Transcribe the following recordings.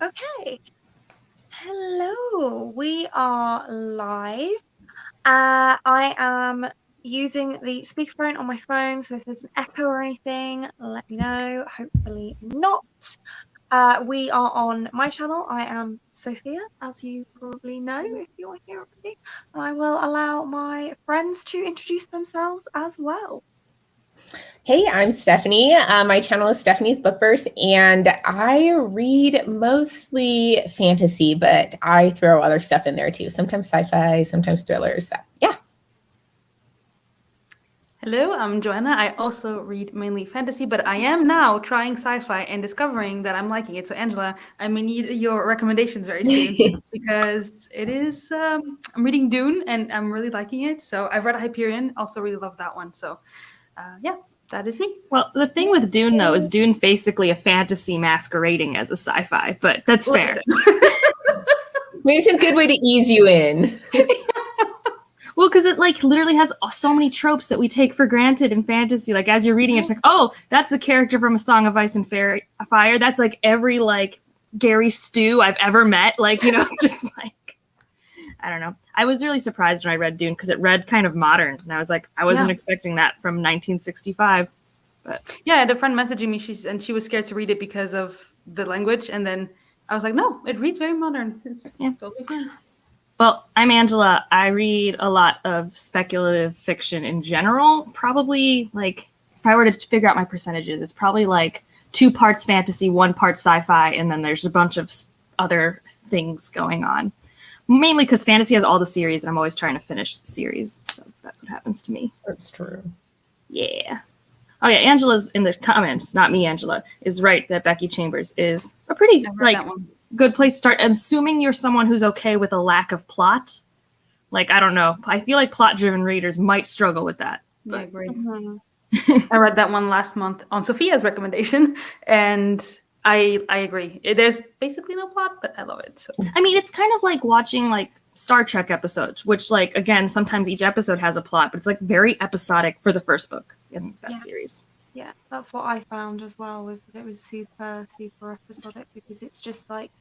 Okay. Hello, we are live. I am using the speakerphone on my phone, so if there's an echo or anything, let me know. Hopefully not. We are on my channel. I am Sophia, as you probably know if you're here already. And I will allow my friends to introduce themselves as well. Hey, I'm Stephanie. My channel is Stephanie's Bookverse, and I read mostly fantasy, but I throw other stuff in there too. Sometimes sci-fi, sometimes thrillers. So, yeah. Hello, I'm Joanna. I also read mainly fantasy, but I am now trying sci-fi and discovering that I'm liking it. So Angela, I may need your recommendations very soon because it is, I'm reading Dune and I'm really liking it. So I've read Hyperion, also really love that one. So yeah, that is me. Well, the thing with Dune, though, is Dune's basically a fantasy masquerading as a sci-fi, but that's fair. Maybe it's a good way to ease you in. Well, because it like literally has so many tropes that we take for granted in fantasy. Like as you're reading it, it's like, oh, that's the character from A Song of Ice and Fire. That's like every like Gary Stu I've ever met. Like, you know, it's just like, I don't know. I was really surprised when I read Dune because it read kind of modern. And I was like, I wasn't expecting that from 1965. But yeah, I had a friend messaging me, she was scared to read it because of the language. And then I was like, no, it reads very modern. It's totally fine. Well, I'm Angela. I read a lot of speculative fiction in general. Probably, like, if I were to figure out my percentages, it's probably like 2 parts fantasy, 1 part sci-fi, and then there's a bunch of other things going on. Mainly because fantasy has all the series, and I'm always trying to finish the series. So that's what happens to me. That's true. Yeah. Oh, yeah, Angela's in the comments, not me, Angela, is right that Becky Chambers is a pretty, like, good place to start. I'm assuming you're someone who's okay with a lack of plot. Like, I don't know. I feel like plot-driven readers might struggle with that. Yeah, I agree. I read that one last month on Sophia's recommendation, and I agree. There's basically no plot, but I love it. So. I mean, it's kind of like watching like Star Trek episodes, which like, again, sometimes each episode has a plot, but it's like very episodic for the first book in that series. Yeah, that's what I found as well, was that it was super, super episodic because it's just like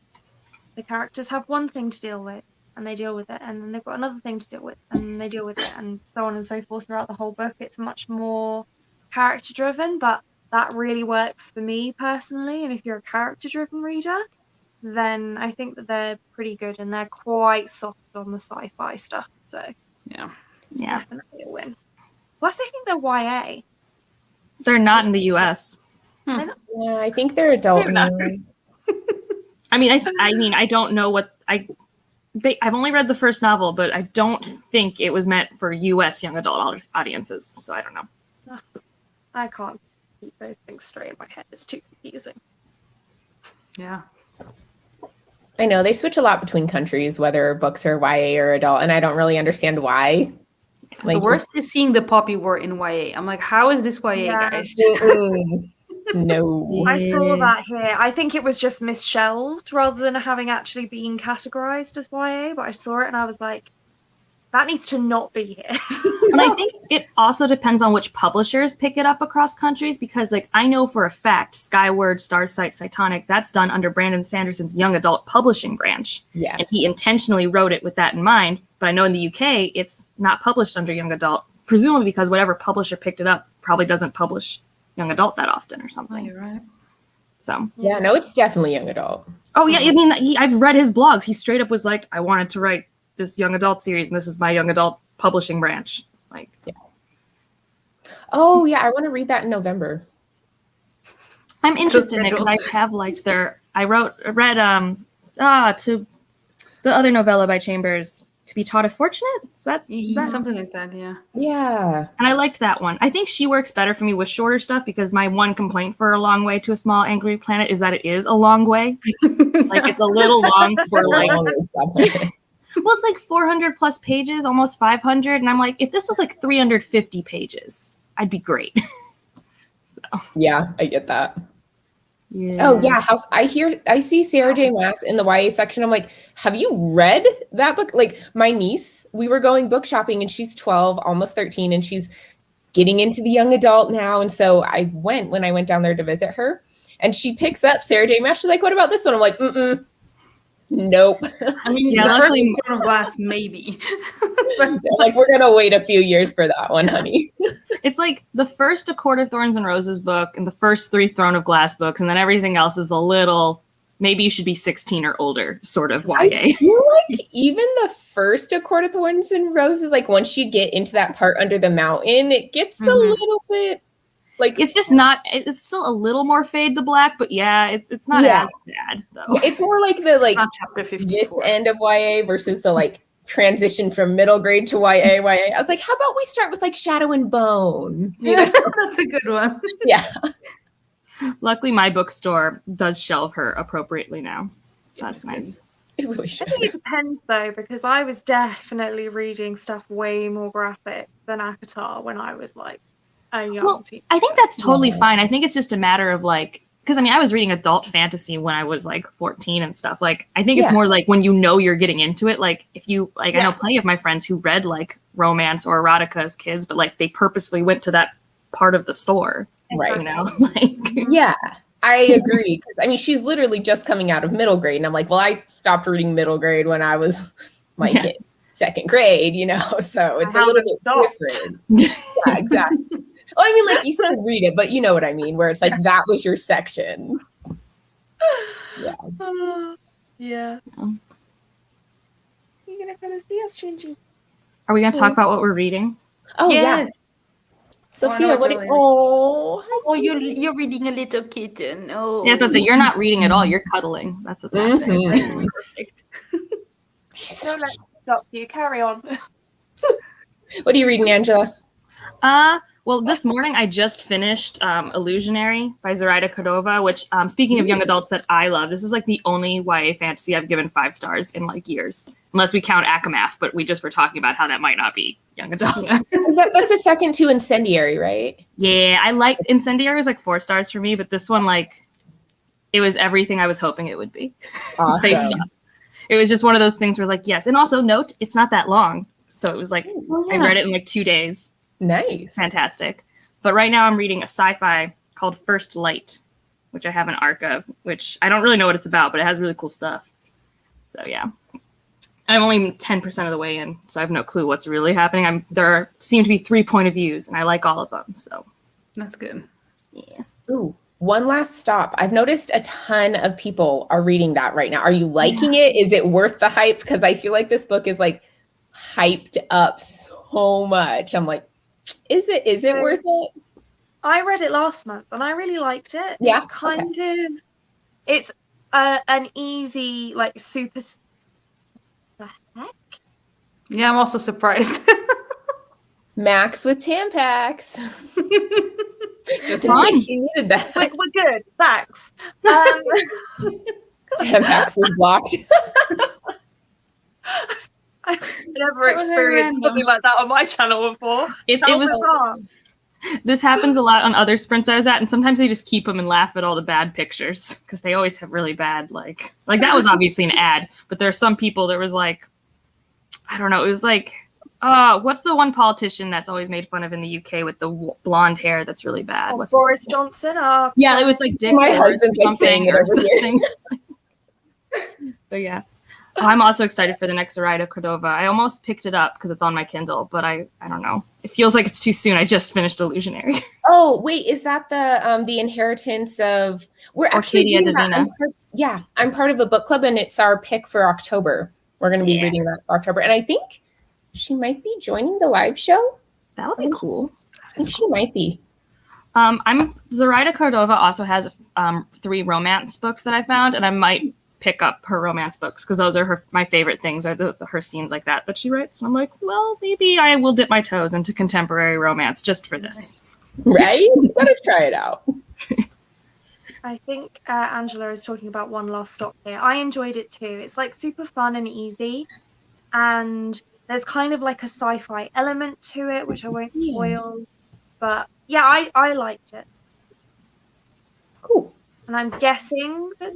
the characters have one thing to deal with and they deal with it, and then they've got another thing to deal with and they deal with it, and so on and so forth throughout the whole book. It's much more character driven, but that really works for me personally. And if you're a character driven reader, then I think that they're pretty good and they're quite soft on the sci-fi stuff. So yeah, definitely a win. Plus, I think they're YA. They're not in the US. Yeah, I think they're adult. I mean, I don't know what I've only read the first novel, but I don't think it was meant for US young adult audiences. So I don't know. I can't keep those things straight in my head. It's too confusing. Yeah. I know they switch a lot between countries, whether books are YA or adult, and I don't really understand why. Like, the worst is seeing the poppy war in YA. I'm like, how is this YA, guys? No. I saw that here. I think it was just misshelved rather than having actually been categorized as YA, but I saw it and I was like, that needs to not be here. And I think it also depends on which publishers pick it up across countries, because like I know for a fact Skyward, Starsight, Cytonic, that's done under Brandon Sanderson's young adult publishing branch. Yes. And he intentionally wrote it with that in mind. But I know in the UK it's not published under young adult, presumably because whatever publisher picked it up probably doesn't publish young adult that often or something. You're right. So yeah, no, it's definitely young adult. Oh yeah, I mean, I've read his blogs. He straight up was like, I wanted to write this young adult series, and this is my young adult publishing branch. Like, yeah. Oh yeah, I want to read that in November. I'm interested in it because I have liked their. I read to the other novella by Chambers, To Be Taught If Fortunate. Is that something like that? Yeah. Yeah. And I liked that one. I think she works better for me with shorter stuff because my one complaint for A Long Way to a Small Angry Planet is that it is a long way. Like it's a little long for like. Well, it's like 400 plus pages, almost 500. And I'm like, if this was like 350 pages, I'd be great. So. Yeah, I get that. Yeah. Oh yeah, I see Sarah J. Maas in the YA section. I'm like, have you read that book? Like my niece, we were going book shopping and she's 12, almost 13, and she's getting into the young adult now. And so when I went down there to visit her, and she picks up Sarah J. Maas. She's like, what about this one? I'm like, Nope. I mean, Yeah, the luckily- first Throne of Glass, maybe. But Like, we're gonna wait a few years for that one, honey. It's like the first A Court of Thorns and Roses book and the first 3 Throne of Glass books, and then everything else is a little, maybe you should be 16 or older, sort of I YA. feel like even the first A Court of Thorns and Roses, like once you get into that part under the mountain, it gets a Mhm. little bit like It's just not, it's still a little more fade to black, but yeah, it's not Yeah. as bad, though. it's more like the like not chapter 54. this end of YA versus the like transition from middle grade to YA. I was like, how about we start with like Shadow and Bone? You know? That's a good one. Yeah. Luckily, my bookstore does shelve her appropriately now, so that's nice. It really I should. think it depends though, because I was definitely reading stuff way more graphic than Akatar when I was like a young Well, teenager. I think that's totally Yeah. fine. I think it's just a matter of like, because I mean, I was reading adult fantasy when I was like 14 and stuff. Like, I think it's Yeah. more like when you know you're getting into it. Like, if you like, I know Yeah. plenty of my friends who read like romance or erotica as kids, but like they purposefully went to that part of the store. Right. You know, like Yeah, I agree. 'Cause, I mean, she's literally just coming out of middle grade. And I'm like, well, I stopped reading middle grade when I was like Yeah. in second grade, you know? So it's a How little it bit stopped. different. Yeah, exactly. Oh, I mean, like you still read it, but you know what I mean, where it's like that was your section. Yeah. Yeah. You're gonna come and see us, Shinji. Are we gonna talk about what we're reading? Oh, yeah. Yes. Sophia, what? Julia. Oh, hi, Oh, cute. you're reading a little kitten. Oh. Yeah, so you're not reading at all. You're cuddling. That's what's happening. Mhm. Perfect. Don't let me stop you. Carry on. What are you reading, Angela? Well, this morning I just finished Illusionary by Zoraida Cordova, which, speaking of young adults that I love, this is like the only YA fantasy I've given 5 stars in like years, unless we count Akamath, but we just were talking about how that might not be young adult. That's the second to Incendiary, right? Yeah, I like Incendiary was like 4 stars for me, but this one, like, it was everything I was hoping it would be. Awesome. Based on- It was just one of those things where like, yes. And also note, it's not that long. So it was like, I read it in like 2 days. Nice. Fantastic. But right now I'm reading a sci-fi called First Light, which I have an arc of, which I don't really know what it's about, but it has really cool stuff. So yeah. I'm only 10% of the way in, so I have no clue what's really happening. There seem to be 3 point of views, and I like all of them. So That's good. yeah. Ooh, one last stop. I've noticed a ton of people are reading that right now. Are you liking it? Is it worth the hype? Because I feel like this book is like hyped up so much. I'm like, is it worth it? I read it last month and I really liked it. Yeah, It's kind of, it's an easy, like super, the heck? Yeah, I'm also surprised. Max with Tampax. Just in Fine. case she needed that. We're good. Thanks. Tampax is blocked. I've never That was very experienced random. something like that on my channel before. It How was bizarre. This happens a lot on other sprints I was at, and sometimes they just keep them and laugh at all the bad pictures because they always have really bad, like that was obviously an ad, but there are some people that was like, I don't know, it was like, what's the one politician that's always made fun of in the UK with the blonde hair that's really bad? What's his Boris name? Johnson. Yeah, it was like Dick. My Boris husband's, like, saying it or over here. something. But yeah. Oh, I'm also excited for the next Zoraida Cordova. I almost picked it up because it's on my Kindle, but I don't know. It feels like it's too soon. I just finished Illusionary. Oh, wait, is that the inheritance of we're actually Arcadia reading that. Divina. I'm part of a book club and it's our pick for October. We're gonna be Yeah. reading that for October. And I think she might be joining the live show. That would be cool. I think she might be. Zoraida Cordova also has 3 romance books that I found, and I might pick up her romance books because those are my favorite things are her scenes like that she writes. And I'm like, well, maybe I will dip my toes into contemporary romance just for this. Right? Gotta try it out. I think Angela is talking about One Last Stop here. I enjoyed it too. It's like super fun and easy, and there's kind of like a sci-fi element to it, which I won't spoil. But yeah, I liked it. Cool. And I'm guessing that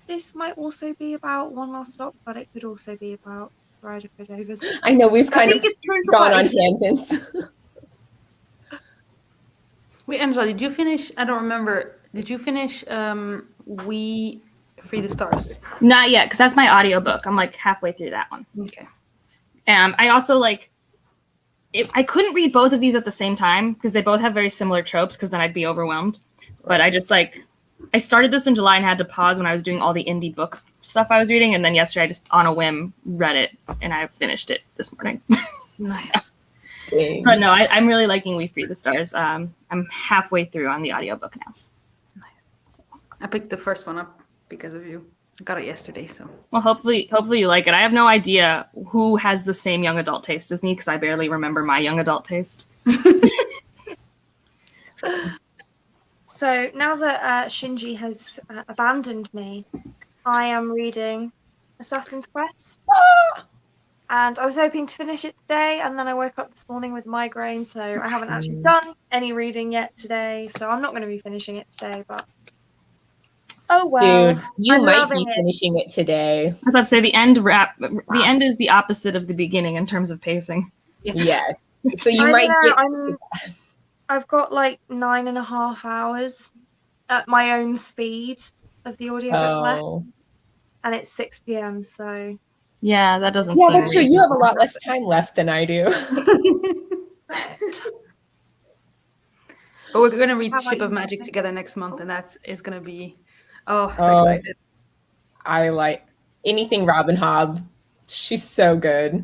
this might also be about One Last Stop, but it could also be about Zoraida Cordova's. I know we've kind of it's true for gone on both. tangents. Wait, Angela, did you finish? I don't remember. Did you finish We Free the Stars? Not yet, because that's my audiobook. I'm like halfway through that one. Okay. I also like, I couldn't read both of these at the same time because they both have very similar tropes, because then I'd be overwhelmed. But I just like, I started this in July and had to pause when I was doing all the indie book stuff I was reading. And then yesterday I just on a whim read it and I finished it this morning. Nice. But no, I'm really liking We Free the Stars. I'm halfway through on the audiobook now. Nice. I picked the first one up because of you. I got it yesterday, so. Well, hopefully you like it. I have no idea who has the same young adult taste as me because I barely remember my young adult taste. So now that Shinji has abandoned me, I am reading Assassin's Quest. And I was hoping to finish it today, and then I woke up this morning with migraine, so I haven't actually done any reading yet today. So I'm not going to be finishing it today, but oh well. Dude, you I'm might loving be it. finishing it today. I was about to say the end is the opposite of the beginning in terms of pacing. Yes. So you I might know, get. I've got like 9.5 hours at my own speed of the audiobook left, and it's 6 p.m. So Yeah, that doesn't. Yeah, seem that's true. You have a reasonable. lot less time left than I do. But we're going to read How about Ship of you, Magic Stephanie? together next month, and that is going to be, so Oh. excited. I like anything Robin Hobb. She's so good.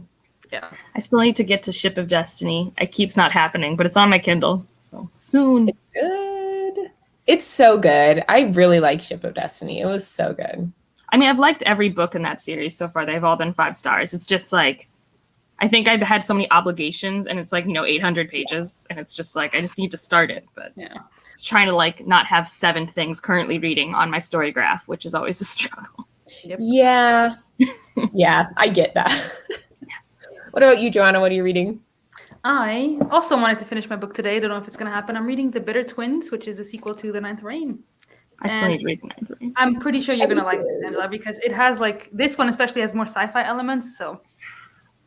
Yeah. I still need to get to Ship of Destiny. It keeps not happening, but it's on my Kindle, so soon. Good. It's so good. I really like Ship of Destiny. It was so good. I mean, I've liked every book in that series so far. They've all been 5 stars. It's just like, I think I've had so many obligations, and it's like, 800 pages, and it's just like, I just need to start it. But Yeah. trying to like not have 7 things currently reading on my story graph, which is always a struggle. Yep. Yeah. Yeah, I get that. What about you, Joanna? What are you reading? I also wanted to finish my book today. Don't know if it's going to happen. I'm reading The Bitter Twins, which is a sequel to The Ninth Reign. I still And need to read the 9th Reign. I'm pretty sure you're I do going to like too. this, Angela, because it has like, this one especially has more sci-fi elements. So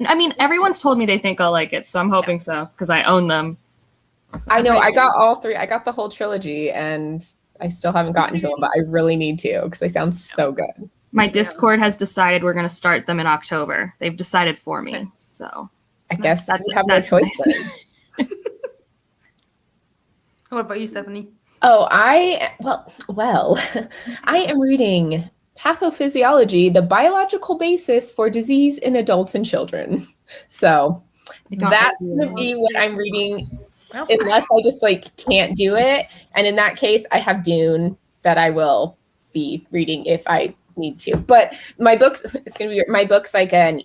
I mean, everyone's told me they think I'll like it, so I'm hoping so because I own them. I know. I got all 3. I got the whole trilogy, and I still haven't gotten to them, but I really need to because they sound so good. My Discord has decided we're going to start them in October. They've decided for me, so I guess That's- we have no that's choice. nice. Then. what about you, Stephanie? Oh, I am reading Pathophysiology, the biological basis for disease in adults and children. So I don't that's have going to be what I'm reading, unless I just like can't do it. And in that case, I have Dune that I will be reading if I need to. But my books, it's going to be my book's like an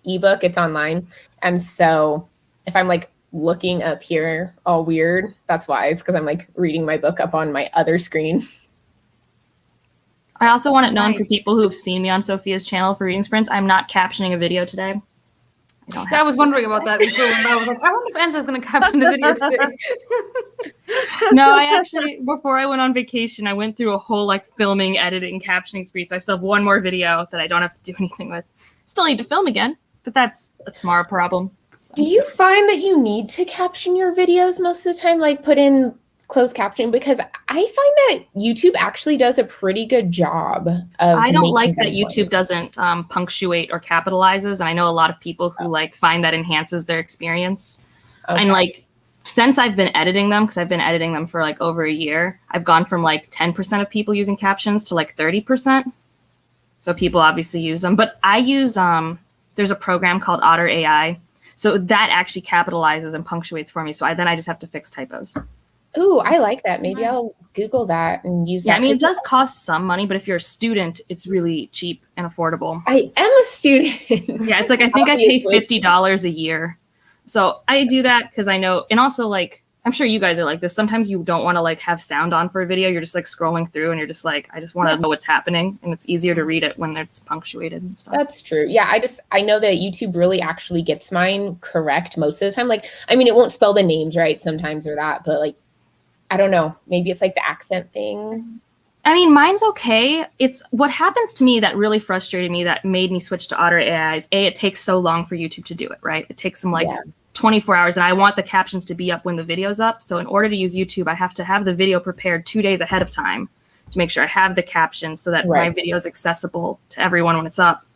ebook. It's online, and so if I'm like looking up here all weird, that's why. It's because I'm like reading my book up on my other screen. I also want it known Nice. for people who've seen me on Sophia's channel for reading sprints. I'm not captioning a video today. I don't Yeah, have I was to. wondering about that before. And I was like, I wonder if Angela's going to caption the video today. No, I actually, before I went on vacation, I went through a whole like filming, editing, captioning spree. So I still have one more video that I don't have to do anything with. Still need to film again, but that's a tomorrow problem. So. Do you find that you need to caption your videos most of the time, like put in closed captioning? Because I find that YouTube actually does a pretty good job of I don't making like that them YouTube funny. doesn't punctuate or capitalizes, and I know a lot of people who like find that enhances their experience. Okay. And like since I've been editing them, because I've been editing them for like over a year, I've gone from like 10% of people using captions to like 30%. So people obviously use them, but I use there's a program called Otter AI, so that actually capitalizes and punctuates for me. So then I just have to fix typos. Ooh, I like that. Maybe Nice. I'll Google that and use Yeah, that. I mean, it 'cause does cost some money, but if you're a student, it's really cheap and affordable. I am a student. Yeah, it's like I think I pay Obviously. $50 a year. So I do that because I know, and also like I'm sure you guys are like this. Sometimes you don't want to like have sound on for a video. You're just like scrolling through and you're just like, I just want to know what's happening, and it's easier to read it when it's punctuated and stuff. That's true. Yeah, I know that YouTube really actually gets mine correct most of the time. Like, I mean, it won't spell the names right sometimes or that, but like, I don't know. Maybe it's like the accent thing. I mean, mine's okay. It's what happens to me that really frustrated me that made me switch to Otter AI is it takes so long for YouTube to do it, right? It takes them like 24 hours, and I want the captions to be up when the video's up. So in order to use YouTube, I have to have the video prepared 2 days ahead of time to make sure I have the captions so that Right. my video is accessible to everyone when it's up.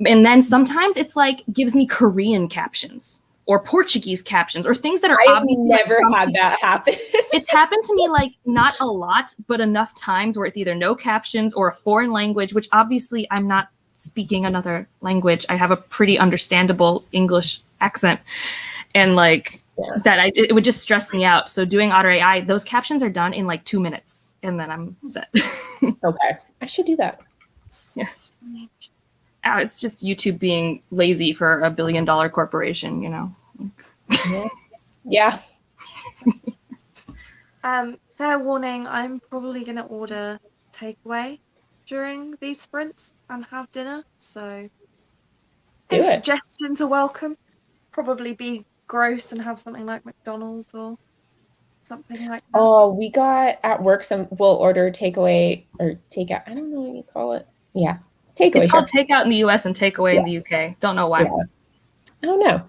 And then sometimes it's like gives me Korean captions or Portuguese captions or things that are I have obviously never like had that happen. it's happened to me like not a lot, but enough times where it's either no captions or a foreign language, which obviously I'm not speaking another language. I have a pretty understandable English accent, and like it would just stress me out. So doing Otter AI, those captions are done in like 2 minutes, and then I'm set. Okay, I should do that. Yeah. It's just YouTube being lazy for $1 billion corporation, you know. Yeah. Fair warning, I'm probably going to order takeaway during these sprints and have dinner, so Do any it. suggestions are welcome. Probably be gross and have something like McDonald's or something like that. Oh, we got at work we'll order takeaway or takeout. I don't know what you call it. Yeah. Takeaway. It's called takeout in the US and takeaway in the UK. Don't know why. Yeah. I don't know.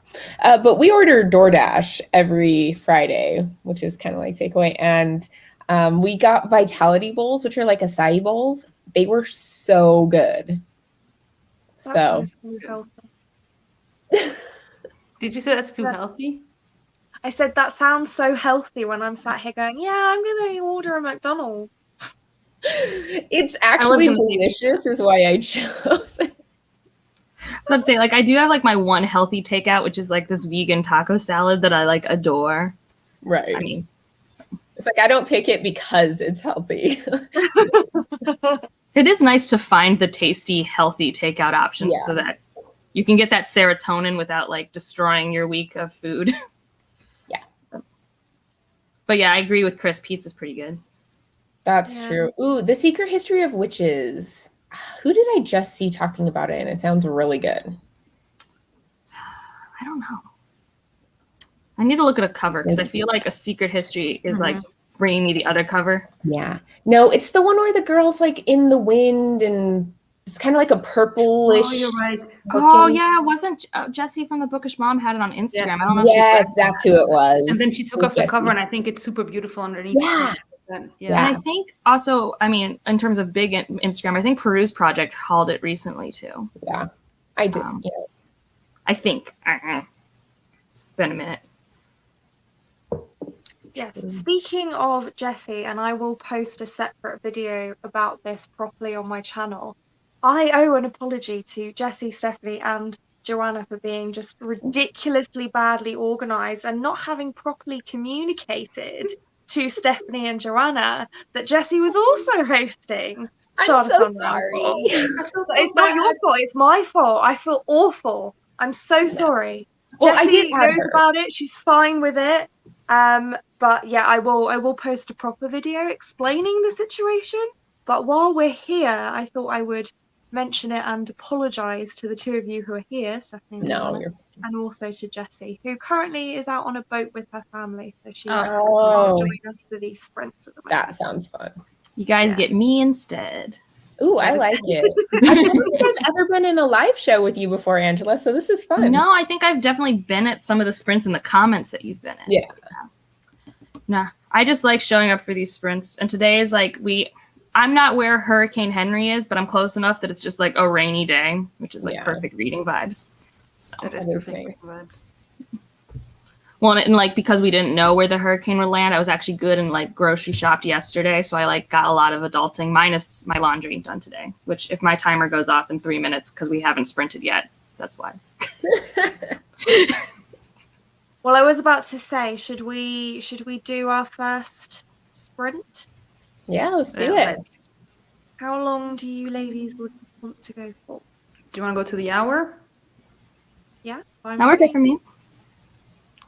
But we order DoorDash every Friday, which is kind of like takeaway. And we got Vitality Bowls, which are like acai bowls. They were so good. That So sounds too healthy. Did you say that's too healthy? I said that sounds so healthy when I'm sat here going, yeah, I'm going to order a McDonald's. it's actually delicious is why I chose it. So to say, like, I do have like my one healthy takeout, which is like this vegan taco salad that I like adore. Right. I mean, it's like I don't pick it because it's healthy. It is nice to find the tasty, healthy takeout options so that you can get that serotonin without like destroying your week of food. Yeah. But yeah, I agree with Chris. Pizza's pretty good. That's true. Ooh, The Secret History of Witches. Who did I just see talking about it? And it sounds really good. I don't know. I need to look at a cover because I feel like A Secret History is like bringing me the other cover. Yeah. No, it's the one where the girl's like in the wind and it's kind of like a purplish. Oh, you're right. Oh, yeah. Wasn't Jessie from the Bookish Mom had it on Instagram? Yes. I don't know if Yes, that's who it was. And then she took off the cover, and I think it's super beautiful underneath. Yeah. And I think also, I mean, in terms of big Instagram, I think Peru's Project hauled it recently too. Yeah, I did. I think. It's been a minute. Yes, speaking of Jessie, and I will post a separate video about this properly on my channel, I owe an apology to Jessie, Stephanie, and Joanna for being just ridiculously badly organised and not having properly communicated to Stephanie and Joanna that Jessie was also hosting. I'm so sorry. It's not your fault, it's my fault. I feel awful. I'm so sorry. Well, Jessie knows about it, she's fine with it. But yeah, I will post a proper video explaining the situation. But while we're here, I thought I would mention it and apologise to the two of you who are here, Stephanie and Joanna, and also to Jessie, who currently is out on a boat with her family, so she can't join us for these sprints at the moment. That sounds fun. You guys get me instead. Ooh, I like it. I don't think I've ever been in a live show with you before, Angela, so this is fun. No, I think I've definitely been at some of the sprints in the comments that you've been in. Yeah. Nah, I just like showing up for these sprints. And today is like I'm not where Hurricane Henry is, but I'm close enough that it's just like a rainy day, which is like perfect reading vibes. So that is nice. Vibes. Well, and like because we didn't know where the hurricane would land, I was actually good and like grocery shopped yesterday, so I like got a lot of adulting minus my laundry done today. Which, if my timer goes off in 3 minutes because we haven't sprinted yet, that's why. Well, I was about to say, should we do our first sprint? Yeah, let's do it. How long do you ladies want to go for? Do you want to go to the hour? Yeah, it's fine. That works for me.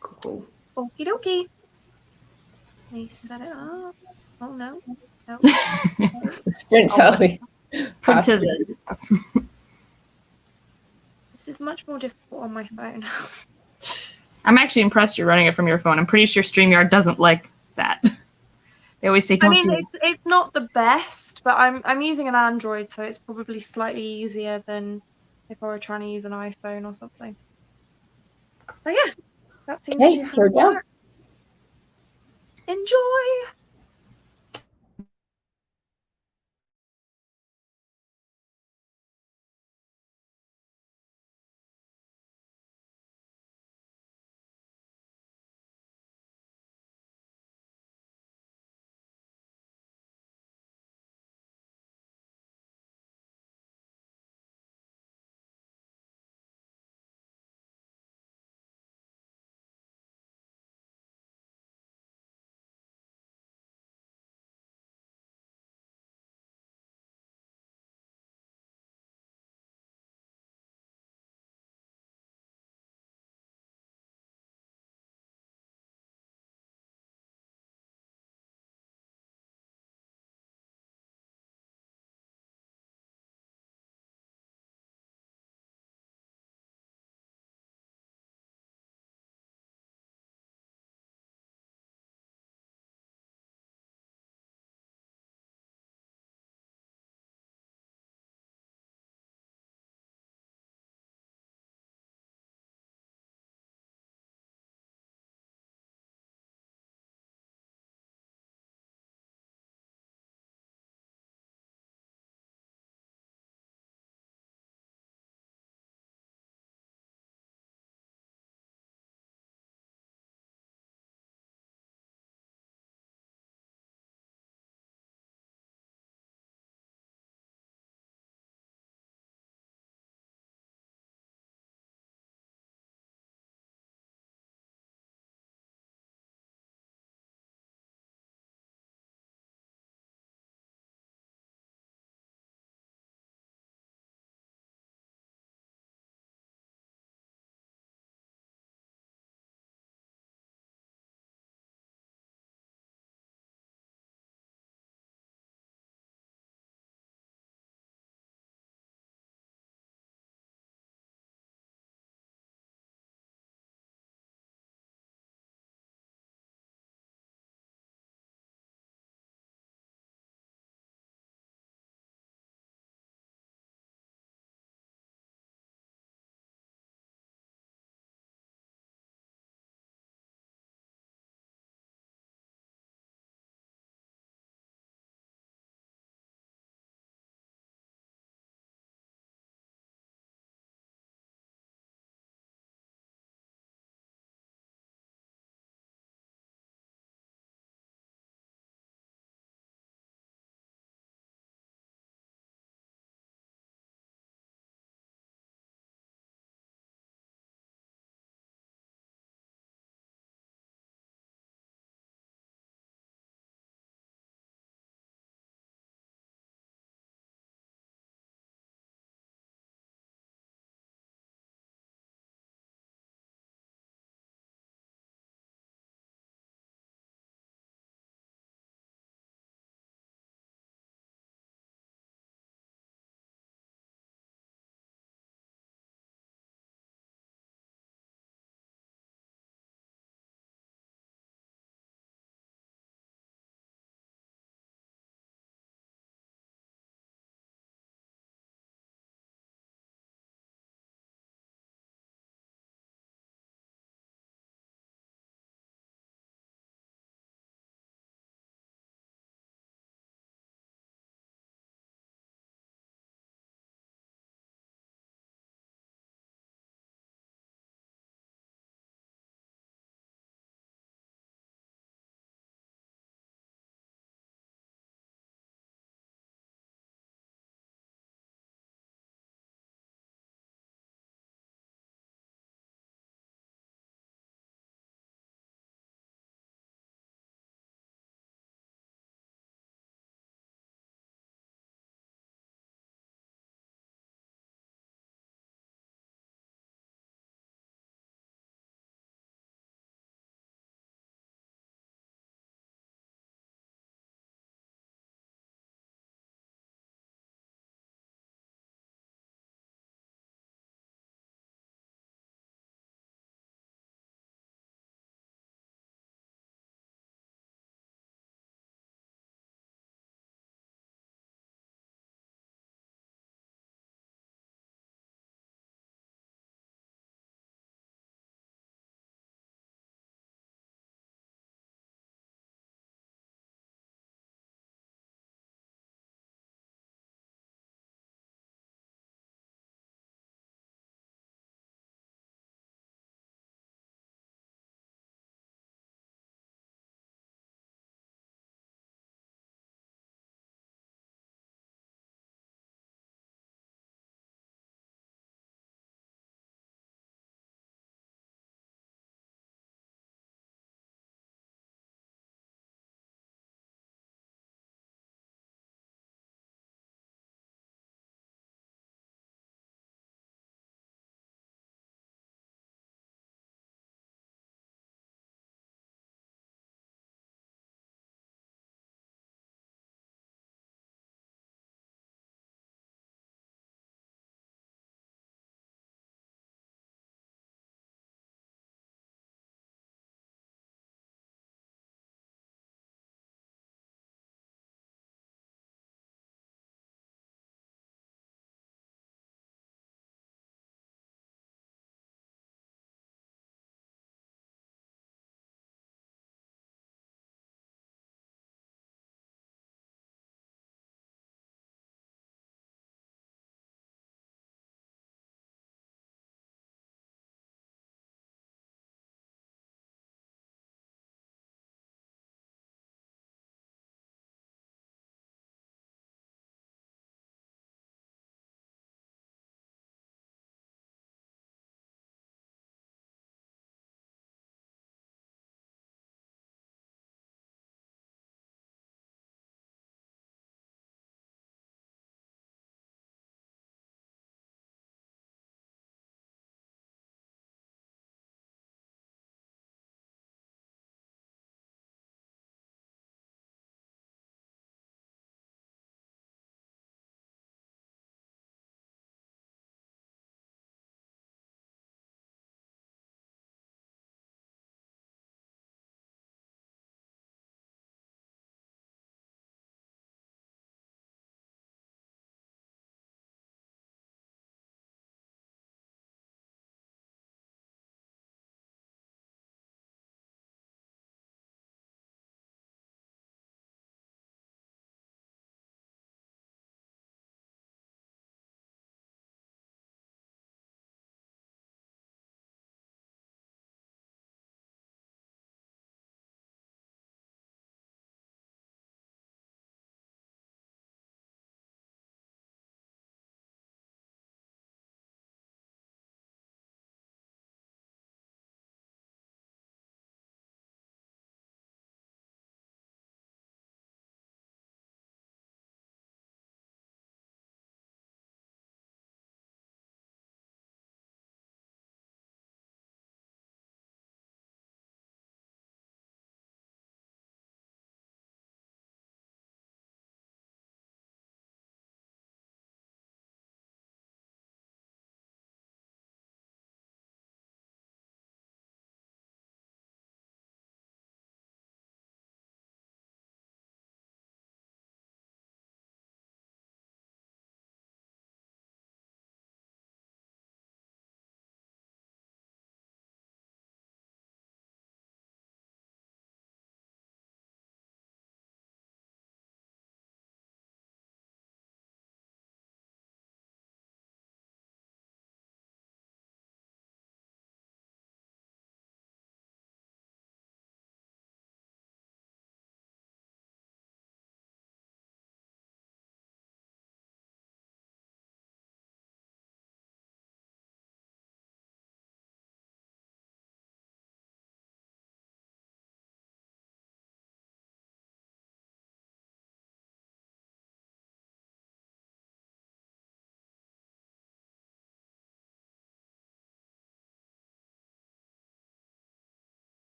Cool. Okie dokie. Let me set it up. Oh no. No. Sprint totally. This is much more difficult on my phone. I'm actually impressed you're running it from your phone. I'm pretty sure StreamYard doesn't like that. They always say don't do it. It's not the best, but I'm using an Android, so it's probably slightly easier than if I were trying to use an iPhone or something. But yeah, that seems to have worked. Enjoy!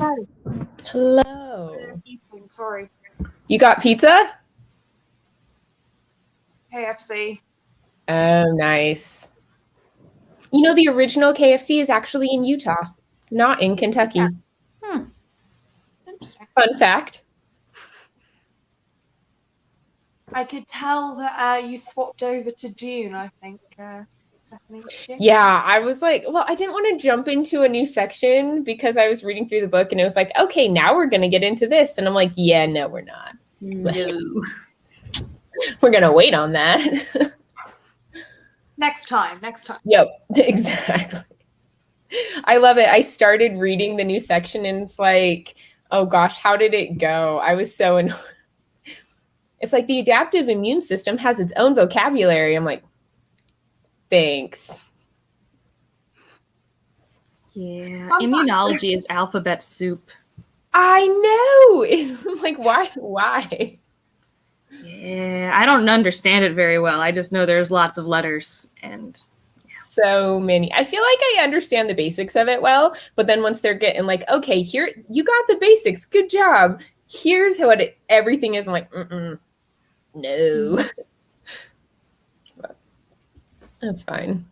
Hello. Hello. Eating, sorry. You got pizza? KFC. Oh, nice. You know, the original KFC is actually in Utah, not in Kentucky. Yeah. Interesting. Fun fact. I could tell that you swapped over to June, I think. Stephanie, was it June? Yeah, I was like, well, I didn't want to jump into a new section because I was reading through the book and it was like, okay, now we're going to get into this. And I'm like, yeah, no, we're not. No. We're going to wait on that. Next time. Yep, exactly. I love it. I started reading the new section and it's like, oh gosh, how did it go? I was so annoyed. It's like the adaptive immune system has its own vocabulary. I'm like, thanks. Yeah, immunology is alphabet soup. I know. I'm like, why? Yeah, I don't understand it very well. I just know there's lots of letters and So many. I feel like I understand the basics of it well, but then once they're getting like, okay, here, you got the basics. Good job. Here's what everything is. I'm like, no. But that's fine.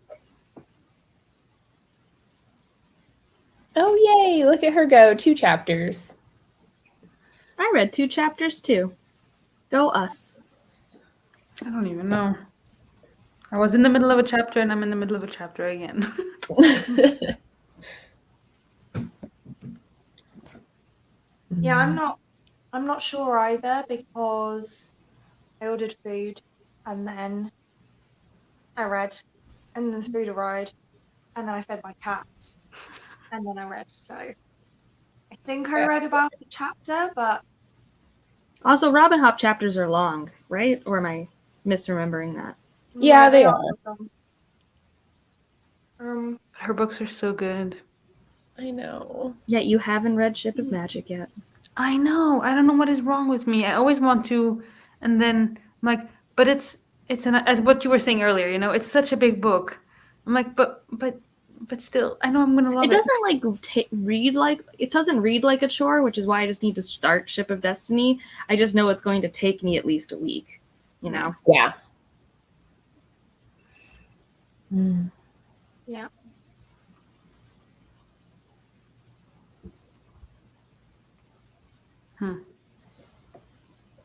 Oh, yay. Look at her go. 2 chapters. I read 2 chapters too. Go us. I don't even know. I was in the middle of a chapter and I'm in the middle of a chapter again. Yeah, I'm not sure either because I ordered food and then I read and then the food arrived and then I fed my cats and then I read. So I think I read about the chapter, but Also, Robin Hop chapters are long, right? Or am I misremembering that? Yeah, they are. Her books are so good. I know. Yet you haven't read Ship of Magic yet. I know. I don't know what is wrong with me. I always want to, and then I'm like, but it's as what you were saying earlier. You know, it's such a big book. I'm like, but still, I know I'm gonna love it. It doesn't read like a chore, which is why I just need to start Ship of Destiny. I just know it's going to take me at least a week. You know. Yeah. yeah.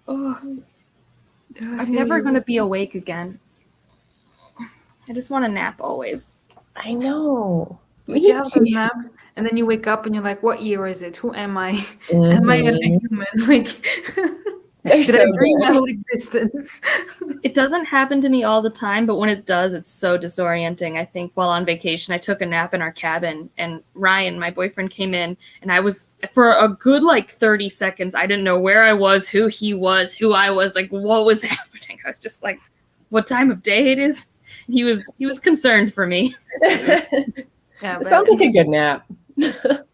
Oh, I'm never going to be awake again. I just want to nap always. I know. You have those naps, and then you wake up and you're like, "What year is it? Who am I? Am I a human? Like, did I dream my whole existence?" It doesn't happen to me all the time, but when it does, it's so disorienting. I think while on vacation, I took a nap in our cabin, and Ryan, my boyfriend, came in, and I was, for a good 30 seconds, I didn't know where I was, who he was, who I was, like what was happening. I was just like, what time of day it is? He was concerned for me. Yeah, it sounds like a good nap. It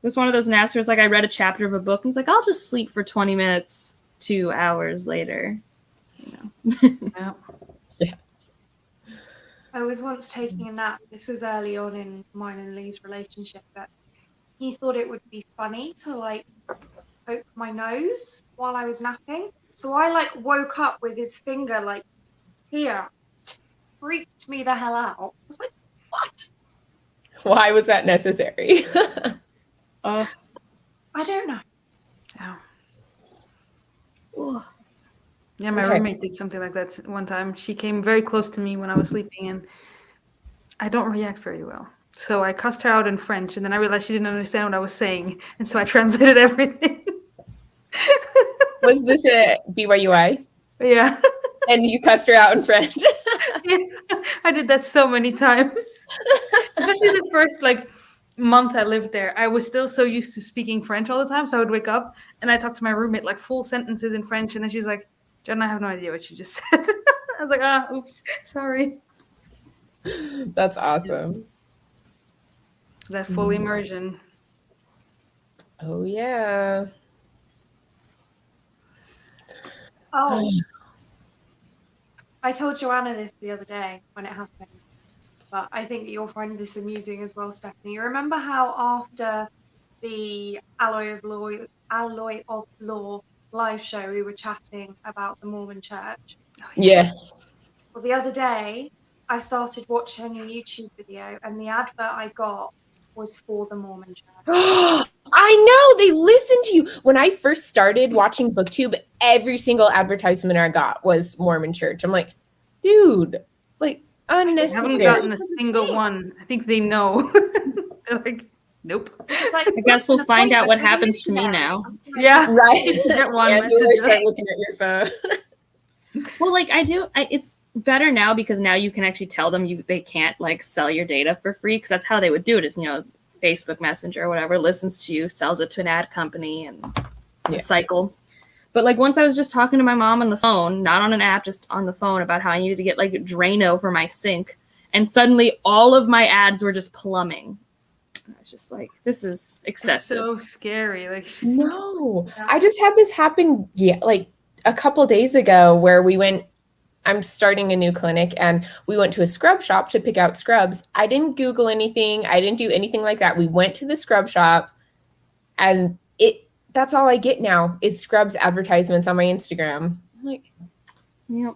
was one of those naps where it's like I read a chapter of a book and it's like, I'll just sleep for 20 minutes, 2 hours later. You know. Yeah. Yes. I was once taking a nap. This was early on in mine and Lee's relationship, but he thought it would be funny to poke my nose while I was napping. So I woke up with his finger here. Freaked me the hell out. I was like, what? Why was that necessary? I don't know. Yeah. Ugh. Yeah, my roommate did something like that one time. She came very close to me when I was sleeping, and I don't react very well. So I cussed her out in French, and then I realized she didn't understand what I was saying, and so I translated everything. Was this a BYUI? Yeah. And you cussed her out in French? Yeah, I did that so many times. Especially the first month I lived there. I was still so used to speaking French all the time, so I would wake up and I talk to my roommate full sentences in French, and then she's like, "Jen, I have no idea what you just said." I was like, oops, sorry. That's awesome. That full immersion. Oh yeah. Oh. I told Joanna this the other day when it happened, but I think you'll find this amusing as well, Stephanie. You remember how after the Alloy of Law live show, we were chatting about the Mormon Church. Yes. Well, the other day, I started watching a YouTube video, and the advert I got was for the Mormon Church. I know, they listen to you. When I first started watching BookTube, every single advertisement I got was Mormon Church. I'm like, dude, like I unnecessary. haven't gotten a single one. I think they know. They're like, nope. It's like, I guess we'll find out what happens to me now. Yeah. Right. Get one Angela, message. start looking at your phone. Well, like it's better now because now you can actually tell them they can't like sell your data for free, because that's how they would do it, is, you know, Facebook Messenger or whatever listens to you, sells it to an ad company, and a cycle. But like once I was just talking to my mom on the phone, not on an app, just on the phone, about how I needed to get like Drano for my sink, and suddenly all of my ads were just plumbing. I was just like, this is excessive. It's so scary. Like, No, I just had this happen, like a couple days ago, where I'm starting a new clinic, and we went to a scrub shop to pick out scrubs. I didn't Google anything. I didn't do anything like that. We went to the scrub shop, and that's all I get now is scrubs advertisements on my Instagram. I'm like, yeah.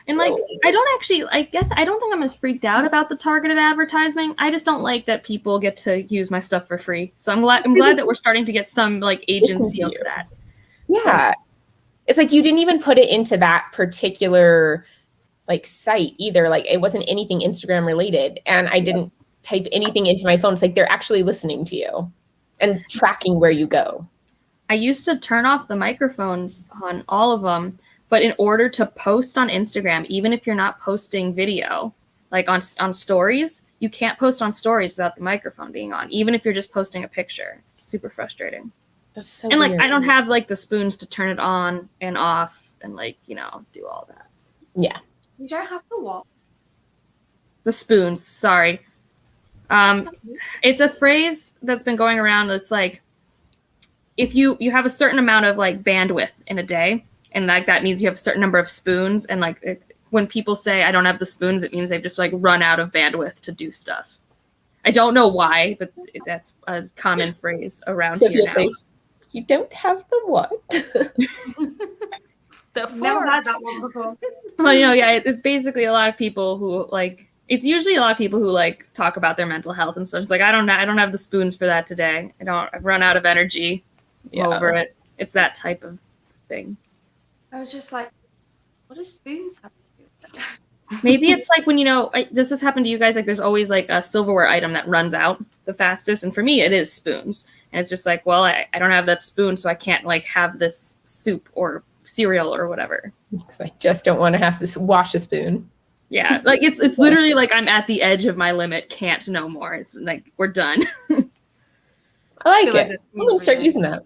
And like, I guess I don't think I'm as freaked out about the targeted advertising. I just don't like that people get to use my stuff for free. So I'm glad that we're starting to get some like agency of that. Yeah. So, it's like you didn't even put it into that particular like site either. Like it wasn't anything Instagram related, and I didn't type anything into my phone. It's like they're actually listening to you and tracking where you go. I used to turn off the microphones on all of them, but in order to post on Instagram, even if you're not posting video, like on stories, you can't post on stories without the microphone being on, even if you're just posting a picture. It's super frustrating. That's so and like weird. I don't have like the spoons to turn it on and off and like, you know, do all that. Yeah. You don't have the what? The spoons, sorry. It's a phrase that's been going around. It's like, if you have a certain amount of like bandwidth in a day, and like that means you have a certain number of spoons, and like when people say I don't have the spoons, it means they've just like run out of bandwidth to do stuff. I don't know why, but that's a common phrase around here now. You don't have the what? Never had that one before. Well, you know, yeah, it's basically a lot of people who like. It's usually a lot of people who like talk about their mental health and stuff. It's like I don't have the spoons for that today. I've run out of energy over it. It's that type of thing. I was just like, what do spoons have to do with it? Maybe it's like when, you know, does this happen to you guys? Like there's always like a silverware item that runs out the fastest. And for me, it is spoons. And it's just like, well, I don't have that spoon, so I can't like have this soup or cereal or whatever. I just don't want to have to wash a spoon. Yeah, like it's literally like I'm at the edge of my limit, can't no more. It's like we're done. I like it. I'm gonna start using that.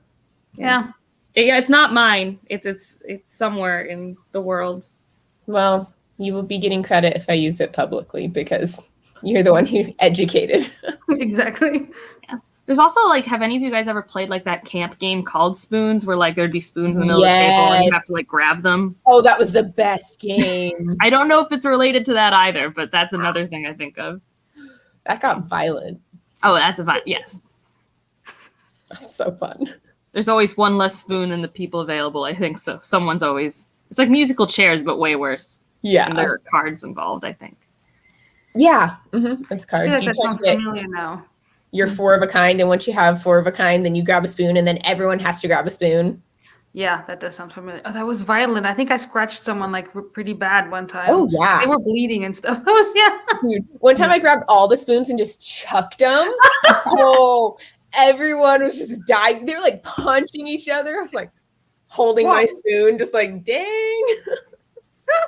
Yeah. It's not mine. It's somewhere in the world. Well, you will be getting credit if I use it publicly because you're the one who educated. Exactly. Yeah. There's also like, have any of you guys ever played like that camp game called Spoons, where like there'd be spoons in the middle of the table and you have to like grab them? Oh, that was the best game. I don't know if it's related to that either, but that's another thing I think of. That got violent. Oh, that's yes. That's so fun. There's always one less spoon than the people available, I think. So someone's always, it's like musical chairs, but way worse. Yeah. And there are cards involved, I think. Yeah. Mm-hmm. It's cards. I feel like that sounds familiar now. You're 4 of a kind, and once you have 4 of a kind, then you grab a spoon, and then everyone has to grab a spoon. Yeah, that does sound familiar. Oh, that was violent. I think I scratched someone like pretty bad one time. Oh, yeah. They were bleeding and stuff. That was, yeah. Dude, one time I grabbed all the spoons and just chucked them. Oh, everyone was just dying. They were like punching each other. I was like holding my spoon, just like, dang.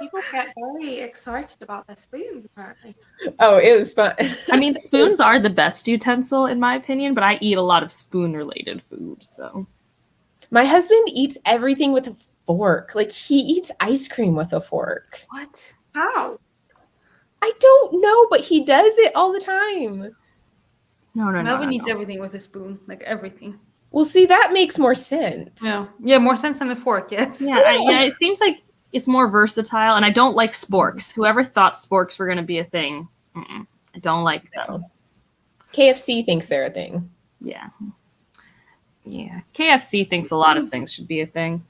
People get very excited about their spoons, apparently. Oh, it was fun. I mean, spoons are the best utensil, in my opinion, but I eat a lot of spoon-related food, so. My husband eats everything with a fork. Like, he eats ice cream with a fork. What? How? I don't know, but he does it all the time. No. Melvin eats everything with a spoon, like everything. Well, see, that makes more sense. Yeah, more sense than a fork, yes. Yeah, it seems like it's more versatile, and I don't like sporks. Whoever thought sporks were going to be a thing, I don't like them. KFC thinks they're a thing. Yeah. Yeah, KFC thinks a lot of things should be a thing.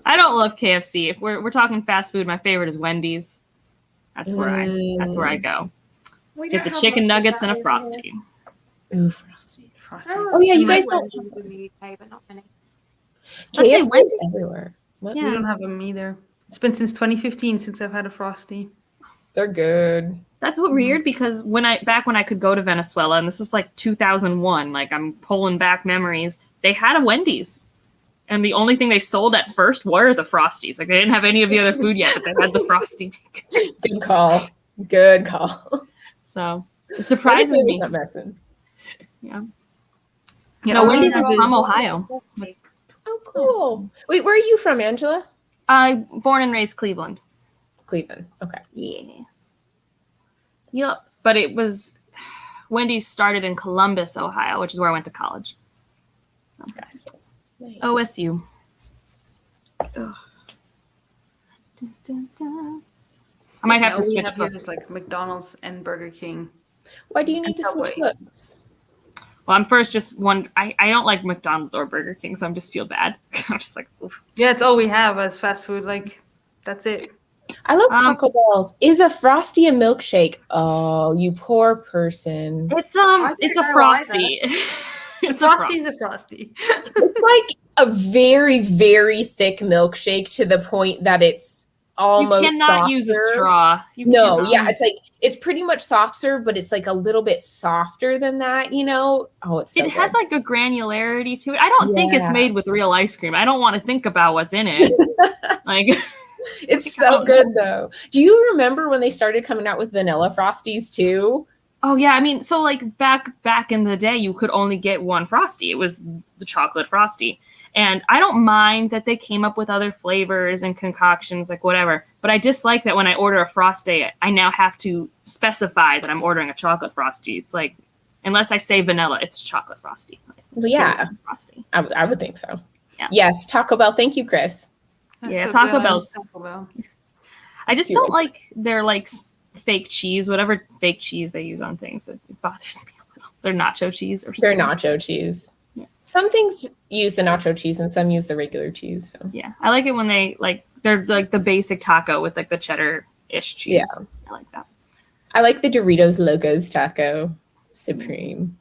I don't love KFC. If we're talking fast food, my favorite is Wendy's. That's where I go. We Get don't the have chicken much of nuggets that and a over frosty. Ooh, Frosties. Frosties. Oh yeah, you here. guys don't. Wendy's in the UK, but not many. Let's say KFC is Wendy's. everywhere. What? We Yeah. don't have them either. It's been since 2015 since I've had a Frosty. They're good. That's what weird because back when I could go to Venezuela, and this is like 2001, like I'm pulling back memories. They had a Wendy's, and the only thing they sold at first were the Frosties. Like they didn't have any of the other food yet, but they had the Frosty. Good call. Good call. So it surprises me. Not messing. Yeah. Yeah, No, all Wendy's we is have from Ohio. Oh, cool. Wait, where are you from, Angela? Born and raised Cleveland. Cleveland. Okay. Yeah. Yep. But it was Wendy's started in Columbus, Ohio, which is where I went to college. Nice. OSU. Ugh. Dun, dun, dun. I might have to all we switch have here books. is like McDonald's and Burger King. Why do you need And to switch Subway. books? Well, I'm first just one. I don't like McDonald's or Burger King, so I'm just feel bad. I'm just like, oof. Yeah, it's all we have as fast food. Like, that's it. I love Taco Bell's. Is a Frosty a milkshake? Oh, you poor person. It's don't it's a know frosty. It's a Frosty's a Frosty. It's like a very, very thick milkshake to the point that it's almost You cannot use a soft serve. straw. You No, cannot. yeah, it's like it's pretty much soft serve, but it's like a little bit softer than that, you know? Oh, it's so It has good. like a granularity to it. I don't think it's Yeah. made with real ice cream. I don't want to think about what's in it. Like, It's so good though. Do you remember when they started coming out with vanilla Frosties too? oh yeah, I mean, so like back in the day, you could only get one Frosty. It was the chocolate Frosty. And I don't mind that they came up with other flavors and concoctions, like whatever. But I dislike that when I order a Frosty, I now have to specify that I'm ordering a chocolate Frosty. It's like, unless I say vanilla, it's a chocolate Frosty. Like, Well, just give me yeah. one Frosty. I would think so. Yeah. Yes, Taco Bell. Thank you, Chris. That's Yeah, so Taco good. Bell's- Taco Bell. I just Cute. don't like their like fake cheese, whatever fake cheese they use on things. It bothers me a little. Their nacho cheese or They're something. nacho cheese. Yeah. Some things use the nacho cheese and some use the regular cheese. So. Yeah, I like it when they're like the basic taco with like the cheddar-ish cheese. Yeah. I like that. I like the Doritos Locos Taco Supreme.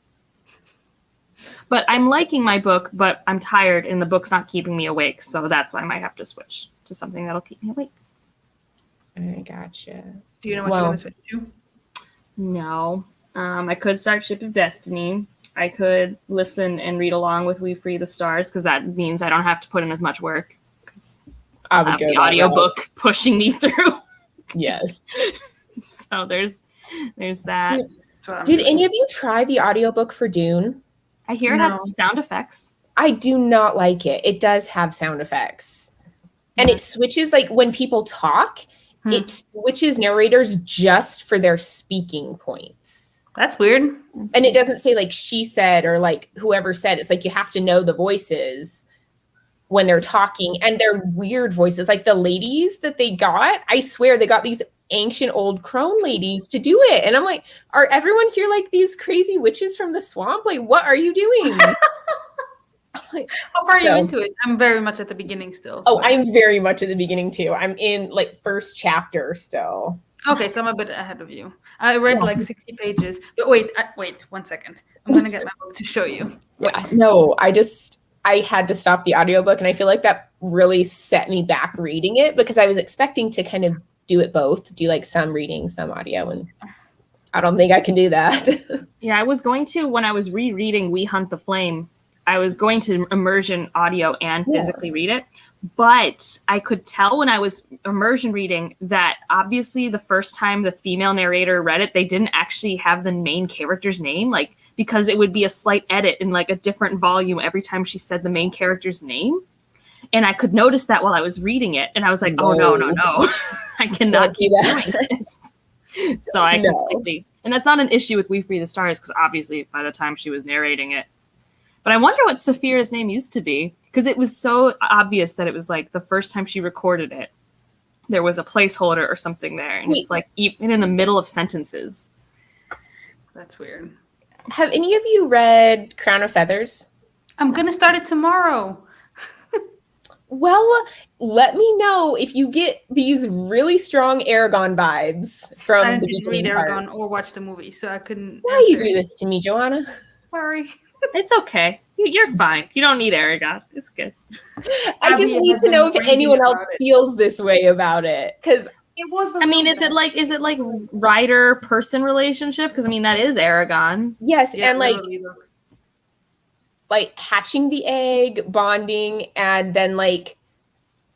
But I'm liking my book, but I'm tired and the book's not keeping me awake. So that's why I might have to switch to something that'll keep me awake. I gotcha. Do you know what Well- you want to switch to? No. I could start Ship of Destiny. I could listen and read along with We Free the Stars because that means I don't have to put in as much work because I I would have go the that route. audiobook pushing me through. Yes. So there's that. That's what I'm Did doing. any of you try the audiobook for Dune? I hear it has No. sound effects. I do not like it. It does have sound effects. And it switches, like when people talk, it switches narrators just for their speaking points. That's weird. And it doesn't say like she said or like whoever said. It's like you have to know the voices when they're talking. And they're weird voices. Like the ladies that they got, I swear they got these ancient old crone ladies to do it. And I'm like, are everyone here like these crazy witches from the swamp? Like, what are you doing? How far are you So- into it? I'm very much at the beginning still. Oh, I'm very much at the beginning too. I'm in like first chapter still. Okay, so I'm a bit ahead of you. I read Yeah. like 60 pages. But wait, 1 second. I'm going to get my book to show you. Yeah. No, I had to stop the audiobook and I feel like that really set me back reading it because I was expecting to kind of do it both, do like some reading, some audio, and I don't think I can do that. Yeah, I was going to, when I was rereading We Hunt the Flame, I was going to immersion audio and Yeah. physically read it. But I could tell when I was immersion reading that obviously the first time the female narrator read it, they didn't actually have the main character's name, like because it would be a slight edit in like a different volume every time she said the main character's name. And I could notice that while I was reading it. And I was like, oh, no. I cannot Don't do keep that. doing this. So I No. completely, and that's not an issue with We Free the Stars because obviously by the time she was narrating it. But I wonder what Sophia's name used to be because it was so obvious that it was like the first time she recorded it, there was a placeholder or something there. And it's like even in the middle of sentences. That's weird. Have any of you read Crown of Feathers? I'm gonna start it tomorrow. Well, let me know if you get these really strong Aragon vibes from I the didn't read beginning part. Aragon or watch the movie, so I couldn't. Why you answer. do this to me, Joanna? Sorry. It's okay. You're fine. You don't need Aragon. It's good. I just Abby need has to know been if anyone raving else about it. feels this way about it, because It was. I mean, is it like writer person relationship? Because I mean that is Aragon. yes, Yeah, and like literally, though. hatching the egg, bonding, and then like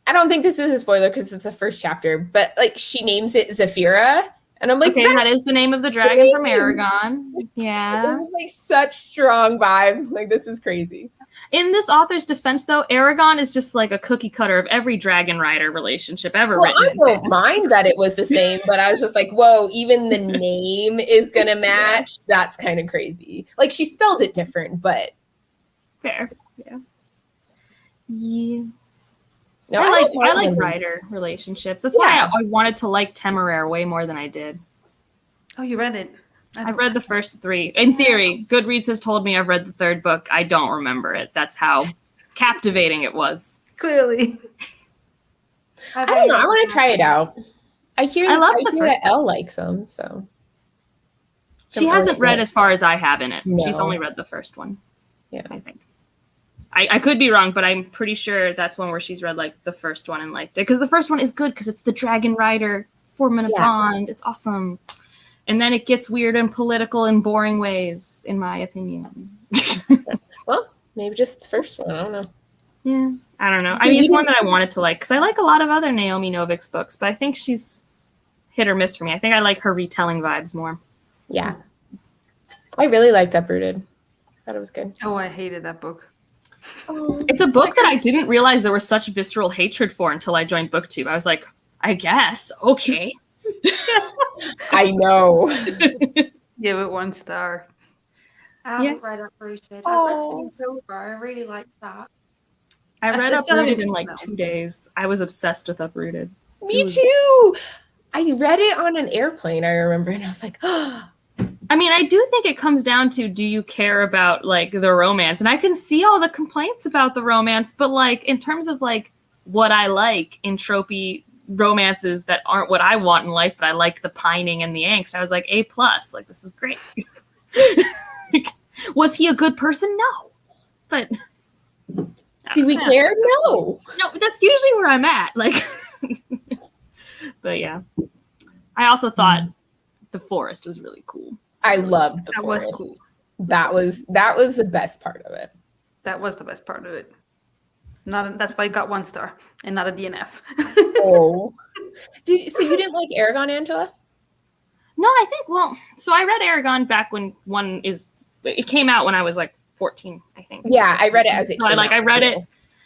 I don't think this is a spoiler because it's the first chapter, but like she names it Zephyra, and I'm like, Okay, that is the name of the dragon from Aragon. It Yeah. was like such strong vibes. Like this is crazy. In this author's defense, though, Aragon is just like a cookie cutter of every dragon rider relationship ever Well, written. I don't mind that it was the same, but I was just like, whoa, even the name is gonna match. That's kind of crazy. Like she spelled it different, but Fair. Yeah. Yeah. no, I like them. writer relationships. That's why I wanted to like Temeraire way more than I did. Oh, you read it? I've read the first 3. In theory, Goodreads has told me I've read the 3rd book. I don't remember it. That's how captivating it was. Clearly. I don't know. I want to try it out. I hear I love the that first Elle likes them, so She hasn't read as far as I have in it. No. She's only read the first one. Yeah. I think. I could be wrong, but I'm pretty sure that's one where she's read like the first one and liked it. Because the first one is good because it's the Dragon Rider, 4-minute bond. It's awesome. And then it gets weird and political in boring ways, in my opinion. Well, maybe just the first one. I don't know. Yeah, I don't know. I mean, it's one that I wanted to like because I like a lot of other Naomi Novik's books, but I think she's hit or miss for me. I think I like her retelling vibes more. Yeah. I really liked Uprooted. Thought it was good. Oh, I hated that book. It's a book that I didn't realize there was such visceral hatred for until I joined BookTube. I was like, I guess, okay. I know. Give it 1 star. I haven't read Uprooted. I've read Singing Silver. I really liked that. I read still haven't Uprooted in like finished 2 days. I was obsessed with Uprooted. Me too. I read it on an airplane, I remember, and I was like, oh. I mean, I do think it comes down to, do you care about like the romance? And I can see all the complaints about the romance, but like in terms of like what I like in tropey romances that aren't what I want in life, but I like the pining and the angst, I was like, A+, like this is great. Was he a good person? No. But Do we care? No. no, that's usually where I'm at. Like, but yeah. I also thought the forest was really cool. I loved the That forest. was cool. That was the best part of it. That was the best part of it. That's why I got 1 star and not a DNF. Oh. So you didn't like Aragon, Angela? No, I think, so I read Aragon back when it came out when I was like 14, I think. Yeah, I read it as it So came out. I read it.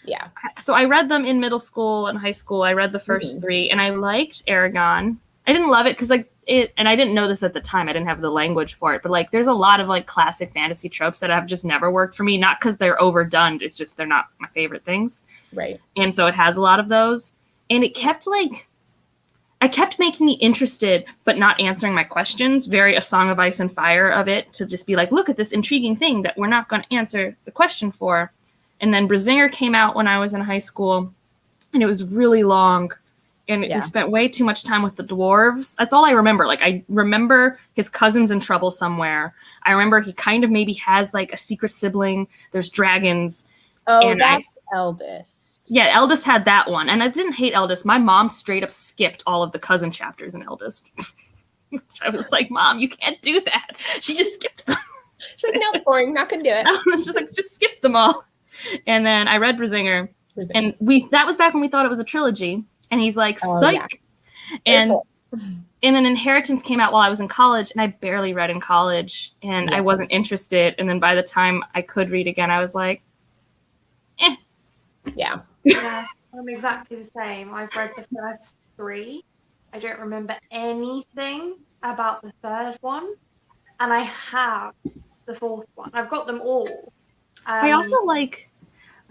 Yeah. So I read them in middle school and high school. I read the first 3 and I liked Aragon. I didn't love it because and I didn't know this at the time. I didn't have the language for it, but like there's a lot of like classic fantasy tropes that have just never worked for me. Not because they're overdone. It's just they're not my favorite things. Right. And so it has a lot of those. And it kept I kept making me interested, but not answering my questions. Very A Song of Ice and Fire of it, to just be like, look at this intriguing thing that we're not going to answer the question for. And then Brazinger came out when I was in high school, and it was really long. And we spent way too much time with the dwarves. That's all I remember. Like, I remember his cousin's in trouble somewhere. I remember he kind of maybe has like a secret sibling. There's dragons. Oh, and that's Eldest. Yeah, Eldest had that one. And I didn't hate Eldest. My mom straight up skipped all of the cousin chapters in Eldest. I was like, Mom, you can't do that. She just skipped them. She's like, no, boring, not gonna do it. I was just like, just skip them all. And then I read Brazinger. And that was back when we thought it was a trilogy. And he's like, psych. Yeah. And then Inheritance came out while I was in college, and I barely read in college, and I wasn't interested. And then by the time I could read again, I was like, eh. Yeah. Yeah, I'm exactly the same. I've read the first 3. I don't remember anything about the 3rd one, and I have the 4th one. I've got them all. I also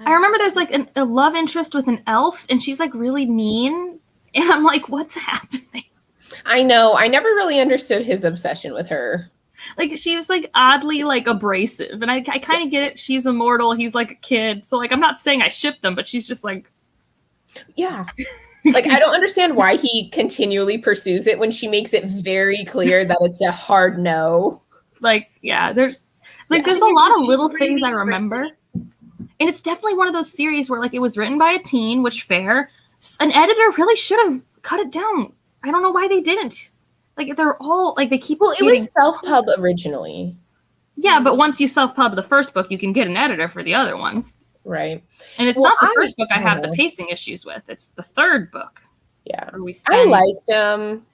I remember there's like a love interest with an elf, and she's like really mean. And I'm like, what's happening? I know. I never really understood his obsession with her. Like she was like oddly like abrasive, and I kind of get it. She's immortal. He's like a kid, so like I'm not saying I ship them, but she's just like, yeah. Like I don't understand why he continually pursues it when she makes it very clear that it's a hard no. like yeah. There's there's a lot of little things I remember, and it's definitely one of those series where like it was written by a teen, which fair. An editor really should have cut it down. I don't know why they didn't. Like they're all like they keep. Well, it was self-pub originally. Yeah, but once you self-pub the first book, you can get an editor for the other ones. Right. And it's not the first book I have the pacing issues with. It's the third book. Yeah. I liked him.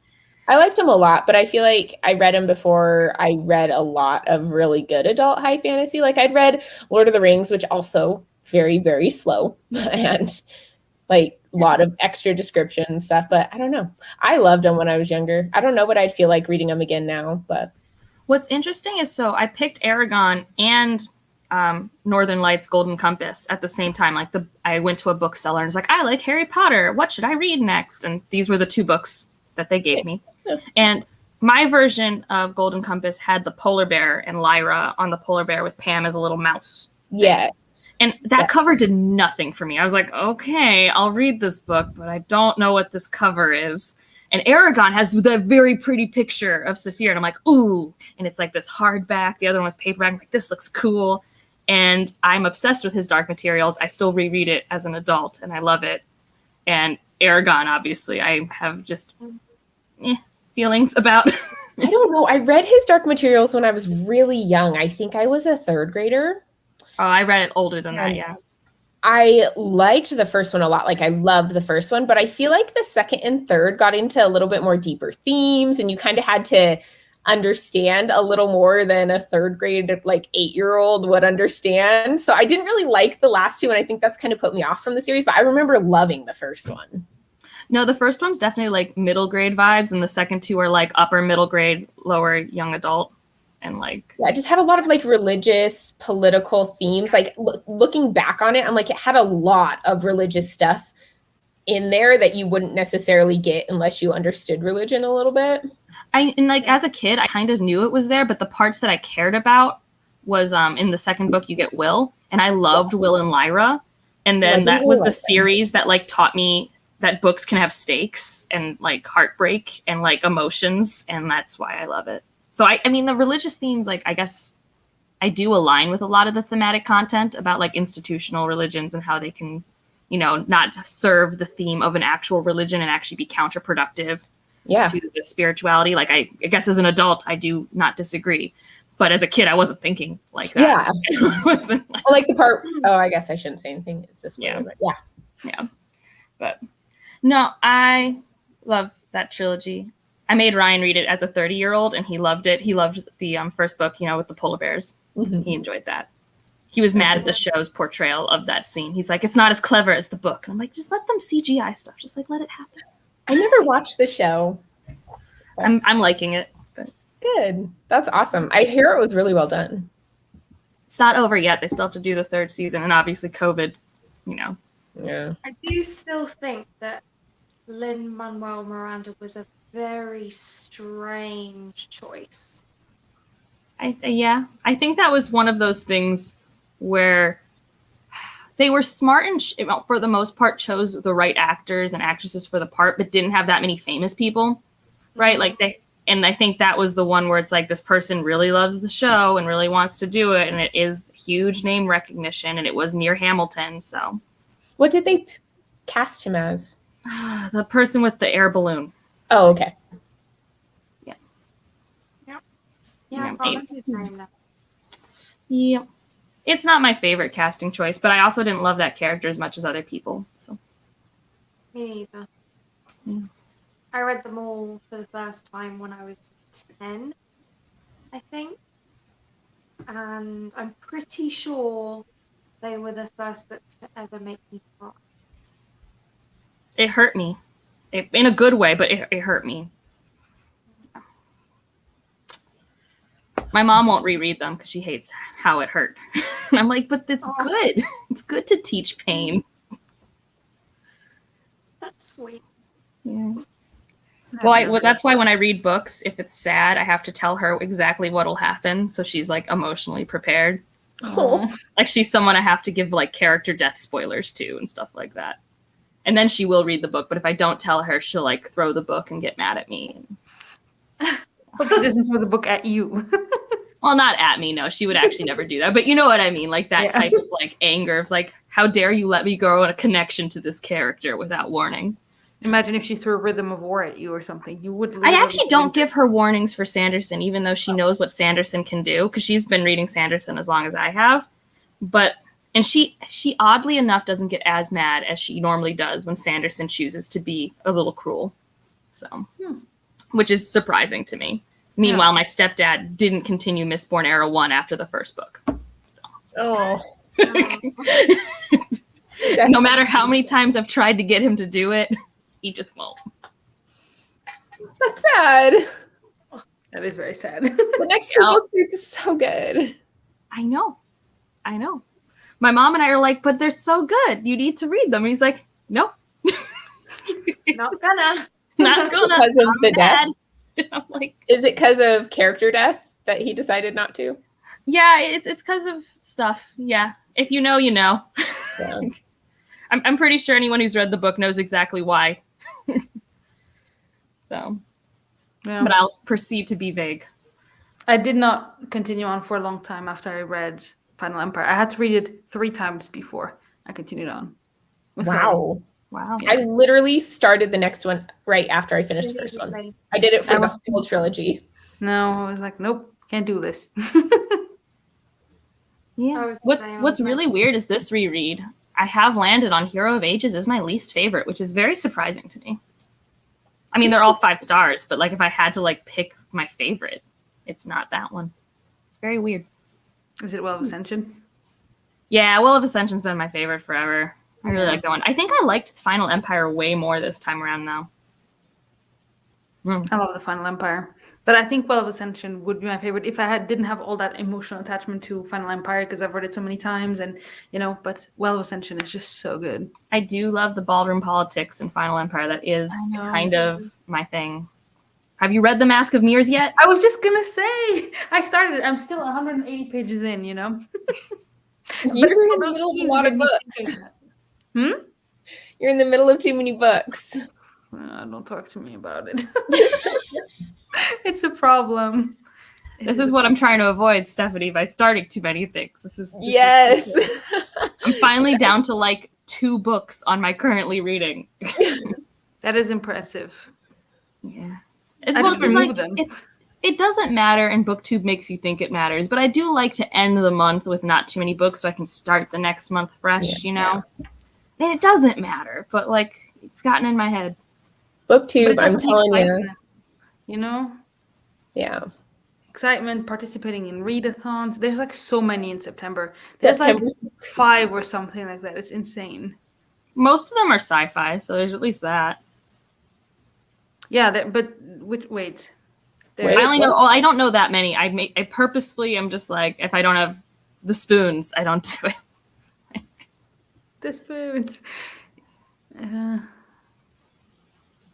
I liked him a lot, but I feel like I read him before I read a lot of really good adult high fantasy. Like I'd read Lord of the Rings, which also very, very slow and like a lot of extra description and stuff. But I don't know. I loved him when I was younger. I don't know what I'd feel like reading him again now, but. What's interesting is so I picked Aragon and Northern Lights Golden Compass at the same time. Like I went to a bookseller and was like, I like Harry Potter. What should I read next? And these were the two books that they gave me. Yeah. And my version of Golden Compass had the polar bear and Lyra on the polar bear with Pam as a little mouse. Yes. And that cover did nothing for me. I was like, okay, I'll read this book, but I don't know what this cover is. And Aragon has that very pretty picture of Sophia. And I'm like, ooh. And it's like this hardback. The other one was paperback. I'm like, this looks cool. And I'm obsessed with his Dark Materials. I still reread it as an adult, and I love it. And Aragon, obviously, I have just feelings about. I don't know. I read his Dark Materials when I was really young. I think I was a third grader. Oh, I read it older than that, yeah. I liked the first one a lot. Like I loved the first one, but I feel like the second and third got into a little bit more deeper themes, and you kind of had to understand a little more than a third grade, like 8-year-old would understand. So I didn't really like the last two, and I think that's kind of put me off from the series, but I remember loving the first one. No, the first one's definitely like middle grade vibes, and the second two are like upper middle grade, lower young adult. And like, yeah, it just had a lot of like religious, political themes. Like looking back on it, I'm like, it had a lot of religious stuff in there that you wouldn't necessarily get unless you understood religion a little bit. And like as a kid, I kind of knew it was there, but the parts that I cared about was in the second book you get Will, and I loved Will and Lyra. And then that was the series that like taught me that books can have stakes and like heartbreak and like emotions, and that's why I love it. So I mean the religious themes, like I guess I do align with a lot of the thematic content about like institutional religions and how they can, you know, not serve the theme of an actual religion and actually be counterproductive to the spirituality. Like I guess as an adult, I do not disagree. But as a kid, I wasn't thinking like that. Yeah. Wasn't like the part, I guess I shouldn't say anything. It's this way. Yeah. Yeah. But no, I love that trilogy. I made Ryan read it as a 30-year-old, and he loved it. He loved the first book, you know, with the polar bears. Mm-hmm. He enjoyed that. He was mad at the show's portrayal of that scene. He's like, it's not as clever as the book. And I'm like, just let them CGI stuff. Just like, let it happen. I never watched the show. I'm liking it. But. Good. That's awesome. I hear it was really well done. It's not over yet. They still have to do the third season. And obviously COVID, you know. Yeah. I do still think that Lin-Manuel Miranda was a very strange choice. I think that was one of those things where they were smart and for the most part chose the right actors and actresses for the part, but didn't have that many famous people, right? Like and I think that was the one where it's like this person really loves the show and really wants to do it, and it is huge name recognition, and it was near Hamilton. So, what did they cast him as? The person with the air balloon. Oh, okay. Yeah. Yeah. Yeah. I can't remember his name now. Yeah. It's not my favorite casting choice, but I also didn't love that character as much as other people. So. Me neither. Yeah. I read them all for the first time when I was 10, I think. And I'm pretty sure they were the first books to ever make me cry. It hurt me. In a good way, but it hurt me. My mom won't reread them because she hates how it hurt. And I'm like, but it's good. It's good to teach pain. That's sweet. Yeah. Well, that's why when I read books, if it's sad, I have to tell her exactly what'll happen, so she's like emotionally prepared. Oh. Like she's someone I have to give like character death spoilers to and stuff like that. And then she will read the book, but if I don't tell her, she'll like throw the book and get mad at me. Hope she doesn't throw the book at you. Well, not at me, no. She would actually never do that. But you know what I mean? Like that type of like anger. It's like, how dare you let me grow a connection to this character without warning? Imagine if she threw a Rhythm of War at you or something. You would. I actually don't give her warnings for Sanderson, even though she knows what Sanderson can do, because she's been reading Sanderson as long as I have. And she oddly enough doesn't get as mad as she normally does when Sanderson chooses to be a little cruel. So, which is surprising to me. Meanwhile, my stepdad didn't continue Mistborn Era 1 after the first book. So. Oh. No matter how many times I've tried to get him to do it, he just won't. That's sad. That is very sad. The next two books are just so good. I know. My mom and I are like, but they're so good. You need to read them. And he's like, no. Not gonna. Not gonna. Because of the death? I'm like, is it because of character death that he decided not to? Yeah, it's because of stuff. Yeah. If you know, you know. Yeah. I'm pretty sure anyone who's read the book knows exactly why. So, but I'll proceed to be vague. I did not continue on for a long time after I read Final Empire. I had to read it 3 times before I continued on. Wow. Wow. I literally started the next one right after I finished the first one. I did it for the whole trilogy. No, I was like, nope, can't do this. Yeah. What's really weird is this reread. I have landed on Hero of Ages as my least favorite, which is very surprising to me. I mean, they're all 5 stars, but like if I had to like pick my favorite, it's not that one. It's very weird. Is it Well of Ascension? Yeah, Will of Ascension's been my favorite forever. I really like that one. I think I liked Final Empire way more this time around, though. I love the Final Empire. But I think Well of Ascension would be my favorite if I didn't have all that emotional attachment to Final Empire, because I've read it so many times, and but Well of Ascension is just so good. I do love the ballroom politics in Final Empire. That is kind of my thing. Have you read The Mask of Mirrors yet? I was just gonna say, I started. I'm still 180 pages in. You're in the middle of a lot of books. You're in the middle of too many books. Don't talk to me about it. It's a problem. This is what I'm trying to avoid, Stephanie, by starting too many things. Yes. I'm finally down to like 2 books on my currently reading. That is impressive. Yeah. I just remove them. It doesn't matter, and BookTube makes you think it matters, but I do like to end the month with not too many books so I can start the next month fresh, And it doesn't matter, but like it's gotten in my head. BookTube, I'm telling you. Yeah. Excitement, participating in readathons. There's like so many in September. There's like 5 or something like that. It's insane. Most of them are sci-fi, so there's at least that. Yeah, but wait. I don't know that many. I purposefully am just like, if I don't have the spoons, I don't do it. The spoons.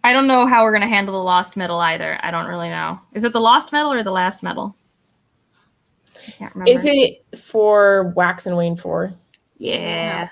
I don't know how we're going to handle the Lost Medal either. I don't really know. Is it the Lost Medal or the Last Medal? I can't remember. Is it for Wax and Wayne 4? Yeah.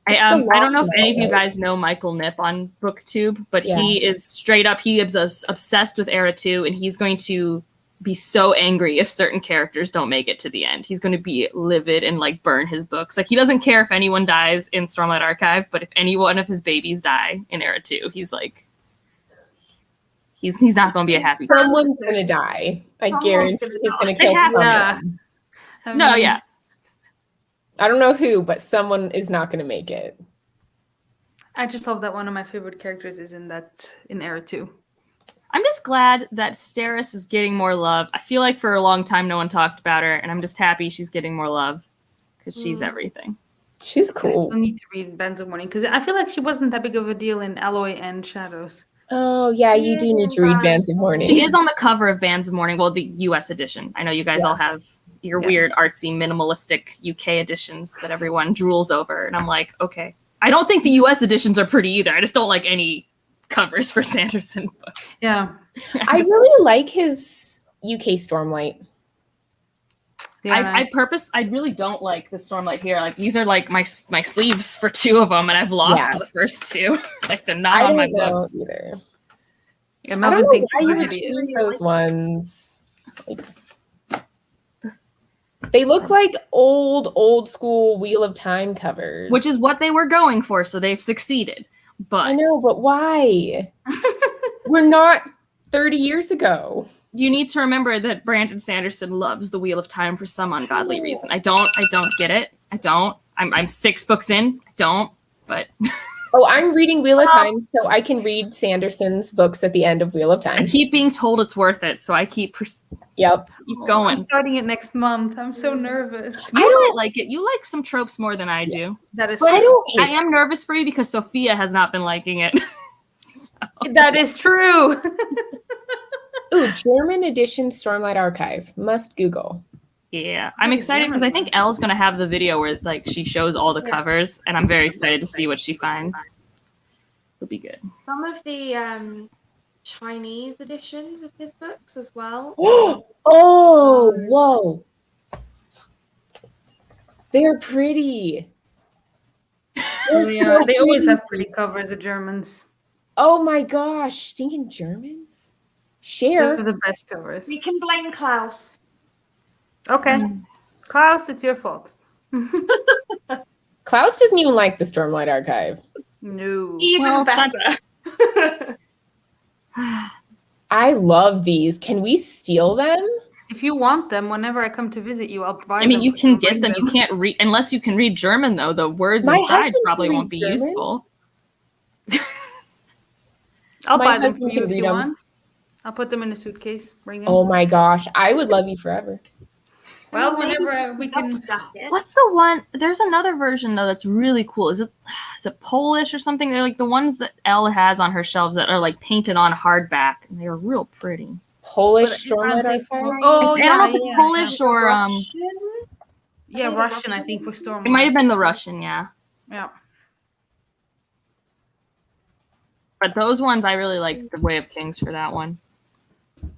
I don't know if any of you guys know Michael Nip on BookTube, but he is straight up, he is obsessed with Era 2, and he's going to be so angry if certain characters don't make it to the end. He's going to be livid and like burn his books. Like he doesn't care if anyone dies in Stormlight Archive, but if any one of his babies die in Era 2, he's like, he's not going to be a happy person. Someone's going to die. I guarantee he's going to kill someone. No, yeah. I don't know who, but someone is not going to make it. I just love that one of my favorite characters is in Era 2. I'm just glad that Steris is getting more love. I feel like for a long time no one talked about her, and I'm just happy she's getting more love because she's everything. She's cool. I need to read Bands of Morning because I feel like she wasn't that big of a deal in Alloy and Shadows. Oh, yeah, you do need to read Bands of Morning. She is on the cover of Bands of Morning, well, the US edition. I know you guys all have your weird, artsy, minimalistic UK editions that everyone drools over, and I'm like, okay. I don't think the US editions are pretty either. I just don't like any covers for Sanderson books. Yeah. I really like his UK Stormlight. Yeah, I really don't like the Stormlight here. Like these are like my sleeves for 2 of them, and I've lost the first 2. Like they're not on my books either. Yeah, I Melvin don't know thinks why you they're would hideous. choose those ones. Like, they look like old school Wheel of Time covers. which is what they were going for, so they've succeeded. But I know, but why? We're not 30 years ago. you need to remember that Brandon Sanderson loves the Wheel of Time for some ungodly reason. I don't get it. I don't. I'm 6 books in. I don't. But Oh, I'm reading Wheel of Time, so I can read Sanderson's books at the end of Wheel of I Time. keep being told it's worth it, so I keep Yep. going. I'm starting it next month. I'm so nervous. You might like it. You like some tropes more than I do. That is But true. I am nervous for you because Sophia has not been liking it. That is true. Ooh, German edition Stormlight Archive. Must Google. Yeah, I'm excited because I think Elle's gonna have the video where like she shows all the covers, and I'm very excited to see what she finds. It'll be good. Some of the Chinese editions of his books as well. Oh, whoa. They're pretty. They're Yeah, so they always pretty. have pretty covers, the Germans. Oh my gosh, stinking Germans. They're Share. the best covers. We can blame Klaus. Okay. Klaus, it's your fault. Klaus doesn't even like the Stormlight Archive. No. Even Well, better. I love these. Can we steal them? If you want them, whenever I come to visit you, I'll buy them. I mean, you can Bring get them. You can't read unless you can read German, though. The words My inside husband probably can won't be read German. useful. I'll My buy them for husband you can if read you them. want. I'll put them in a suitcase. Bring them. Oh my gosh, I would love you forever. Well, whenever we can. What's the one? There's another version though that's really cool. Is it Polish or something? They're like the ones that Elle has on her shelves that are like painted on hardback, and they're real pretty. Polish But Stormlight aren't they- Archive? Oh, I yeah. don't know if it's yeah, Polish yeah. or Yeah, Russian, I think, for Storm. it might have been the Russian, yeah. Yeah. But those ones, I really like the Way of Kings for that one.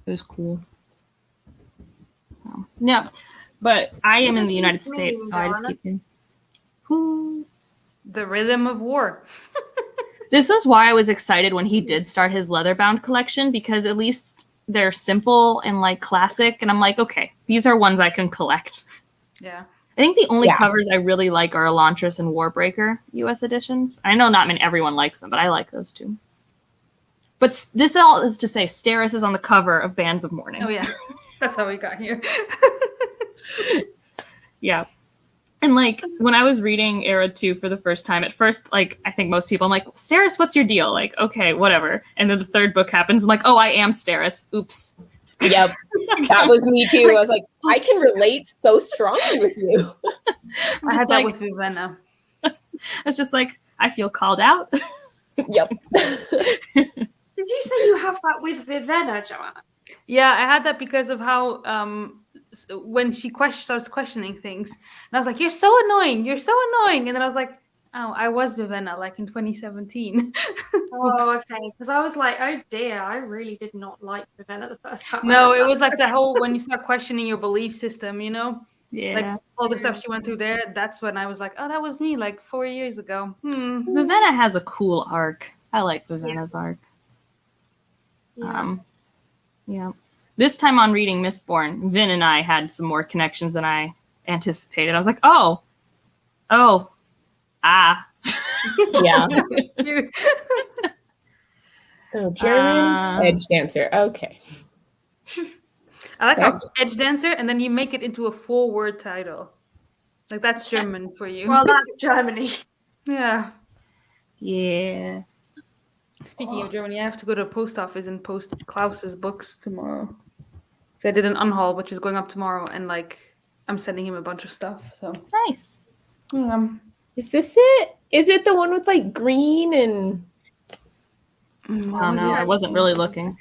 It was cool. So, yeah, but I am in the United States, so I just keep in. Whoo. The Rhythm of War. This was why I was excited when he did start his leather-bound collection, because at least they're simple and like classic, and I'm like, okay, these are ones I can collect. Yeah. I think the only Yeah. covers I really like are Elantris and Warbreaker US editions. I know not everyone likes them, but I like those two. But this all is to say, Steris is on the cover of Bands of Mourning. Oh, yeah. That's how we got here. Yeah. And like when I was reading Era 2 for the first time, at first, like I think most people, I'm like, Steris, what's your deal? Like, okay, whatever. And then the third book happens. I'm like, oh, I am Steris. Oops. Yep, that was me too. I was like, I can relate so strongly with you. I had that with Vivenna. It's just like, I feel called out. Yep. Did you say you have that with Vivenna, Joanna? Yeah, I had that because of how when she starts questioning things, and I was like, "You're so annoying! You're so annoying!" And then I was like, "Oh, I was Vivenna like in 2017." Oh, okay. Because I was like, oh dear, I really did not like Vivenna the first time. No, it was like the whole when you start questioning your belief system, you know, Yeah. like all the stuff she went through there. That's when I was like, "Oh, that was me like 4 years ago." Vivenna has a cool arc. I like Vivenna's arc. Yeah. Yeah. This time on reading Mistborn, Vin and I had some more connections than I anticipated. I was like, ah. Yeah. It's cute. Oh, German edge dancer. Okay. I like That's- how Edge Dancer, and then you make it into a 4-word title. Like that's German for you. Well, that's Germany. Yeah. Yeah. Speaking of Germany, I have to go to the post office and post Klaus's books tomorrow. So I did an unhaul, which is going up tomorrow, and like I'm sending him a bunch of stuff. So Nice. Is this it? Is it the one with like green and I don't know. I wasn't really looking.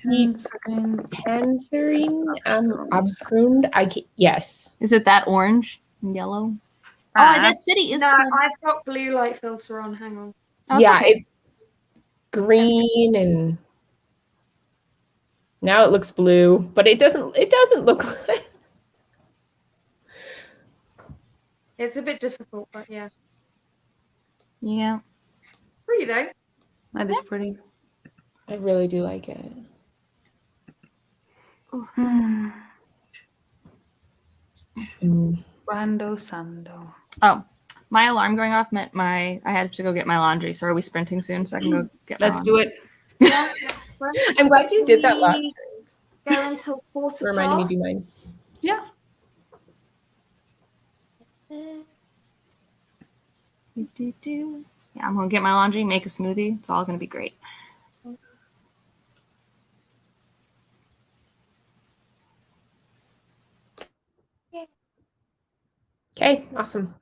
tangerine? Abgrund? Yes. Is it that orange and yellow? Ah, that city is No, cool. I've got blue light filter on. Hang on. Oh, Yeah, okay. it's green and now it looks blue, but it doesn't look like It's a bit difficult, but yeah. Yeah. It's pretty though. That is pretty. I really do like it. Brando Sando. Oh, my alarm going off meant I had to go get my laundry. So are we sprinting soon so I can go get my Let's do it. Yeah. I'm glad you did that last We time. go until 4 Reminded me o'clock. to do mine. Yeah. Yeah, I'm gonna get my laundry, make a smoothie. It's all gonna be great. Okay, awesome.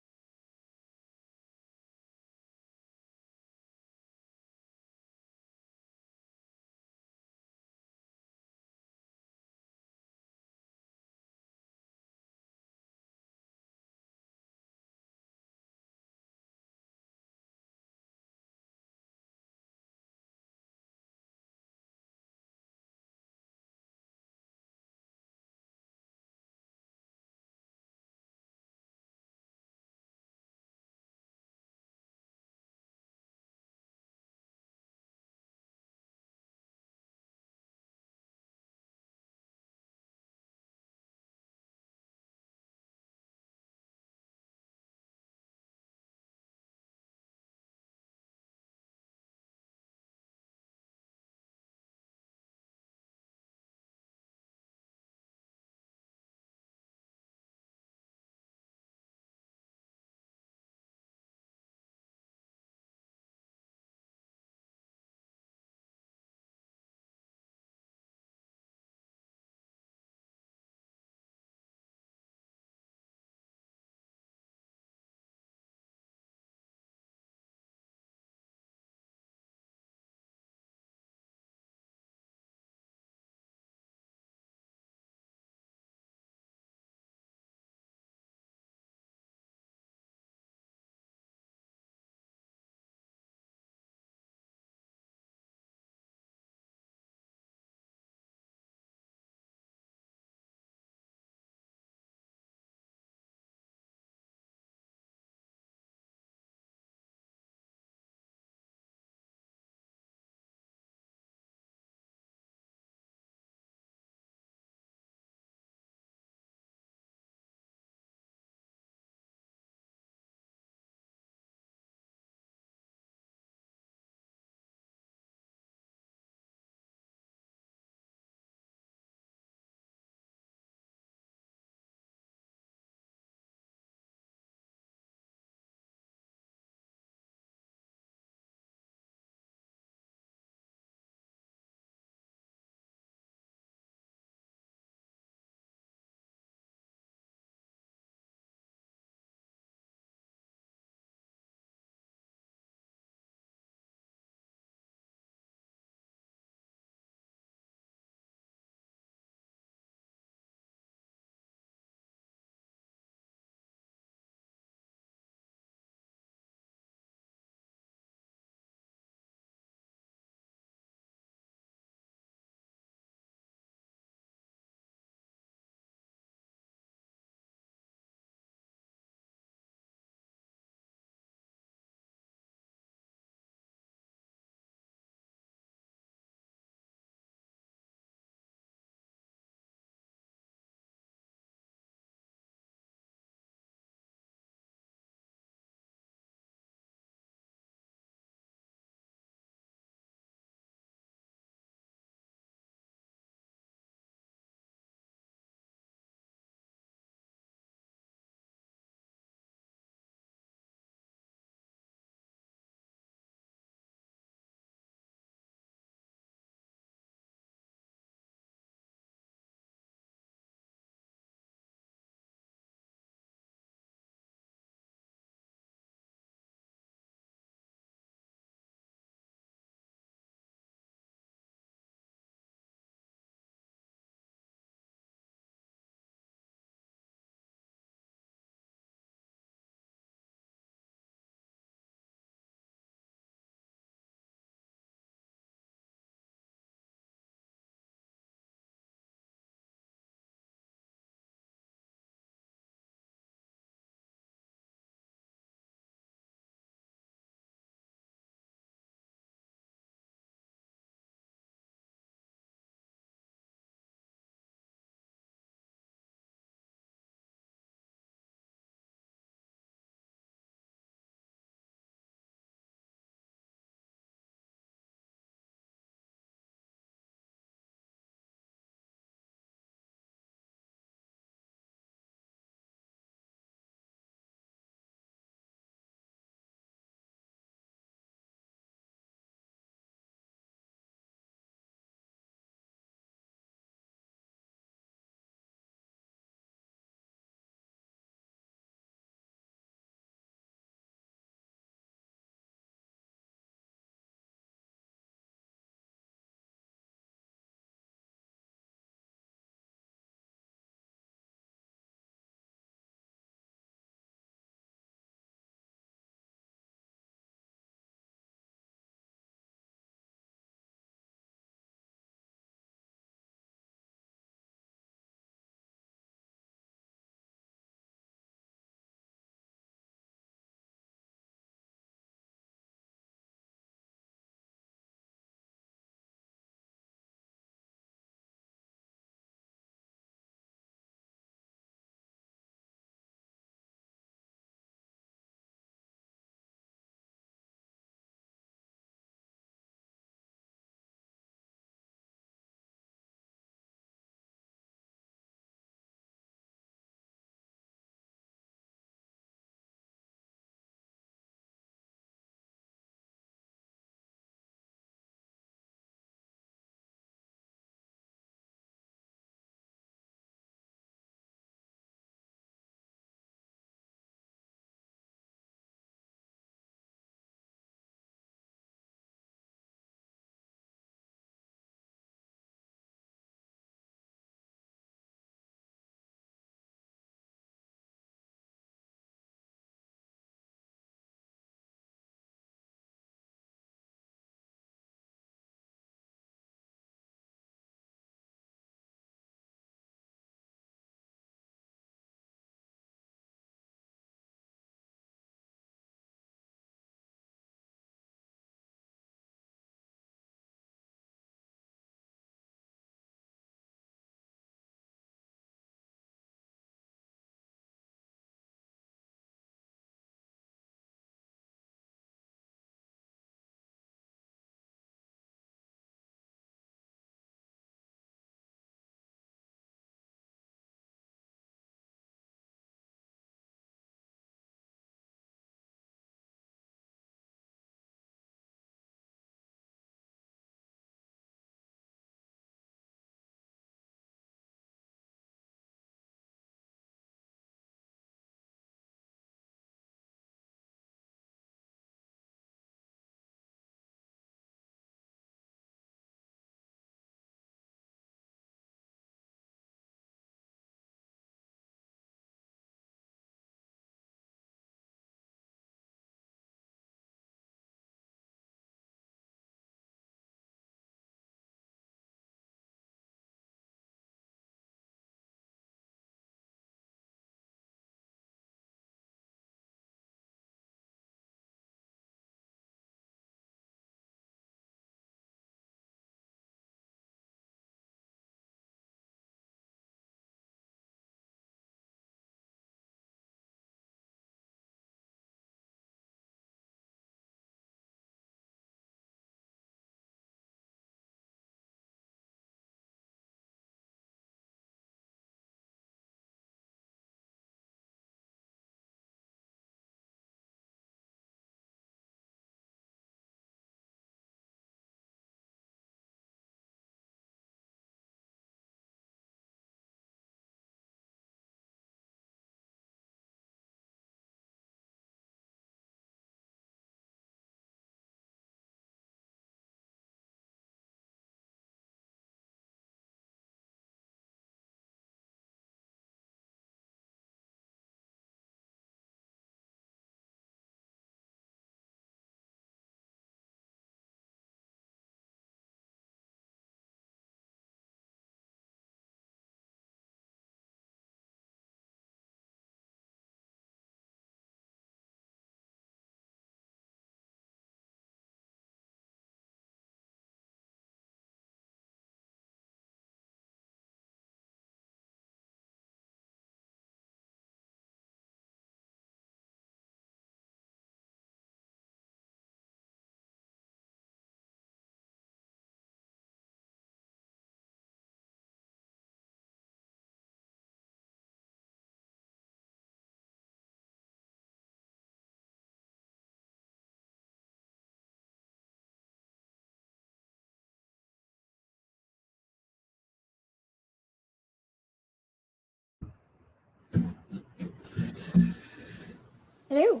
Hello.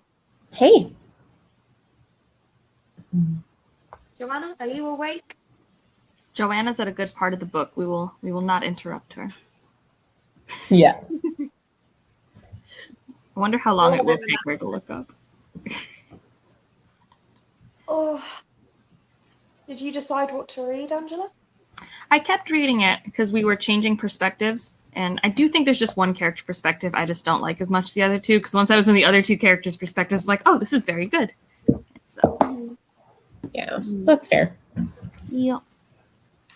Hey. Joanna, are you awake? Joanna's at a good part of the book. We will not interrupt her. Yes. I wonder how long it will take her to look up. Oh, did you decide what to read, Angela? I kept reading it because we were changing perspectives, and I do think there's just one character perspective I just don't like as much as the other two, because once I was in the other two characters' perspectives, like, oh, this is very good. So, Yeah, that's fair. yeah.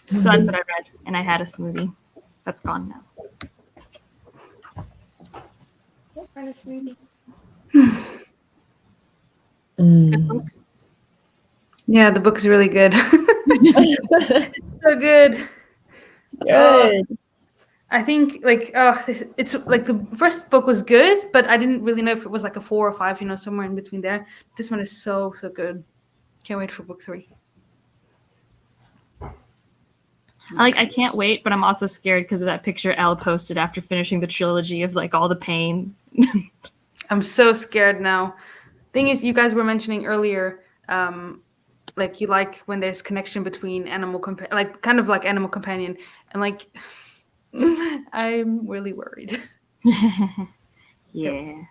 So that's what I read, and I had a smoothie. That's gone now. What kind of smoothie? Yeah, the book is really good. So good. Good. I think it's like the first book was good, but I didn't really know if it was like a 4 or 5, somewhere in between there. This one is so good. Can't wait for book 3. I can't wait, but I'm also scared because of that picture Elle posted after finishing the trilogy of like all the pain. I'm so scared now. Thing is, you guys were mentioning earlier, like you like when there's connection between animal kind of like animal companion, and like I'm really worried. Yeah.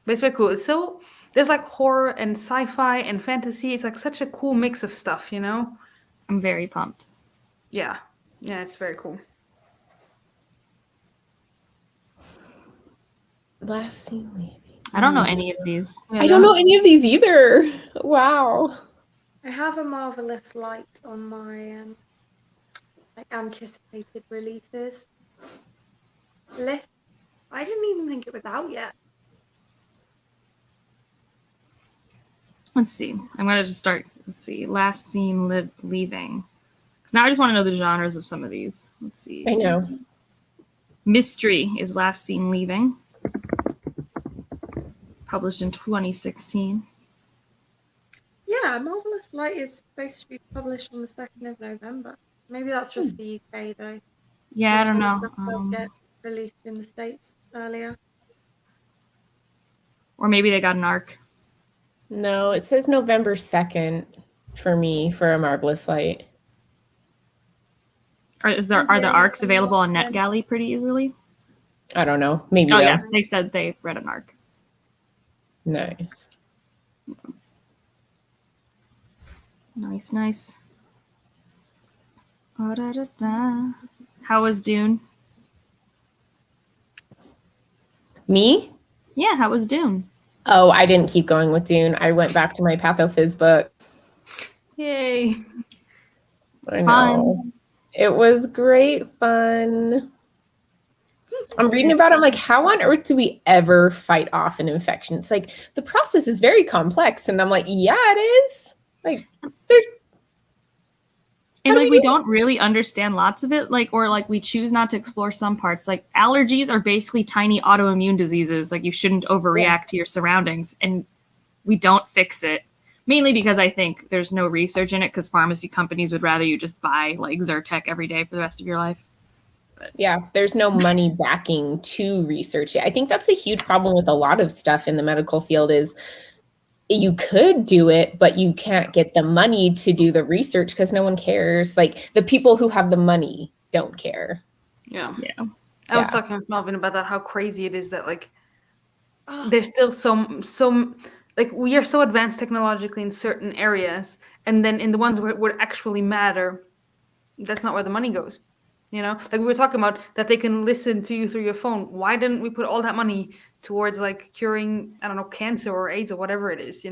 But it's very cool. It's so there's like horror and sci-fi and fantasy. It's like such a cool mix of stuff, I'm very pumped. Yeah, it's very cool. Last scene leaving. I don't know any of these. I don't know any of these either. Wow. I have a Marvelous Light on my like anticipated releases list. I didn't even think it was out yet. Let's see. I'm going to just start. Let's see. Last scene leaving. Because now I just want to know the genres of some of these. Let's see. I know. Mystery is Last Scene Leaving. Published in 2016. Yeah, Marvelous Light is supposed to be published on the 2nd of November. Maybe that's just the UK though. Yeah, I don't know. Sometimes stuff does get released in the States earlier. Or maybe they got an arc. No, it says November 2nd for me for A Marvelous Light. Are the arcs available on NetGalley pretty easily? I don't know. Maybe. Oh, though. yeah. They said they read an arc. Nice. Nice. How was Dune? Me? Yeah, how was Dune? Oh, I didn't keep going with Dune. I went back to my Pathophys book. Yay. I know. Fun. It was great fun. I'm reading about it. I'm like, how on earth do we ever fight off an infection? It's like the process is very complex. And I'm like, yeah, it is. Like, there's And like we don't really understand lots of it, or we choose not to explore some parts. Like allergies are basically tiny autoimmune diseases. Like you shouldn't overreact to your surroundings, and we don't fix it. Mainly because I think there's no research in it, because pharmacy companies would rather you just buy like Zyrtec every day for the rest of your life. But yeah, there's no money backing to research it. I think that's a huge problem with a lot of stuff in the medical field is you could do it, but you can't get the money to do the research because no one cares. Like the people who have the money don't care. Yeah. I Yeah. was talking with Melvin about that, how crazy it is that like there's still so like we are so advanced technologically in certain areas, and then in the ones where it would actually matter, that's not where the money goes. Like we were talking about that they can listen to you through your phone. Why didn't we put all that money towards like curing, I don't know, cancer or AIDS or whatever it is,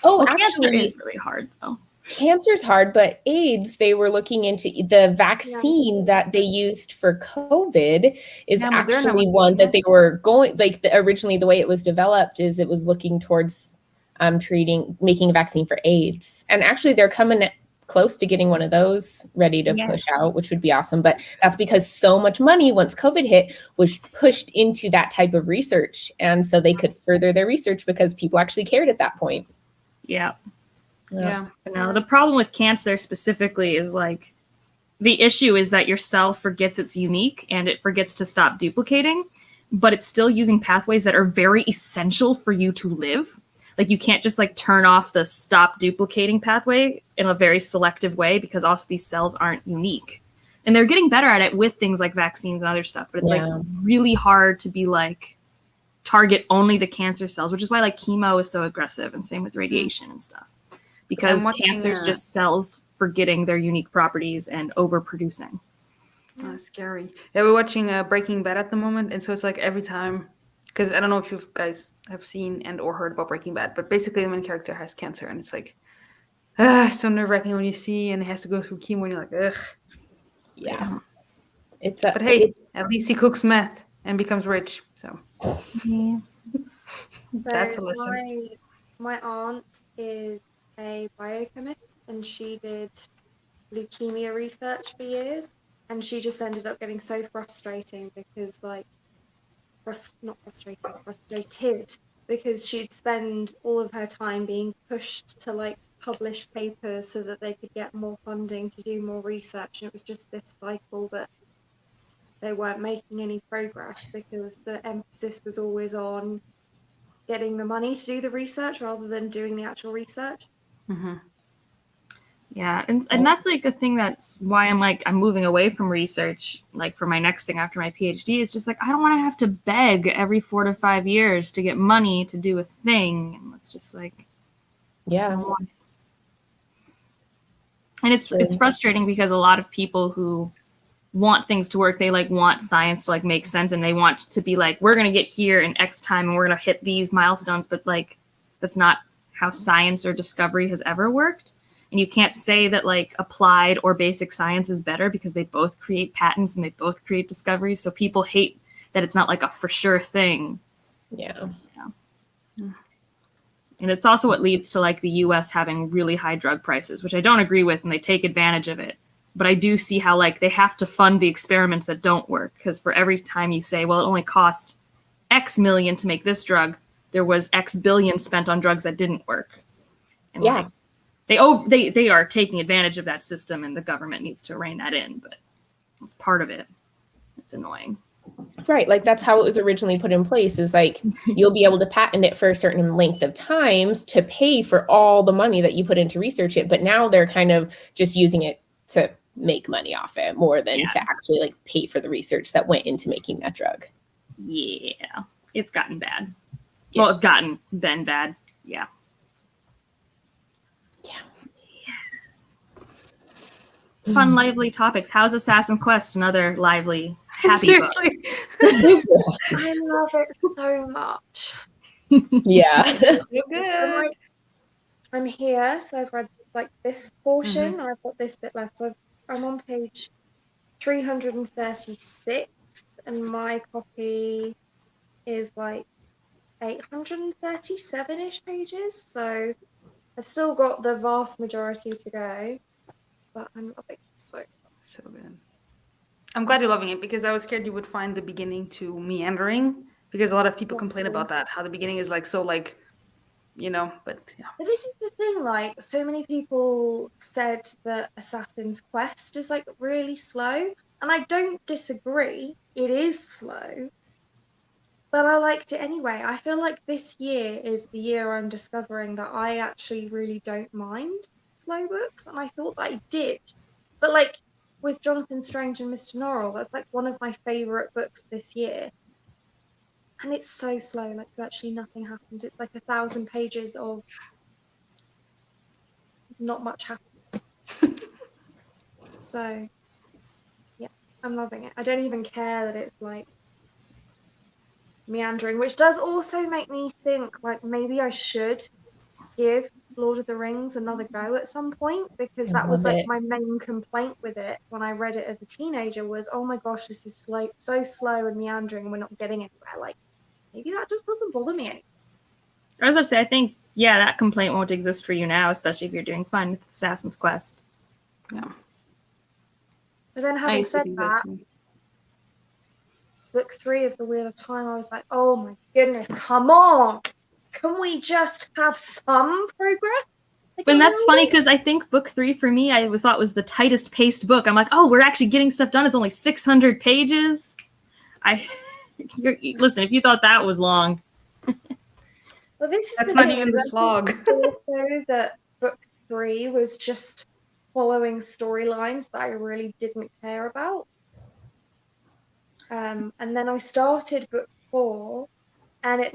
Oh, cancer actually, is really hard though. Cancer's hard, but AIDS, they were looking into the vaccine that they used for COVID is actually one that they were going, like originally the way it was developed is it was looking towards making a vaccine for AIDS. And actually they're coming close to getting one of those ready to push out, which would be awesome. But that's because so much money once COVID hit was pushed into that type of research. And so they could further their research because people actually cared at that point. Yeah. Yeah. No, the problem with cancer specifically is like the issue is that your cell forgets it's unique and it forgets to stop duplicating. but it's still using pathways that are very essential for you to live. Like you can't just like turn off the stop duplicating pathway in a very selective way because also these cells aren't unique. And they're getting better at it with things like vaccines and other stuff, but it's like really hard to be like target only the cancer cells, which is why like chemo is so aggressive and same with radiation and stuff. Because cancer is just cells forgetting their unique properties and overproducing. Oh, scary. Yeah, we're watching Breaking Bad at the moment, and so it's like every time, because I don't know if you guys have seen and or heard about Breaking Bad, but basically the main character has cancer, and it's like, so nerve-wracking when you see, and he has to go through chemo, and you're like, ugh. Yeah. But hey, at least he cooks meth and becomes rich, so. Yeah. That's a lesson. My aunt is a biochemist, and she did leukemia research for years. And she just ended up getting so frustrated because because she'd spend all of her time being pushed to like publish papers so that they could get more funding to do more research. And it was just this cycle that they weren't making any progress because the emphasis was always on getting the money to do the research rather than doing the actual research. Mm-hmm. Yeah, and that's like a thing that's why I'm moving away from research, like for my next thing after my PhD. It's just like I don't want to have to beg every 4 to 5 years to get money to do a thing. And it's just like and it's frustrating because a lot of people who want things to work, they like want science to like make sense and they want to be like, we're gonna get here in X time and we're gonna hit these milestones, but like that's not how science or discovery has ever worked. And you can't say that like applied or basic science is better because they both create patents and they both create discoveries. So people hate that it's not like a for sure thing. Yeah. And it's also what leads to like the US having really high drug prices, which I don't agree with, and they take advantage of it. But I do see how like they have to fund the experiments that don't work, because for every time you say, well, it only cost X million to make this drug, there was X billion spent on drugs that didn't work. And like, they are taking advantage of that system, and the government needs to rein that in, but it's part of it. It's annoying. Right. Like that's how it was originally put in place, is like you'll be able to patent it for a certain length of times to pay for all the money that you put into research it. But now they're kind of just using it to make money off it more than to actually like pay for the research that went into making that drug. Yeah. It's gotten bad. Yeah. Well, it's been bad. Yeah. Fun, lively topics. How's Assassin's Quest? Another lively, happy Seriously. book. I love it so much. Yeah. So good. I'm here, so I've read like this portion, or I've got this bit left. So I'm on page 336, and my copy is like 837-ish pages. So I've still got the vast majority to go. But I'm loving it so good. I'm glad you're loving it, because I was scared you would find the beginning too meandering, because a lot of people complain about that, how the beginning is like so like, you know, but yeah. But this is the thing, like so many people said that Assassin's Quest is like really slow, and I don't disagree. It is slow, but I liked it anyway. I feel like this year is the year I'm discovering that I actually really don't mind slow books, and I thought that I did, but like with Jonathan Strange and Mr. Norrell, that's like one of my favorite books this year, and it's so slow, like virtually nothing happens. It's like 1,000 pages of not much happens. So yeah, I'm loving it. I don't even care that it's like meandering, which does also make me think like maybe I should give Lord of the Rings another go at some point, because that was like my main complaint with it when I read it as a teenager was, oh my gosh, this is slow, so slow and meandering, and we're not getting anywhere. Like maybe that just doesn't bother me anymore. I was going to say, I think that complaint won't exist for you now, especially if you're doing fun with Assassin's Quest. Yeah. But then having said that, book 3 of The Wheel of Time, I was like, oh my goodness, come on. Can we just have some progress? But that's funny, because I think book 3 for me, I thought was the tightest paced book. I'm like, oh, we're actually getting stuff done. It's only 600 pages. Listen, if you thought that was long, Well, this is That's the not thing, even the I slog. also that book 3 was just following storylines that I really didn't care about. And then I started book 4, and it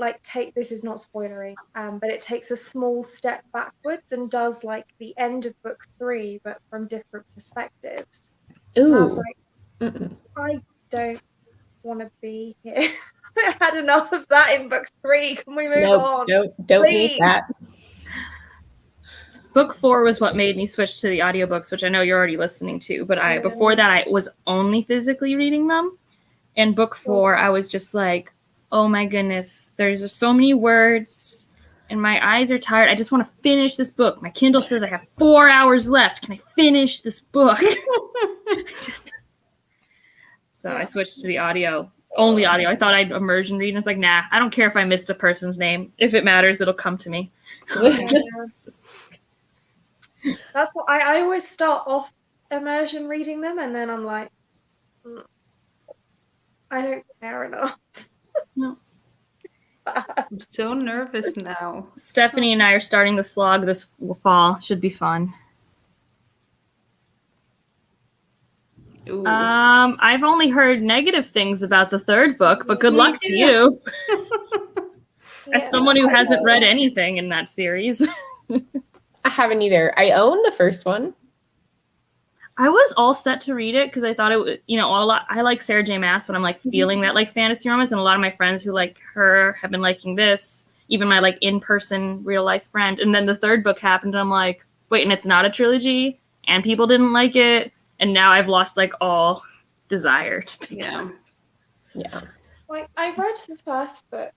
this is not spoilery, but it takes a small step backwards and does like the end of book 3, but from different perspectives. And I was Ooh. like, I don't want to be here. I had enough of that in book 3. Can we move on? Don't need Please. that. book 4 was what made me switch to the audiobooks, which I know you're already listening to, but before that I was only physically reading them. And book 4, I was just like, oh my goodness, there's just so many words and my eyes are tired. I just want to finish this book. My Kindle says I have 4 hours left. Can I finish this book? I switched to the only audio. I thought I'd immersion read, and it's like, nah, I don't care if I missed a person's name. If it matters, it'll come to me. That's what I always start off immersion reading them, and then I'm like, I don't care enough. No. I'm so nervous now. Stephanie and I are starting the slog this fall. Should be fun. Ooh. I've only heard negative things about the third book, but good luck to you. As someone who hasn't read anything in that series. I haven't either. I own the first one. I was all set to read it because I thought it would, I like Sarah J. Maas, but I'm like feeling that like fantasy romance, and a lot of my friends who like her have been liking this, even my like in-person real life friend. And then the third book happened, and I'm like, wait, and it's not a trilogy, and people didn't like it, and now I've lost like all desire to pick it up. Yeah. Like I read the first book,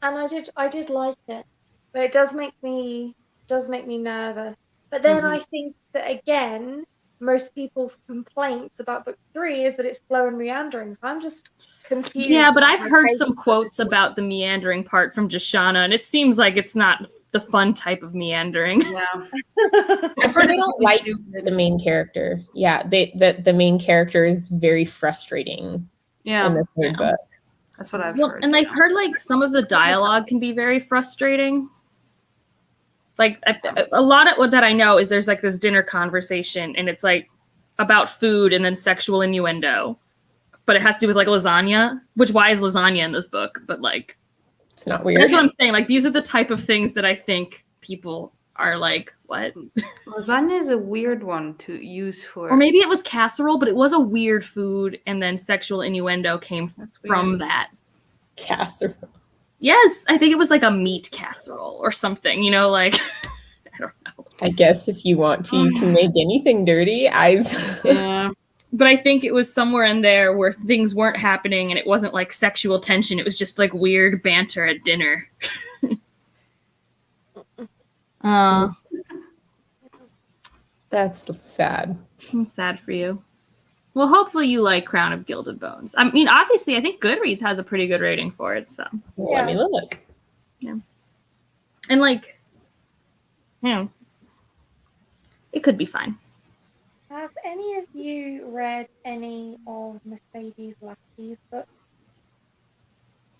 and I did like it, but it does make me nervous. But then I think that again, most people's complaints about book 3 is that it's slow and meandering. So I'm just confused. Yeah, but I've heard some quotes about the meandering part from Jashana, and it seems like it's not the fun type of meandering. Yeah. I've heard they don't like the main character. Yeah, the main character is very frustrating in the third book. That's what I've heard. And I've heard like some of the dialogue can be very frustrating. Like a lot of what that I know is there's like this dinner conversation, and it's like about food and then sexual innuendo, but it has to do with like lasagna. Which why is lasagna in this book? But like, it's not weird. That's what I'm saying. Like these are the type of things that I think people are like, what? Lasagna is a weird one to use for. Or maybe it was casserole, but it was a weird food, and then sexual innuendo came from that. Casserole. Yes, I think it was like a meat casserole or something, like, I don't know. I guess if you want to, you can make anything dirty. Yeah. But I think it was somewhere in there where things weren't happening and it wasn't like sexual tension. It was just like weird banter at dinner. That's sad. I'm sad for you. Well, hopefully you like Crown of Gilded Bones. I mean, obviously, I think Goodreads has a pretty good rating for it, so. Well, let me look. Yeah. And like, it could be fine. Have any of you read any of Mercedes Lackey's books?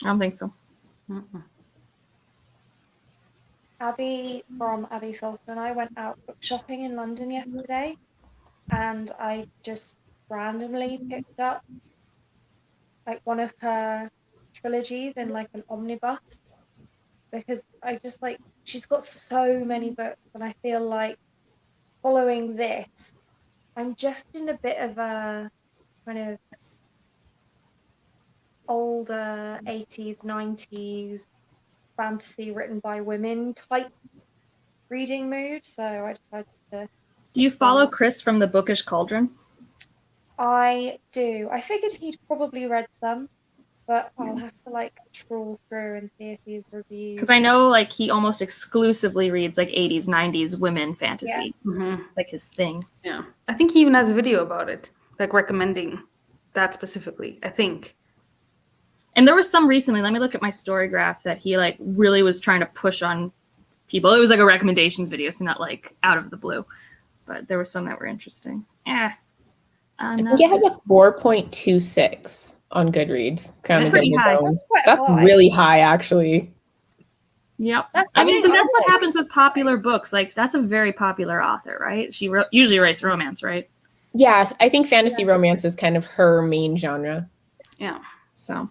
I don't think so. Abby from Abby Salter and I went out book shopping in London yesterday, and I just randomly picked up like one of her trilogies in like an omnibus, because I just like, she's got so many books, and I feel like following this, I'm just in a bit of a kind of older 80s, 90s fantasy written by women type reading mood, so I decided to. Do you follow Chris from the Bookish Cauldron? I do. I figured he'd probably read some, but I'll have to like trawl through and see if he's reviewed. Because I know like he almost exclusively reads like 80s, 90s women fantasy. Yeah. It's like his thing. Yeah. I think he even has a video about it, like recommending that specifically, I think. And there was some recently, let me look at my story graph, that he like really was trying to push on people. It was like a recommendations video, so not like out of the blue. But there were some that were interesting. I think it has a 4.26 on Goodreads. Crown of pretty Deadly high. Bones. That's quite That's high. really high, actually. Yep. That's I mean, amazing. that's what happens with popular books. Like, that's a very popular author, right? She usually writes romance, right? Yeah, I think fantasy romance is kind of her main genre. Yeah. So,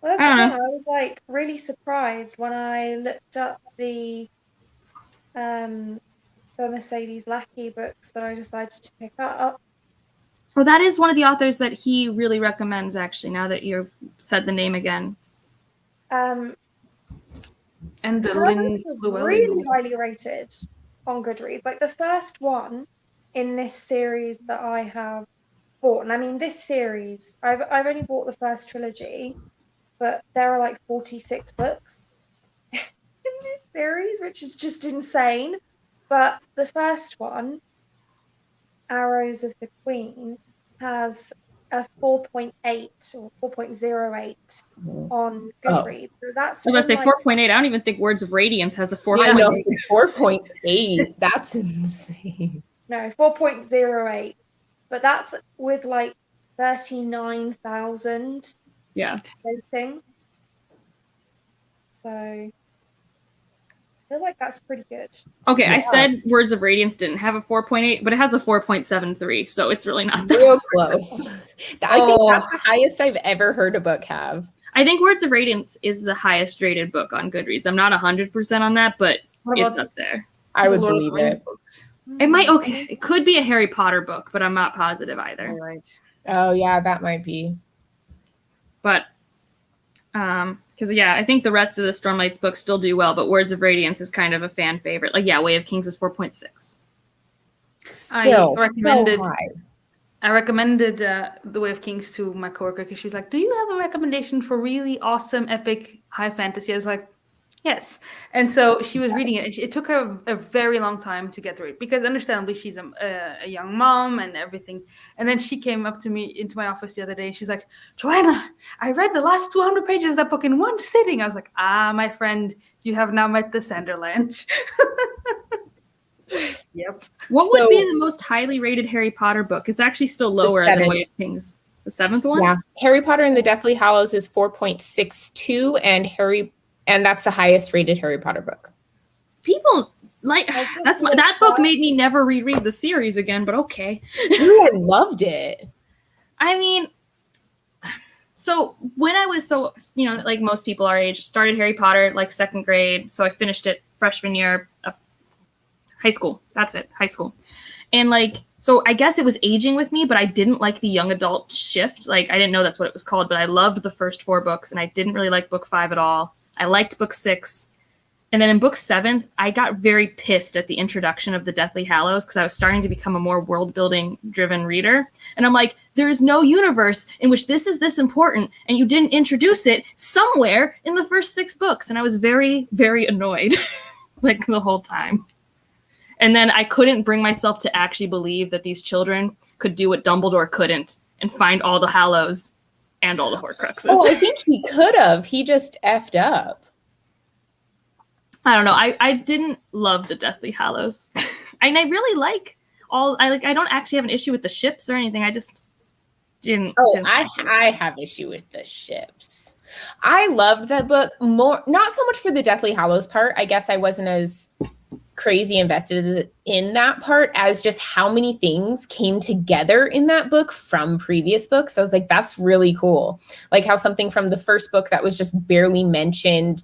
Well, that's I the don't thing. I was like really surprised when I looked up the Mercedes Lackey books that I decided to pick up. well, that is one of the authors that he really recommends, actually, now that you've said the name again. And the Her Lynn books are Llewellyn really novel. highly rated on Goodreads. Like the first one in this series that I have bought, and I mean this series, I've only bought the first trilogy, but there are like 46 books in this series, which is just insane. But the first one, Arrows of the Queen, has a 4.8 or 4.08 on Goodreads. So that's I was from going to say 4.8. I don't even think Words of Radiance has a 4.8. I know, 4.8. That's insane. No, 4.08. But that's with like 39,000 Yeah. ratings. So I feel like that's pretty good. Okay, Yeah. I said Words of Radiance didn't have a 4.8, but it has a 4.73, so it's really not that. Real close. I think Oh. that's the highest I've ever heard a book have. I think Words of Radiance is the highest rated book on Goodreads. I'm not 100% on that, but What it's about up there. I the would Lord of believe the Rings it. books? It might, okay, it could be a Harry Potter book, but I'm not positive All either. right. Oh, yeah, that might be. But, because, yeah, I think the rest of the Stormlight's books still do well, but Words of Radiance is kind of a fan favorite. Like, yeah, Way of Kings is 4.6. Still, recommended- so high. I recommended The Way of Kings to my coworker because she was like, "Do you have a recommendation for really awesome, epic, high fantasy?" I was like, "Yes." And so she was reading it, and it took her a very long time to get through it because, understandably, she's a young mom and everything. And then she came up to me into my office the other day. And she's like, "Joanna, I read the last 200 pages of that book in one sitting." I was like, "Ah, my friend, you have now met the Sanderland." Yep. What would be the most highly rated Harry Potter book? It's actually still lower than 7th. Way of Kings. The 7th one? Yeah, Harry Potter and the Deathly Hallows is 4.62, and that's the highest rated Harry Potter book. People like That's that book made me never reread the series again, but okay. Ooh, I loved it. I mean, so when I was like most people our age, started Harry Potter like 2nd grade, so I finished it freshman year of high school. That's it, high school. And like, so I guess it was aging with me, but I didn't like the young adult shift. Like, I didn't know that's what it was called, but I loved the first 4 books, and I didn't really like book 5 at all. I liked book 6. And then in book 7, I got very pissed at the introduction of the Deathly Hallows because I was starting to become a more world-building driven reader. And I'm like, there is no universe in which this is this important, and you didn't introduce it somewhere in the first 6 books. And I was very, very annoyed like the whole time. And then I couldn't bring myself to actually believe that these children could do what Dumbledore couldn't and find all the Hallows and all the Horcruxes. Oh, I think he could have. He just effed up. I don't know. I didn't love the Deathly Hallows. And I really like I don't actually have an issue with the ships or anything. I just didn't. I have issue with the ships. I loved that book more, not so much for the Deathly Hallows part. I guess I wasn't as crazy invested in that part as just how many things came together in that book from previous books. I was like, that's really cool. Like how something from the first book that was just barely mentioned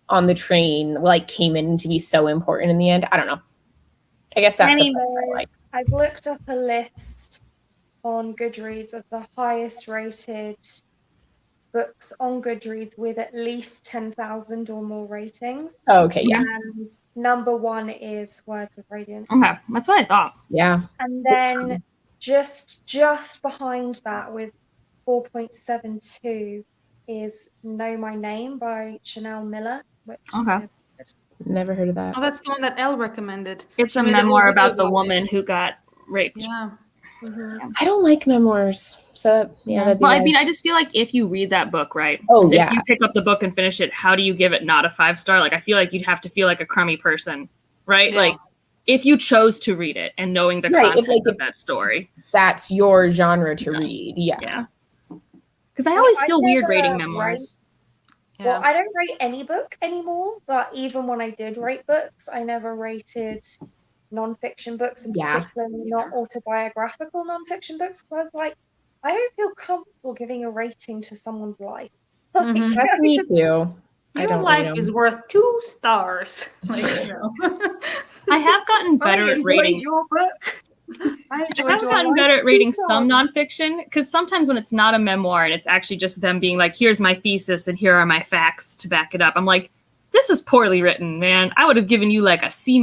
on the train like came in to be so important in the end. I don't know. I guess that's the part I like. I've looked up a list on Goodreads of the highest rated books on Goodreads with at least 10,000 or more ratings. Oh, okay, yeah. And number 1 is Words of Radiance. Okay, that's what I thought. Yeah. And then just behind that with 4.72 is Know My Name by Chanel Miller, which Okay. Never heard of that. Oh, that's the one that Elle recommended. It's She a made memoir whole about video the about woman it. who got raped. Yeah. I don't like memoirs. So yeah, that'd be Well, I nice. mean, I just feel like if you read that book, right? Oh, 'Cause yeah. If you pick up the book and finish it, how do you give it not a 5-star? Like, I feel like you'd have to feel like a crummy person, right? Yeah. Like, if you chose to read it and knowing the Right, if, content like, of that story. That's your genre to read. Yeah. Yeah. Because I always I feel weird never rating memoirs. Well, I don't rate any book anymore, but even when I did rate books, I never rated non-fiction books, and Yeah. particularly not autobiographical non-fiction books, because I was like, I don't feel comfortable giving a rating to someone's life. Like, Mhm. That's me too. I Your don't life rate is 'em. worth 2 stars. Like, I have gotten better at ratings. your book. I I enjoyed have your gotten life. better at rating Keep some going. nonfiction, because sometimes when it's not a memoir and it's actually just them being like, here's my thesis and here are my facts to back it up, I'm like, this was poorly written, man. I would have given you like a C-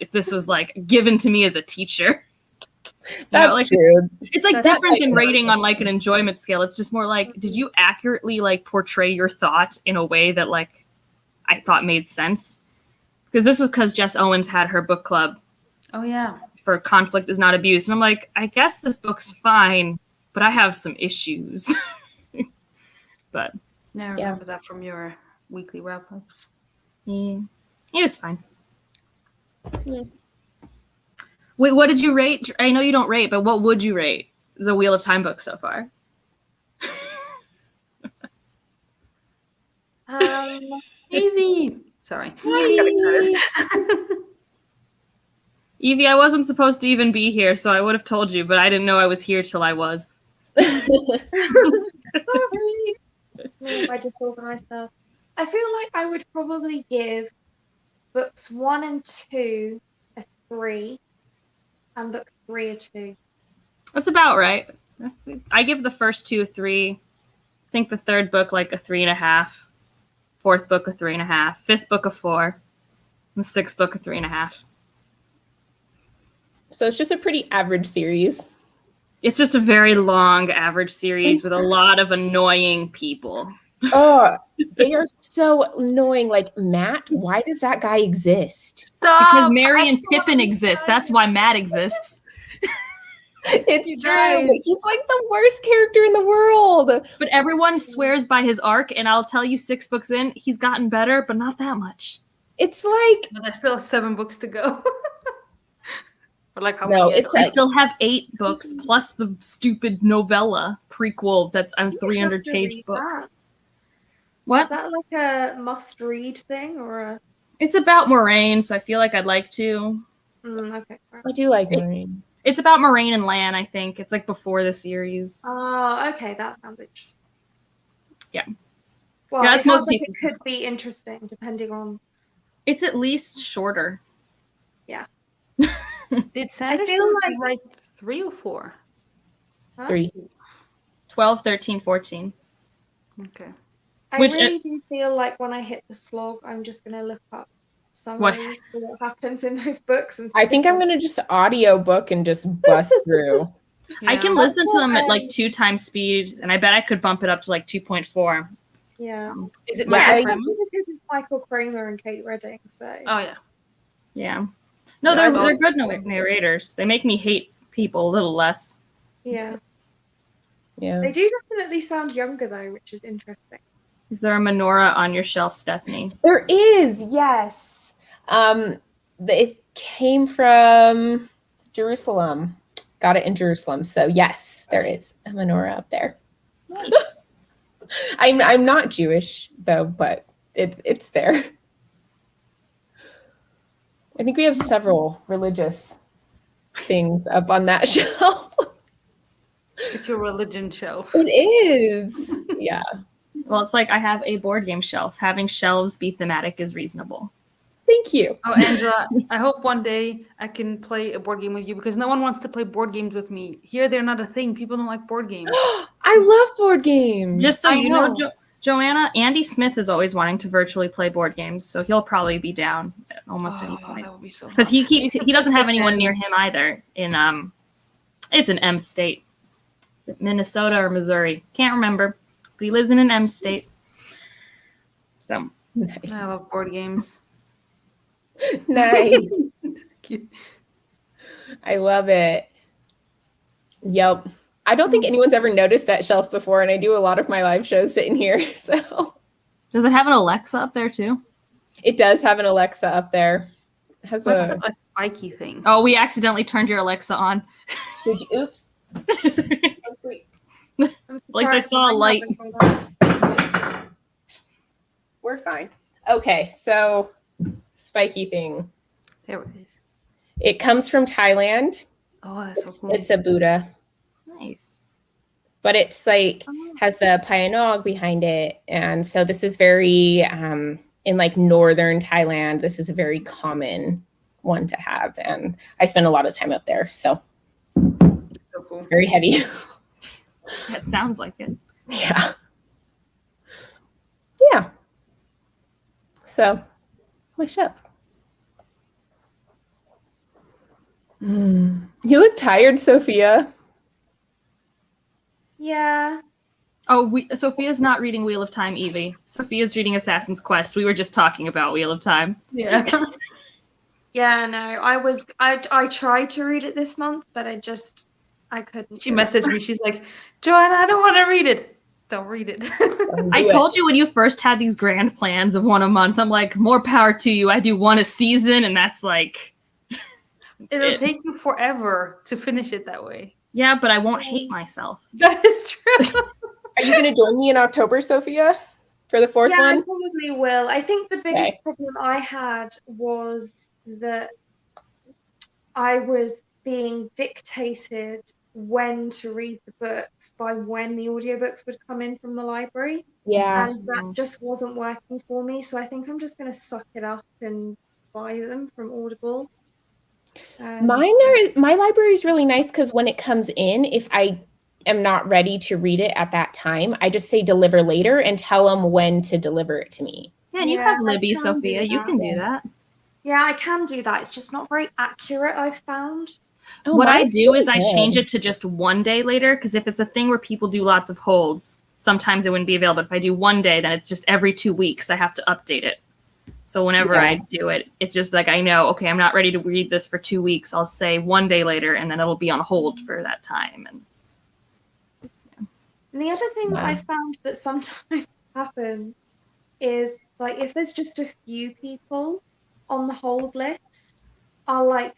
if this was like given to me as a teacher. That's like, true. It's like That's different like than an rating on like an enjoyment scale. It's just more like, did you accurately like portray your thought in a way that like I thought made sense? Because this was because Jess Owens had her book club oh yeah. for Conflict is Not Abuse. And I'm like, I guess this book's fine, but I have some issues. But Yeah, I remember that from your weekly wrap-ups. yeah, it was fine. Yeah. Wait, what did you rate? I know you don't rate, but what would you rate the Wheel of Time book so far? Evie! Sorry. Evie, I wasn't supposed to even be here, so I would have told you, but I didn't know I was here till I was. Sorry. I disorganized myself. I feel like I would probably give books 1 and 2 a 3, and book 3 a 2. That's about right. I give the first 2 a 3. I think the third book like a 3.5. Fourth book a 3.5. Fifth book a 4. And the sixth book a 3.5. So it's just a pretty average series. It's just a very long average series with a lot of annoying people. Oh, they are so annoying. Like, Matt, why does that guy exist? Because Mary and Pippin exist. That's why Matt exists. It's true, but he's like the worst character in the world. But everyone swears by his arc, and I'll tell you 6 books in, he's gotten better, but not that much. It's like, But there's still 7 books to go. Or like how No, many? it's I like- still have 8 books plus the stupid novella prequel that's a 300-page book. Is What? that like a must-read thing or a? It's about Moraine, so I feel like I'd like to. Okay. Right. I do like Maureen. It's about Moraine and Lan, I think. It's like before the series. Oh, okay, that sounds interesting. Yeah. Well, Yeah, it that's sounds most like people. it could be interesting depending on. It's at least shorter. Did Sanderson like- write 3 or 4? Huh? 3. 12, 13, 14. Okay. I Which- really do feel like when I hit the slog, I'm just gonna look up summaries for what happens in those books. And I think I'm going to just audiobook and just bust through. I can Yeah. listen to them at like Um, 2 times speed, and I bet I could bump it up to like 2.4. Yeah. Is it Yeah, Michael I- Kramer? Because it's Michael Kramer and Kate Redding, so. Oh yeah. Yeah. No, Yeah, they're good narrators. They make me hate people a little less. Yeah. Yeah. They do definitely sound younger though, which is interesting. Is there a menorah on your shelf, Stephanie? There is, yes. It came from Jerusalem. Got it in Jerusalem. So yes, there is a menorah up there. Nice. I'm not Jewish though, but it's there. I think we have several religious things up on that shelf. It's your religion shelf. It is. Yeah. Well, it's like I have a board game shelf. Having shelves be thematic is reasonable. Thank you. Oh, Angela, I hope one day I can play a board game with you because no one wants to play board games with me. Here, they're not a thing. People don't like board games. I love board games. Just so I you know, know. Joanna, Andy Smith is always wanting to virtually play board games, so he'll probably be down at almost any point. That would be so Because fun. he doesn't have It's anyone in- near him either. It's an M state. Is it Minnesota or Missouri? Can't remember. But he lives in an M state. So Nice. I love board games. Nice. Cute. I love it. Yep. I don't think anyone's ever noticed that shelf before, and I do a lot of my live shows sitting here. So does it have an Alexa up there too? it does have an Alexa up there. has What's a. that like spiky thing? Oh, we accidentally turned your Alexa on. Did you? Oops. Oh, sweet. I'm At least I surprised saw a mine light. haven't gone off. We're fine. Okay, so spiky thing. There it is. It comes from Thailand. Oh, that's so It's, cool. it's a Buddha, Nice. but it's like has the Payanog behind it, and so this is very in like northern Thailand. This is a very common one to have, and I spend a lot of time up there, so So cool. it's very heavy. That sounds like it. Yeah. Yeah. So, wish up. You look tired, Sophia. Yeah. Oh, Sophia's not reading Wheel of Time, Evie. Sophia's reading Assassin's Quest. We were just talking about Wheel of Time. Yeah. Yeah, no. I tried to read it this month, but I couldn't. She messaged me. She's like, Joanna, I don't want to read it. Don't read it. I told you when you first had these grand plans of one a month, I'm like, more power to you. I do one a season, and that's like... It'll take you forever to finish it that way. Yeah, but I won't hate myself. That is true. Are you going to join me in October, Sophia, for the fourth Yeah, I one? probably will. I think the biggest Okay. problem I had was that I was being dictated when to read the books by when the audiobooks would come in from the library. Yeah. And that just wasn't working for me. So I think I'm just going to suck it up and buy them from Audible. My library is really nice because when it comes in, if I am not ready to read it at that time, I just say deliver later and tell them when to deliver it to me. Yeah, and you Yeah, have I Libby, can Sophia. do You that. can do that. Yeah, I can do that. It's just not very accurate, I've found. Oh, What I mine's do is really I good. change it to just one day later, because if it's a thing where people do lots of holds, sometimes it wouldn't be available. If I do one day, then it's just every 2 weeks I have to update it. So whenever Yeah. I do it, it's just like I know, okay, I'm not ready to read this for 2 weeks. I'll say one day later, and then it'll be on hold for that time. And And the other thing that I Yeah. found that sometimes happens is like if there's just a few people on the hold list, I'll like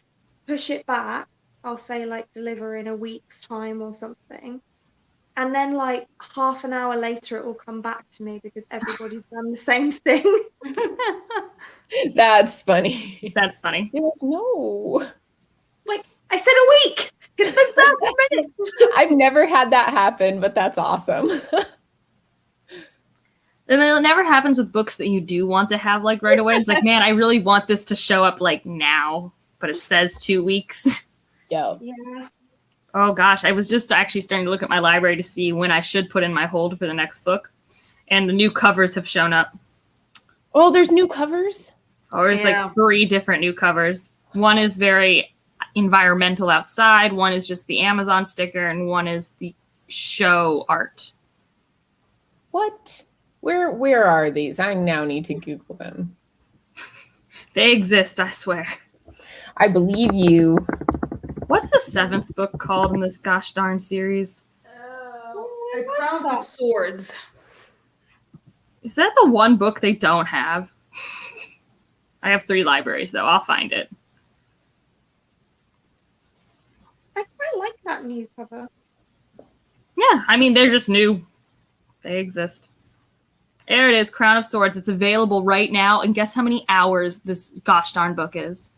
push it back. I'll say like deliver in a week's time or something. And then like half an hour later it will come back to me because everybody's done the same thing. That's funny. that's funny. You're like, no. Like I said a week. It's been 30 minutes. I've never had that happen, but that's awesome. And then it never happens with books that you do want to have like right away. It's like, man, I really want this to show up like now, but it says 2 weeks. Yo. Yeah. Oh gosh, I was just actually starting to look at my library to see when I should put in my hold for the next book. And the new covers have shown up. Oh, there's new covers? Oh, there's Yeah. like 3 different new covers. One is very environmental outside, one is just the Amazon sticker, and one is the show art. What? Where are these? I now need to Google them. They exist, I swear. I believe you. What's the 7th book called in this gosh darn series? A Crown of Swords. Is that the one book they don't have? I have 3 libraries, though. I'll find it. I quite like that new cover. Yeah, I mean, they're just new. They exist. There it is, Crown of Swords. It's available right now. And guess how many hours this gosh darn book is?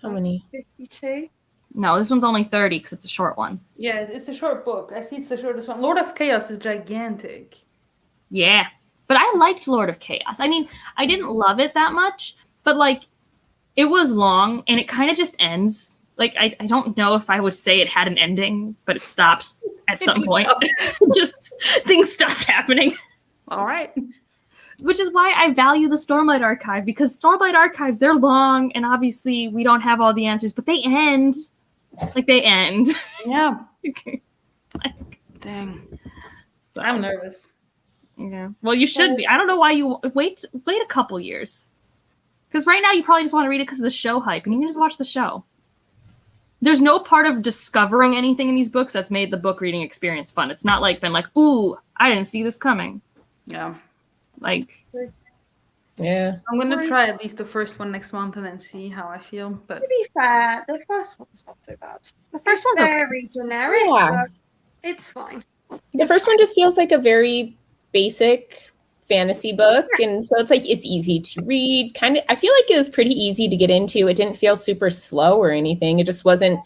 How many? 52. No, this one's only 30 because it's a short one. Yeah, it's a short book. I see it's the shortest one. Lord of Chaos is gigantic. Yeah. But I liked Lord of Chaos. I mean, I didn't love it that much, but like, it was long and it kind of just ends. Like, I don't know if I would say it had an ending, but it stopped at some point. Just things stopped happening. All right. Which is why I value the Stormlight Archive, because Stormlight Archives, they're long, and obviously we don't have all the answers, but they end. Like, they end. Yeah. Dang. So, I'm nervous. yeah. Well, you should be. I don't know why you... Wait a couple years. Because right now you probably just want to read it because of the show hype, and you can just watch the show. There's no part of discovering anything in these books that's made the book reading experience fun. It's not like been like, ooh, I didn't see this coming. Yeah. Like, Yeah. I'm gonna try at least the first one next month and then see how I feel. But To be fair, the first one's not so bad. The first one's okay. Very generic, Yeah. but it's fine. The first one just feels like a very basic fantasy book, and so it's easy to read. I feel like it was pretty easy to get into. It didn't feel super slow or anything. It just wasn't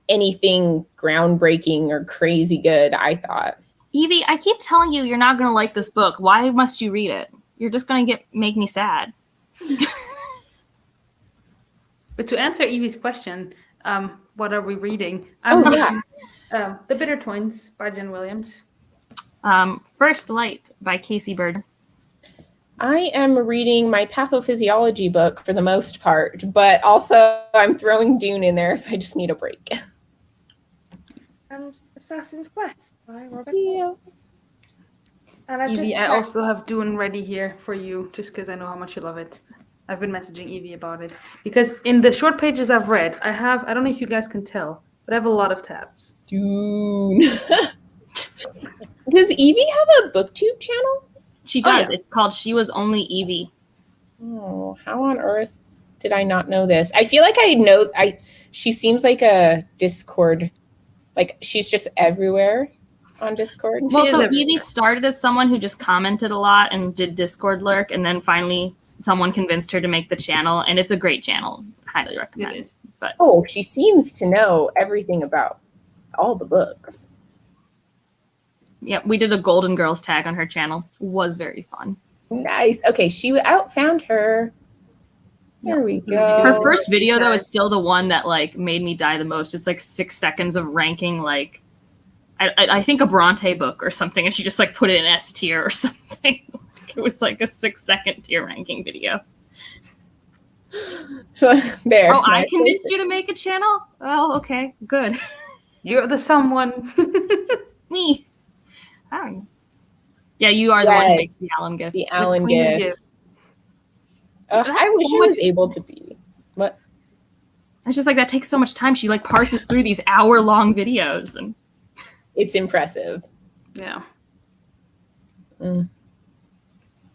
anything groundbreaking or crazy good, I thought. Evie, I keep telling you you're not going to like this book. Why must you read it? You're just going to make me sad. But to answer Evie's question, what are we reading? The Bitter Twins by Jen Williams. First Light by Casey Bird. I am reading my pathophysiology book for the most part, but also I'm throwing Dune in there if I just need a break. And Assassin's Quest by Robert. Yeah. And I've Evie, just I checked. also have Dune ready here for you, just because I know how much you love it. I've been messaging Evie about it. Because in the short pages I've read, I don't know if you guys can tell, but I have a lot of tabs. Dune. Does Evie have a booktube channel? She does. yeah. It's called She Was Only Evie. Oh, how on earth did I not know this? I feel like I know. She seems like a Discord, like she's just everywhere on Discord. Well, is so everywhere. Evie started as someone who just commented a lot and did Discord lurk, and then finally someone convinced her to make the channel, and it's a great channel. Highly recommend. It is. Oh, she seems to know everything about all the books. Yeah, we did a Golden Girls tag on her channel. It was very fun. Nice. Okay, she found her. There we go. Her first video though is still the one that like made me die the most. It's like 6 seconds of ranking like I think a Bronte book or something, and she just like put it in S tier or something. It was like a 6-second tier ranking video. There. Oh, I convinced you to make a channel? Oh, okay, good. You're the someone. Me. Oh. Yeah, you are the one who Yes. makes the Allen gifts. The Allen queen gifts. That's I wish so I was much- able to be. What? It's just like that takes so much time. She like parses through these hour-long videos, and It's impressive. Yeah.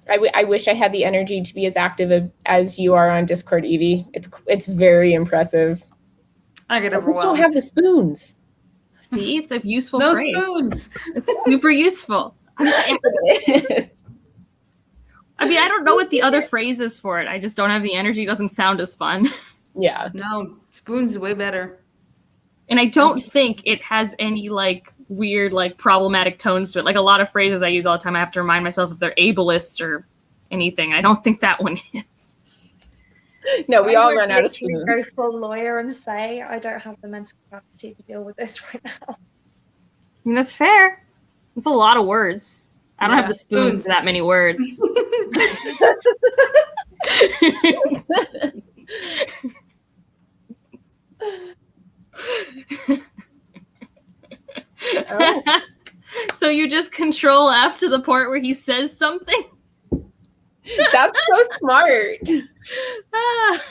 I wish I had the energy to be as active as you are on Discord, Evie. It's very impressive. I get I just overwhelmed. don't have the spoons. see, it's a useful no phrase. spoons. It's super useful. I mean, I don't know what the other phrase is for it. I just don't have the energy. It doesn't sound as fun. Yeah. No, spoons is way better. And I don't think it has any like weird, like problematic tones to it. Like a lot of phrases I use all the time, I have to remind myself if they're ableist or anything. I don't think that one is. No, we I all would run out of literally spoons. Go full lawyer and say I don't have the mental capacity to deal with this right now. I mean, that's fair. It's a lot of words. I don't Yeah, have the spoons spoons. for that many words. Oh. So you just control F to the point where he says something? That's so smart. Ah.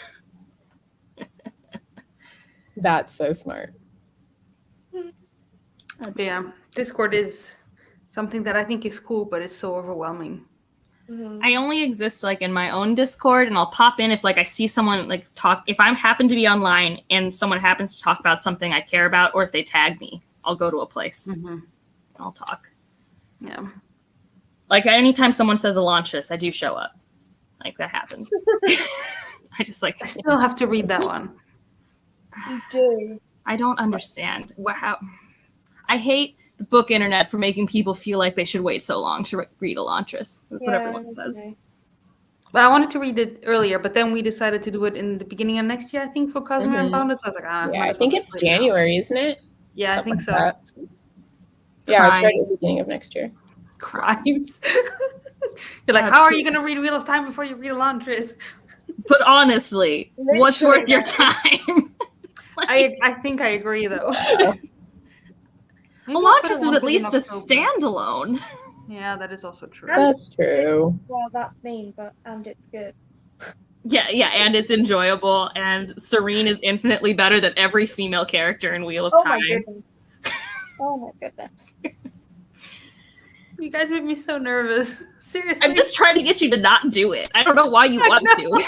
That's so smart. But yeah, Discord is something that I think is cool, but it's so overwhelming. Mhm. I only exist like in my own Discord, and I'll pop in if like I see someone like talk. If I happen to be online and someone happens to talk about something I care about, or if they tag me, I'll go to a place and I'll talk. Yeah. Like anytime someone says Elantris, I do show up. Like that happens. I just like I still have to read that one. You do. I don't understand how. I hate the book internet for making people feel like they should wait so long to read Elantris. That's what everyone says. okay. But I wanted to read it earlier, but then we decided to do it in the beginning of next year, I think, for Cosmere Mhm. Unbounded. So I was like, Yeah, might I as well think just it's read it now. January, isn't it? Yeah, I Something think so. like that. Yeah, it's right at Crimes. the beginning of next year. Crimes. You're like, how are you going to read Wheel of Time before you read Elantris? But honestly, what's Literally, worth your that's- time? I think I agree, though. Maybe I'll put Elantris it is on at to least a October. standalone. Yeah, that is also true. That's true. Well, that's mean, and it's good. Yeah, and it's enjoyable, and Serene is infinitely better than every female character in Wheel of Oh Time. my goodness. Oh my goodness. You guys make me so nervous. Seriously. I'm just trying to get you to not do it. I don't know why you want to.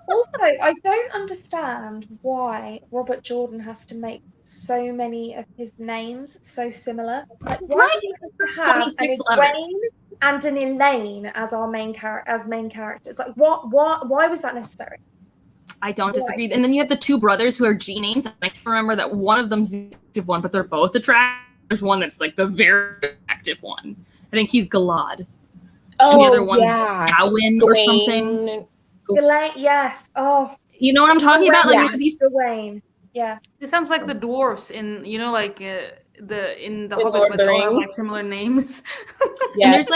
Also, I don't understand why Robert Jordan has to make so many of his names so similar. Like, why Right. do you have an 26 letters. Egwene and an Elaine as our main characters? Like, why was that necessary? I don't disagree. And then you have the two brothers who are G names. And I can remember that one of them's the active one, but they're both attractive. There's one that's like the very active one. I think he's Galad. Oh, And the other one's yeah. Gawain or something. Elaine, yes. Oh, You know what I'm talking about? Like yeah. there's these. Gawain. Yeah. It sounds like the dwarves in, you know, like the Lord Hobbit, of but the they all have Rings. like similar names. Yes.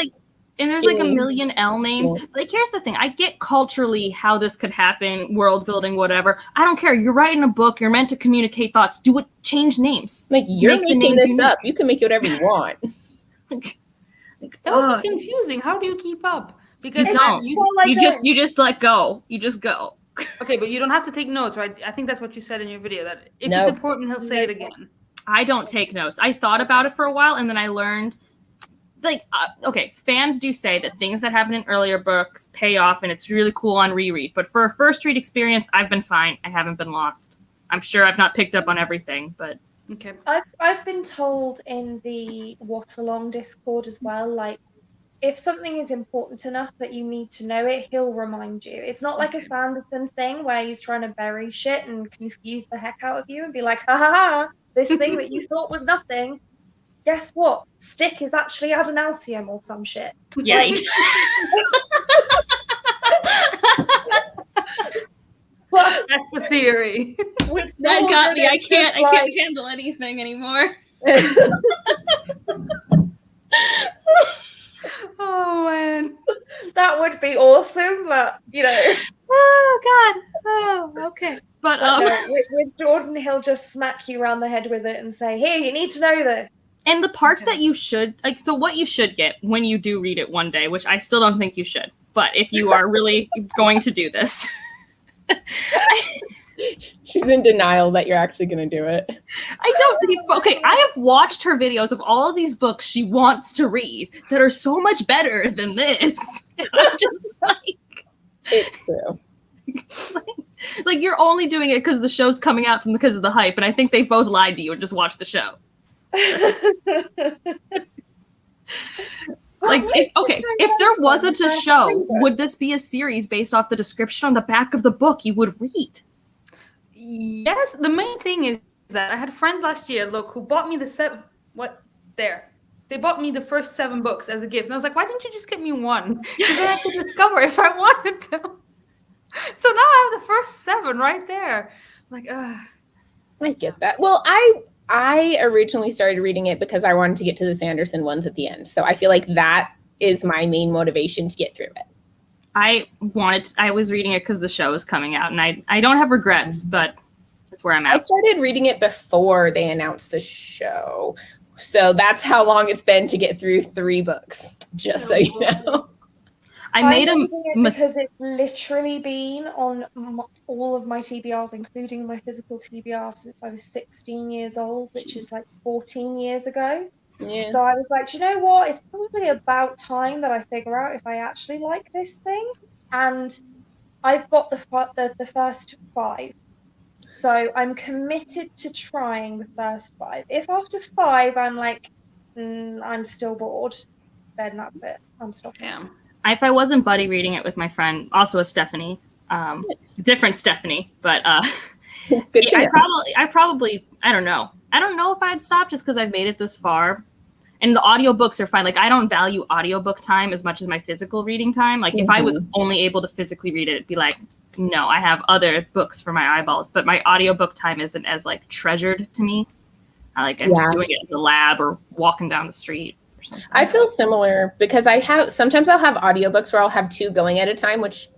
And there's like a Mm. million L names. Yeah. Like, here's the thing. I get culturally how this could happen, world building, whatever. I don't care. You're writing a book. You're meant to communicate thoughts. Do it. Change names. Like, you're Make the making names this unique. up. You can make it whatever you want. That would be confusing. How do you keep up? Because You don't. You just let go. You just go. okay, but you don't have to take notes, right? I think that's what you said in your video, that if No. it's important, he'll say it again. I don't take notes. I thought about it for a while, and then I learned, like, okay, fans do say that things that happen in earlier books pay off, and it's really cool on reread. But for a first read experience, I've been fine. I haven't been lost. I'm sure I've not picked up on everything, but Okay. I've been told in the What Along Discord as well, like, if something is important enough that you need to know it, he'll remind you. It's not like a Sanderson thing where he's trying to bury shit and confuse the heck out of you and be like, ha ha ha, this thing that you thought was nothing, guess what? Stick is actually adenalcium or some shit. yeah. Like, but That's the theory. with That got Jordan, me. I it's can't just like, handle anything anymore. Oh man. that would be awesome, but you know. Oh God. Oh, okay. But No, with Jordan, he'll just smack you around the head with it and say, "Here, you need to know this." and the parts that you should like, so what you should get when you do read it one day, which I still don't think you should, but if you are really going to do this, She's in denial that you're actually going to do it. I don't. Okay, I have watched her videos of all of these books she wants to read that are so much better than this. And I'm just like, It's true. like you're only doing it because the show's coming out because of the hype, and I think they both lied to you and just watched the show. Like, if there wasn't a show, would this be a series based off the description on the back of the book you would read? Yes, the main thing is that I had friends last year, who bought me they bought me the first 7 books as a gift. And I was like, why didn't you just get me one? Because then I could discover if I wanted them. So now I have the first 7 right there. Like, I get that. Well, I originally started reading it because I wanted to get to the Sanderson ones at the end. So I feel like that is my main motivation to get through it. I was reading it because the show was coming out, and I don't have regrets, but that's where I'm I at. started reading it before they announced the show. So that's how long it's been to get through 3 books, just so you know. I made a I'm reading it mistake. because it's literally been on all of my TBRs, including my physical TBR, since I was 16 years old, which is like 14 years ago. Yeah. So I was like, do you know what? It's probably about time that I figure out if I actually like this thing. And I've got the first 5. So I'm committed to trying the first 5. If after 5 I'm like, I'm still bored, then that's it. I'm stopping. damn. If I wasn't buddy reading it with my friend, also a Stephanie, different Stephanie, but Good to know. I probably I don't know if I'd stop just because I've made it this far. And the audiobooks are fine. Like, I don't value audiobook time as much as my physical reading time. Like, if I was only able to physically read it, it'd be like, no, I have other books for my eyeballs. But my audiobook time isn't as, like, treasured to me. I'm just doing it in the lab or walking down the street or something. I feel similar because sometimes I'll have audiobooks where I'll have 2 going at a time, which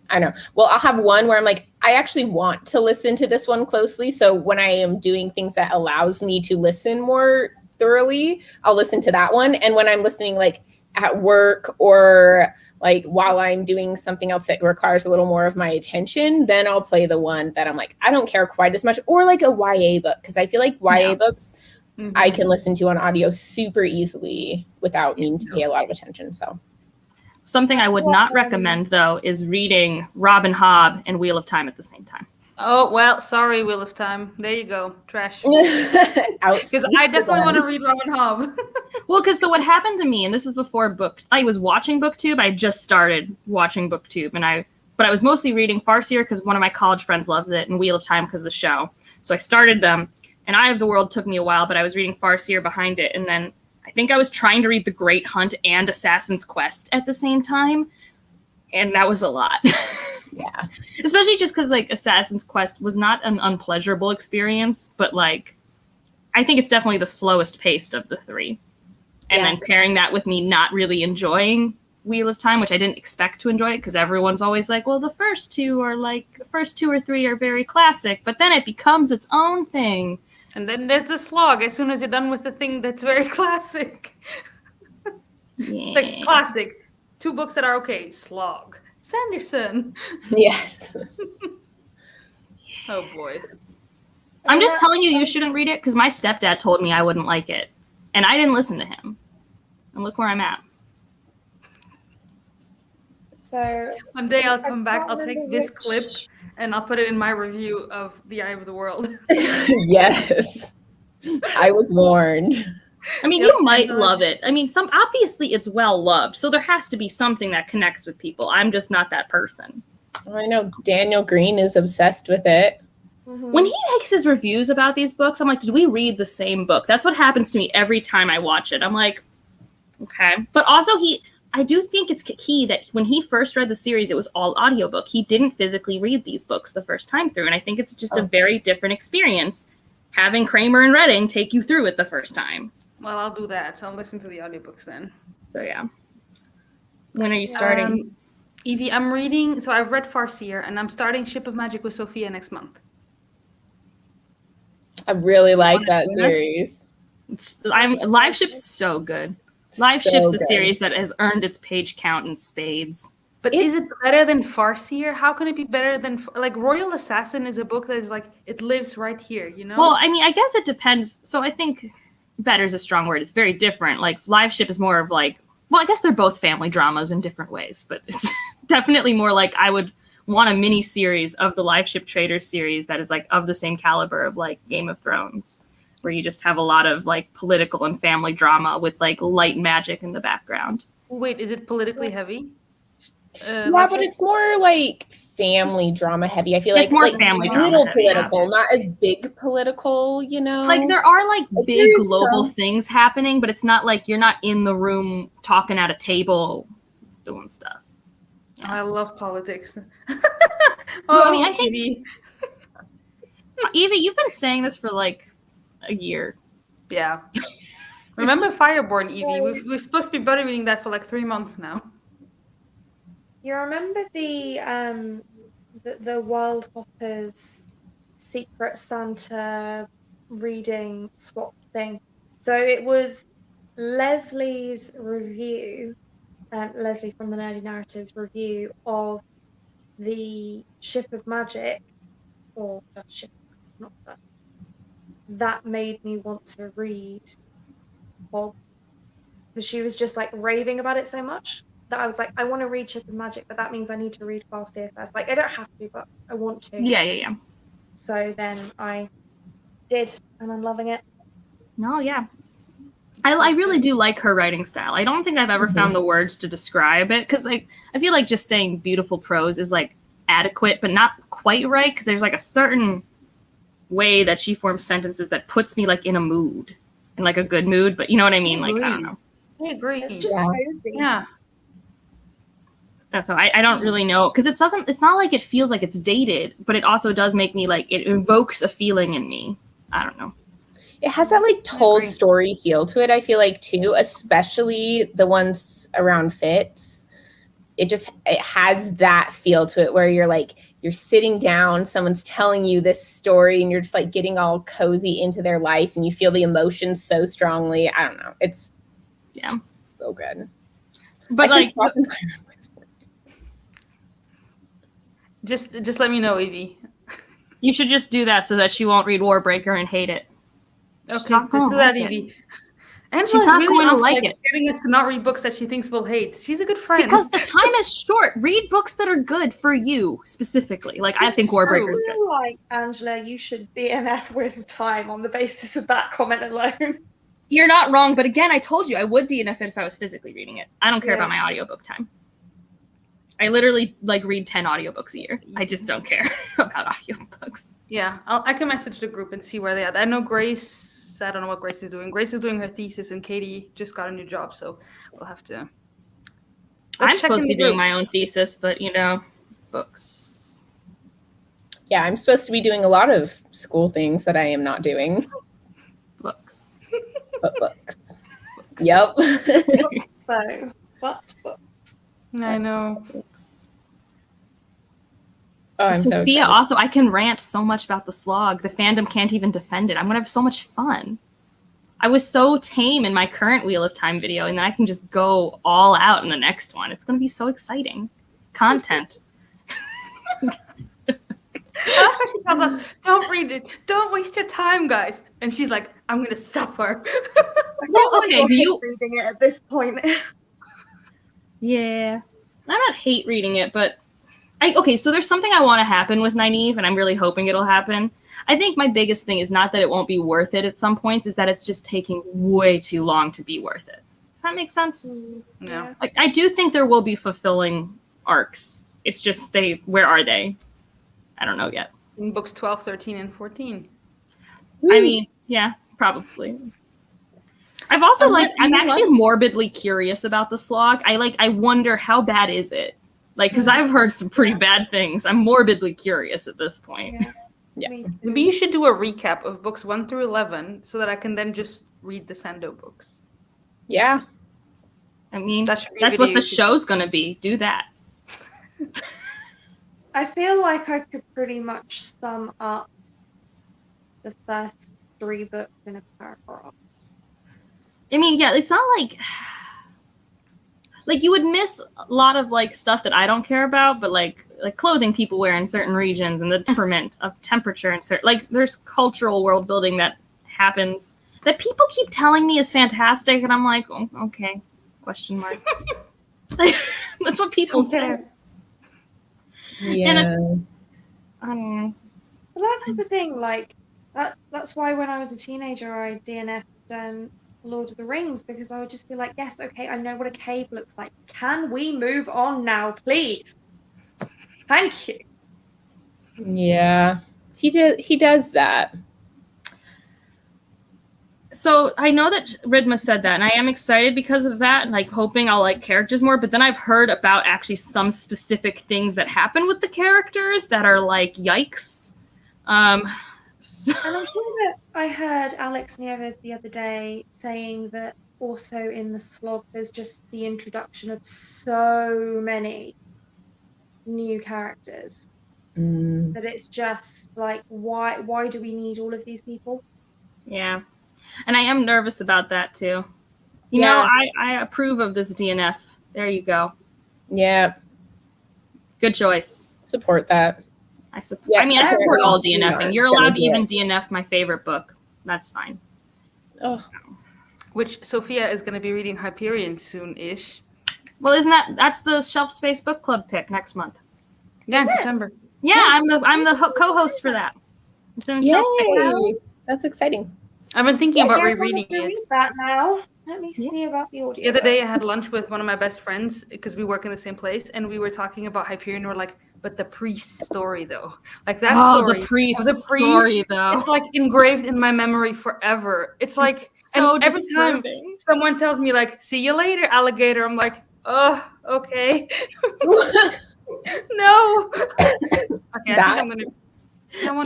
I know. Well, I'll have one where I'm like, I actually want to listen to this one closely. So when I am doing things that allows me to listen more thoroughly, I'll listen to that one. And when I'm listening like at work or like while I'm doing something else that requires a little more of my attention, then I'll play the one that I'm like, I don't care quite as much, or like a YA book. Because I feel like YA books I can listen to on audio super easily without needing to pay a lot of attention. So Something I would not recommend, though, is reading Robin Hobb and Wheel of Time at the same time. Oh, well, sorry, Wheel of Time. There you go. Trash. Because I definitely want to read Robin Hobb. Well, because so what happened to me, and this is before I was watching BookTube. I just started watching BookTube, but I was mostly reading Farseer because one of my college friends loves it, and Wheel of Time because of the show. So I started them, and Eye of the World took me a while, but I was reading Farseer behind it, and then I think I was trying to read The Great Hunt and Assassin's Quest at the same time, and that was a lot. yeah, especially just because like Assassin's Quest was not an unpleasurable experience, but like I think it's definitely the slowest paced of the three. And then pairing that with me not really enjoying Wheel of Time, which I didn't expect to enjoy it because everyone's always like, well, the first two or three are very classic, but then it becomes its own thing. And then there's the slog as soon as you're done with the thing that's very classic. Yeah. Like classic. 2 books that are okay. Slog. Sanderson. yes. Oh boy. I'm just telling you, you shouldn't read it because my stepdad told me I wouldn't like it. And I didn't listen to him. And look where I'm at. So one day I'll come back, I'll take this clip, and I'll put it in my review of The Eye of the World. yes. I was warned. I mean, you might love it. I mean, obviously it's well loved, so there has to be something that connects with people. I'm just not that person. I know Daniel Green is obsessed with it. When he makes his reviews about these books, I'm like, did we read the same book? That's what happens to me every time I watch it. I'm like, okay. But also I do think it's key that when he first read the series, it was all audiobook. He didn't physically read these books the first time through. And I think it's just a very different experience having Kramer and Redding take you through it the first time. Well, I'll do that. So I'll listen to the audiobooks then. So yeah. When are you starting? Evie, I'm reading, so I've read Farseer, and I'm starting Ship of Magic with Sophia next month. I really like that series. Live Ship's so good. Live So Ship's a good. series that has earned its page count in spades. But is it better than Farseer? How can it be better than like Royal Assassin is a book that is like it lives right here, you know? Well, I mean, I guess it depends. So I think better is a strong word. It's very different. Like Live Ship is more of like, well, I guess they're both family dramas in different ways, but it's definitely more like I would want a mini series of the Live Ship Traders series that is like of the same caliber of like Game of Thrones, where you just have a lot of like political and family drama with like light magic in the background. Wait, is it politically heavy? Yeah, but it's more like family drama heavy. I feel It's like more like family drama little heavy, political, not as big political, you know. Like there are like big there's global some- things happening, but it's not like you're not in the room talking at a table doing stuff. Oh, I love politics. Well, I mean, I think- Evie. Evie, you've been saying this for like a year. Yeah. Remember Fireborn, Evie? We're supposed to be buddy reading that for like 3 months now. you remember the Wild Hoppers Secret Santa reading swap thing? So it was Leslie's review, Leslie from the Nerdy Narratives review of the Ship of Magic, or just Ship, not that. That made me want to read Bob, because she was just like raving about it so much that I was like, I want to read Ship of Magic, but that means I need to read Farseer first. Like, I don't have to, but I want to. Yeah. So then I did, and I'm loving it. No, yeah. I really do like her writing style. I don't think I've ever found the words to describe it, because I feel like just saying beautiful prose is like adequate, but not quite right, because there's like a certain way that she forms sentences that puts me like in a mood, in like a good mood, but you know what I mean? Like, I don't know. I agree. It's just Yeah. cozy. Yeah. So I don't really know, because it's not like it feels like it's dated, but it also does make me like, it evokes a feeling in me. I don't know. It has that like told agree. story feel to it, I feel like, too, especially the ones around Fitz. It has that feel to it where you're sitting down, someone's telling you this story, and you're just like getting all cozy into their life, and you feel the emotions so strongly. I don't know. It's so good. But I can like, swap and play around my sport. Just let me know, Evie. you should just do that so that she won't read Warbreaker and hate it. Okay, not gonna let's do that, like it. Evie. Angela's She's not really going to on like it. getting us to not read books that she thinks we'll hate. She's a good friend. Because the time is short. Read books that are good for you specifically. Like I think Warbreaker's I good. feel like, Angela, you should DNF with time on the basis of that comment alone. You're not wrong, but again, I told you I would DNF it if I was physically reading it. I don't care Yeah. about my audiobook time. I literally like read 10 audiobooks a year. I just don't care about audiobooks. Yeah, I can message the group and see where they are. I know Grace. I don't know what Grace is doing. Grace is doing her thesis, and Katie just got a new job, so we'll have to. I'm supposed to be doing my own thesis, but you know, books. Yeah, I'm supposed to be doing a lot of school things that I am not doing. Books. But books. Yep. So, what book? I know. Oh, I'm so Sophia, excited. also, I can rant so much about the slog. The fandom can't even defend it. I'm gonna have so much fun. I was so tame in my current Wheel of Time video, and then I can just go all out in the next one. It's gonna be so exciting. Content. After she tells us, don't read it, don't waste your time, guys. And she's like, I'm gonna suffer. Well, okay, do you... reading it at this point? Yeah. I don't hate reading it, but... Okay, so there's something I want to happen with Nynaeve, and I'm really hoping it'll happen. I think my biggest thing is not that it won't be worth it at some points, is that it's just taking way too long to be worth it. Does that make sense? Yeah. Like, I do think there will be fulfilling arcs. It's just where are they? I don't know yet. In books 12, 13, and 14. I mean, yeah, probably. I've also I'm actually morbidly curious about the slog. I wonder how bad is it? Like, because I've heard some pretty bad things. I'm morbidly curious at this point. Yeah. Maybe you should do a recap of books 1 through 11 so that I can then just read the Sando books. Yeah. I mean, That should be a that's what video the you should- show's going to be. Do that. I feel like I could pretty much sum up the first 3 books in a paragraph. I mean, yeah, it's not like you would miss a lot of like stuff that I don't care about, but like clothing people wear in certain regions and the temperament of temperature and certain, like there's cultural world building that happens that people keep telling me is fantastic, and I'm like, oh, okay, question mark. That's what people say. Yeah. I don't know. Well, that's the thing, like, that's why when I was a teenager I DNF'd Lord of the Rings, because I would just be like, yes, okay, I know what a cave looks like. Can we move on now, please? Thank you. Yeah. He does that. So I know that Ridma said that, and I am excited because of that, and like hoping I'll like characters more. But then I've heard about actually some specific things that happen with the characters that are like, yikes. So... And I'm sure that I heard Alex Nieves the other day saying that also in the slog there's just the introduction of so many new characters that it's just like, why do we need all of these people? Yeah. And I am nervous about that too. You know, I approve of this DNF. There you go. Yeah. Good choice. Support that. I support all DNFing. You're Gonna allowed to do even it. DNF my favorite book. That's fine. Oh. Which Sophia is going to be reading Hyperion soon-ish. Well, that's the Shelf Space Book Club pick next month? Yeah, in September. Yeah, I'm the co-host for that. It's in Shelf Space. Yay. That's exciting. I've been thinking about Yeah, rereading I'm gonna it. read that now. Let me see about the audio. The other day I had lunch with one of my best friends because we work in the same place, and we were talking about Hyperion, and we're like, but the priest story though. Like that story. The priest of the story though. It's like engraved in my memory forever. It's like so and every time disturbing. someone tells me like, see you later, alligator, I'm like, oh, okay. No. Okay, I think I'm gonna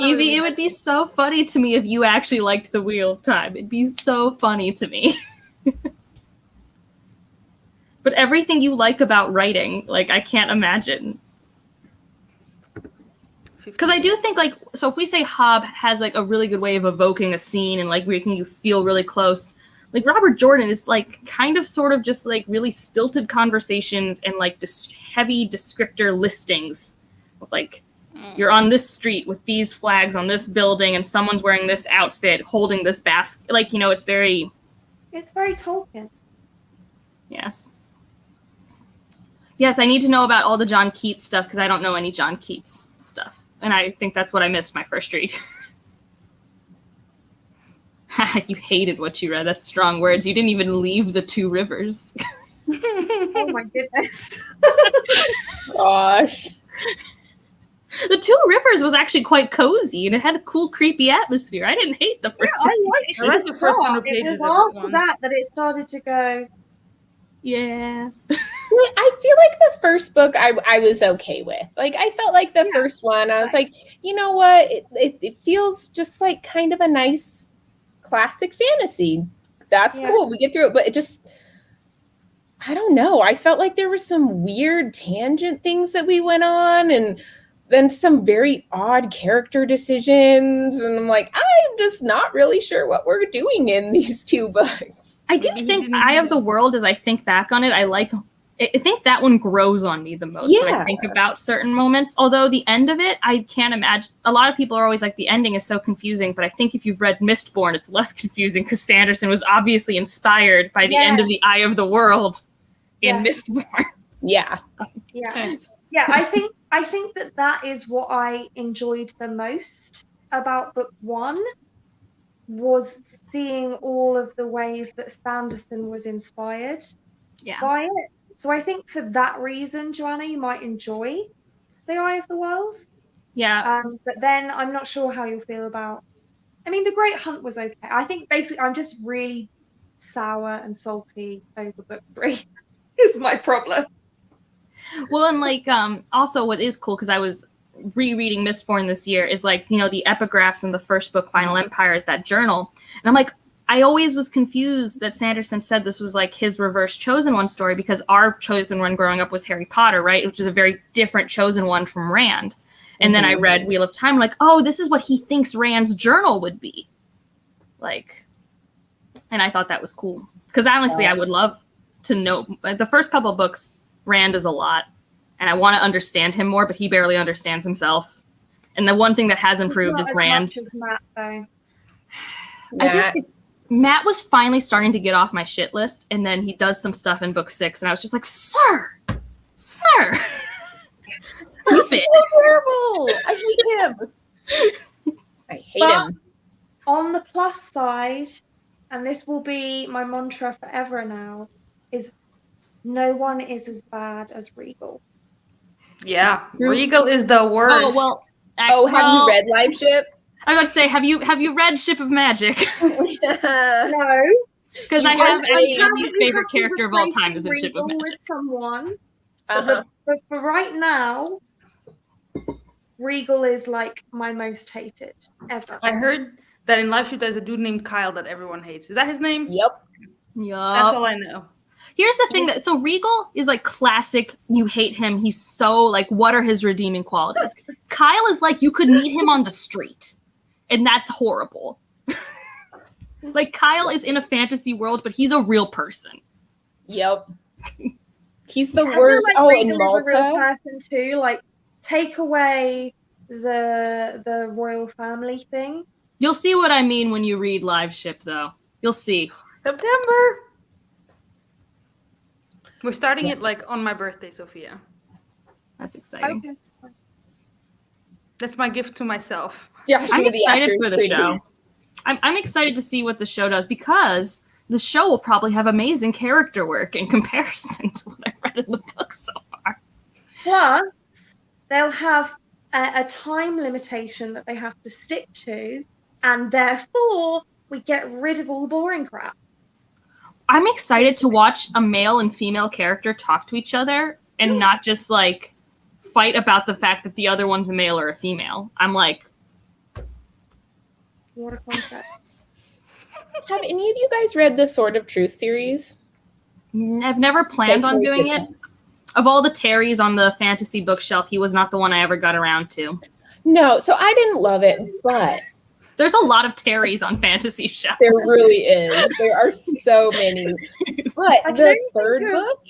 Evie, it would be so funny to me if you actually liked the Wheel of Time. It'd be so funny to me. But everything you like about writing, like, I can't imagine. Because I do think, like, so if we say Hobb has, like, a really good way of evoking a scene and, like, making you feel really close, like, Robert Jordan is, like, kind of sort of just, like, really stilted conversations and, like, heavy descriptor listings. Like, You're on this street with these flags on this building, and someone's wearing this outfit, holding this basket. Like, you know, it's very Tolkien. Yes. Yes, I need to know about all the John Keats stuff because I don't know any John Keats stuff. And I think that's what I missed my first read. You hated what you read. That's strong words. You didn't even leave the Two Rivers. Oh my goodness. Gosh. The Two Rivers was actually quite cozy and it had a cool, creepy atmosphere. I didn't hate the first I liked I like the first 100 It pages was of it after once. that it started to go. Yeah. I feel like the first book I was okay with. Like, I felt like the first one, I was like, you know what? It feels just like kind of a nice classic fantasy. That's cool. We get through it, but it just, I don't know. I felt like there were some weird tangent things that we went on and then some very odd character decisions. And I'm like, I'm just not really sure what we're doing in these two books. I do think Eye of the World, as I think back on it, I think that one grows on me the most when I think about certain moments. Although the end of it, I can't imagine. A lot of people are always like, the ending is so confusing, but I think if you've read Mistborn, it's less confusing because Sanderson was obviously inspired by the end of the Eye of the World in Mistborn. Yeah. Yeah, I think that is what I enjoyed the most about book one, was seeing all of the ways that Sanderson was inspired by it. So I think for that reason, Joanna, you might enjoy The Eye of the World. Yeah. But then I'm not sure how you'll feel about. I mean, The Great Hunt was okay. I think basically I'm just really sour and salty over book 3. Is my problem. Well, and like also what is cool, because I was rereading Mistborn this year, is like, you know, the epigraphs in the first book, Final Empire, is that journal. And I'm like, I always was confused that Sanderson said this was like his reverse Chosen One story, because our Chosen One growing up was Harry Potter, right? Which is a very different Chosen One from Rand. And then I read Wheel of Time, like, oh, this is what he thinks Rand's journal would be. Like, and I thought that was cool. Because honestly, I would love to know. The first couple of books, Rand is a lot. And I want to understand him more, but he barely understands himself. And the one thing that has improved is Rand's. Matt, though. I think Matt was finally starting to get off my shit list, and then he does some stuff in book 6, and I was just like, Sir! He's so terrible. I hate him. On the plus side, and this will be my mantra forever now, is no one is as bad as Regal. Yeah, Regal is the worst. Oh, well. Have you read Live Ship? I was going to say, have you read Ship of Magic? No. Because I have my least favorite character of all time is in Ship of Magic. With someone, but for right now, Regal is like my most hated ever. I heard that in Live Shoot there's a dude named Kyle that everyone hates. Is that his name? Yep. That's all I know. Here's the thing so Regal is like classic, you hate him. He's so like, what are his redeeming qualities? Kyle is like, you could meet him on the street. And that's horrible. Like, Kyle is in a fantasy world, but he's a real person. Yep. He's the worst. Like in Regal Malta. is a real person too. Like, take away the royal family thing. You'll see what I mean when you read Live Ship, though. You'll see. September. We're starting it like on my birthday, Sophia. That's exciting. Okay. That's my gift to myself. Yeah, I'm excited for the show. I'm excited to see what the show does, because the show will probably have amazing character work in comparison to what I read in the book so far. Plus, they'll have a time limitation that they have to stick to, and therefore we get rid of all the boring crap. I'm excited to watch a male and female character talk to each other and not just like fight about the fact that the other one's a male or a female. I'm like, What a concept. Have any of you guys read the Sword of Truth series? I've never planned on doing it. Of all the Terrys on the fantasy bookshelf, he was not the one I ever got around to. No, so I didn't love it, but there's a lot of Terrys on fantasy shelves. there really is. There are so many. But the third book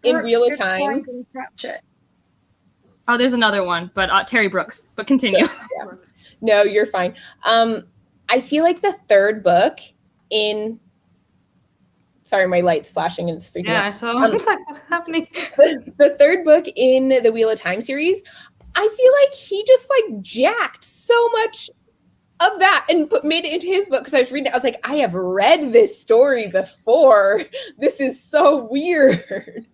in Wheel of Time. Pratchett. Oh, there's another one, but Terry Brooks. But continue. Yeah. No, you're fine. I feel like the third book in. Sorry, my light's flashing and it's freaking out. Yeah, so it's like, what's happening? The third book in the Wheel of Time series, I feel like he just like jacked so much of that and made it into his book, because I was reading it. I was like, I have read this story before. This is so weird.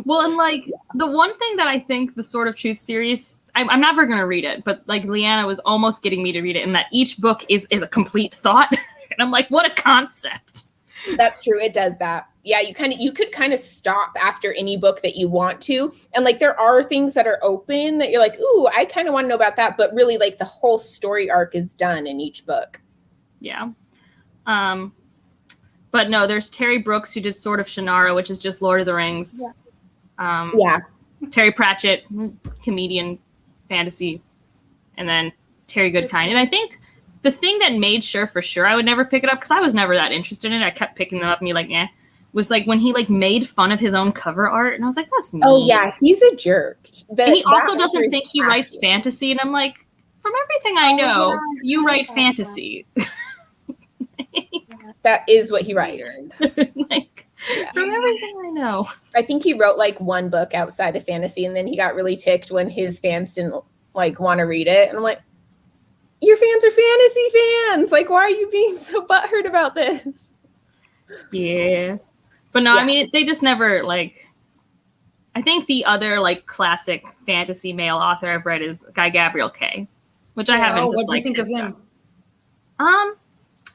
Well, and like the one thing that I think the Sword of Truth series, I'm never going to read it, but like Leanna was almost getting me to read it, and that each book is a complete thought. And I'm like, what a concept. That's true. It does that. Yeah, you could kind of stop after any book that you want to. And like there are things that are open that you're like, ooh, I kind of want to know about that. But really like the whole story arc is done in each book. Yeah. But no, there's Terry Brooks, who did Sword of Shannara, which is just Lord of the Rings. Yeah. Terry Pratchett, comedian, fantasy. And then Terry Goodkind. And I think the thing that made sure for sure I would never pick it up, because I was never that interested in it, I kept picking them up and be like, eh, was like when he like made fun of his own cover art, and I was like, that's mean. Oh yeah, he's a jerk. And he also doesn't think he writes fantasy, and I'm like, from everything I know, you write fantasy. That is what he writes. Like, from everything I know. I think he wrote like one book outside of fantasy, and then he got really ticked when his fans didn't like want to read it. And I'm like, your fans are fantasy fans. Like, why are you being so butthurt about this? Yeah. But no, I mean, they just never like, I think the other like classic fantasy male author I've read is Guy Gabriel Kay, which I haven't disliked. What do you think of him?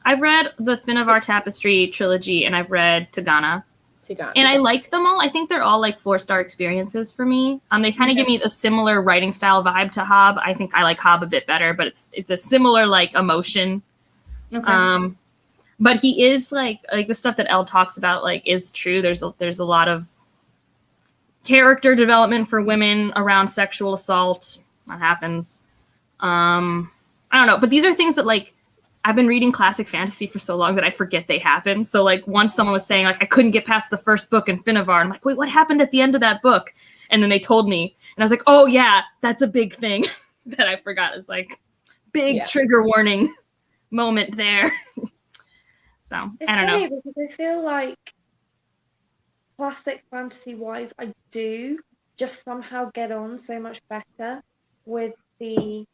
I've read the Finnevar Tapestry trilogy, and I've read Tagana. And I like them all. I think they're all like 4-star experiences for me. They kind of give me a similar writing style vibe to Hobb. I think I like Hobb a bit better, but it's a similar like emotion. Okay. But he is like the stuff that Elle talks about like is true. There's a lot of character development for women around sexual assault. That happens. I don't know, but these are things that like I've been reading classic fantasy for so long that I forget they happen. So like once someone was saying like I couldn't get past the first book in Finnevar, I'm like, wait, what happened at the end of that book? And then they told me, and I was like, oh yeah, that's a big thing that I forgot. It's like big trigger warning moment there. So it's I don't know. Because I feel like classic fantasy wise, I do just somehow get on so much better with the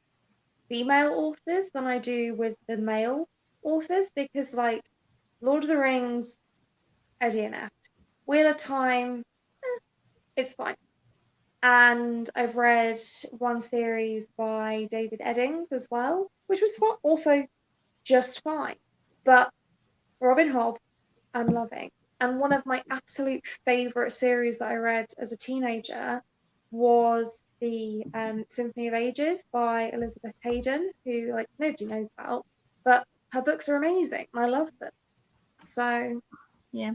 female authors than I do with the male authors, because like Lord of the Rings, Eddie and Eft, Wheel of Time, it's fine. And I've read one series by David Eddings as well, which was also just fine. But Robin Hobb, I'm loving. And one of my absolute favourite series that I read as a teenager was the Symphony of Ages by Elizabeth Hayden, who like nobody knows about, but her books are amazing and I love them. So yeah,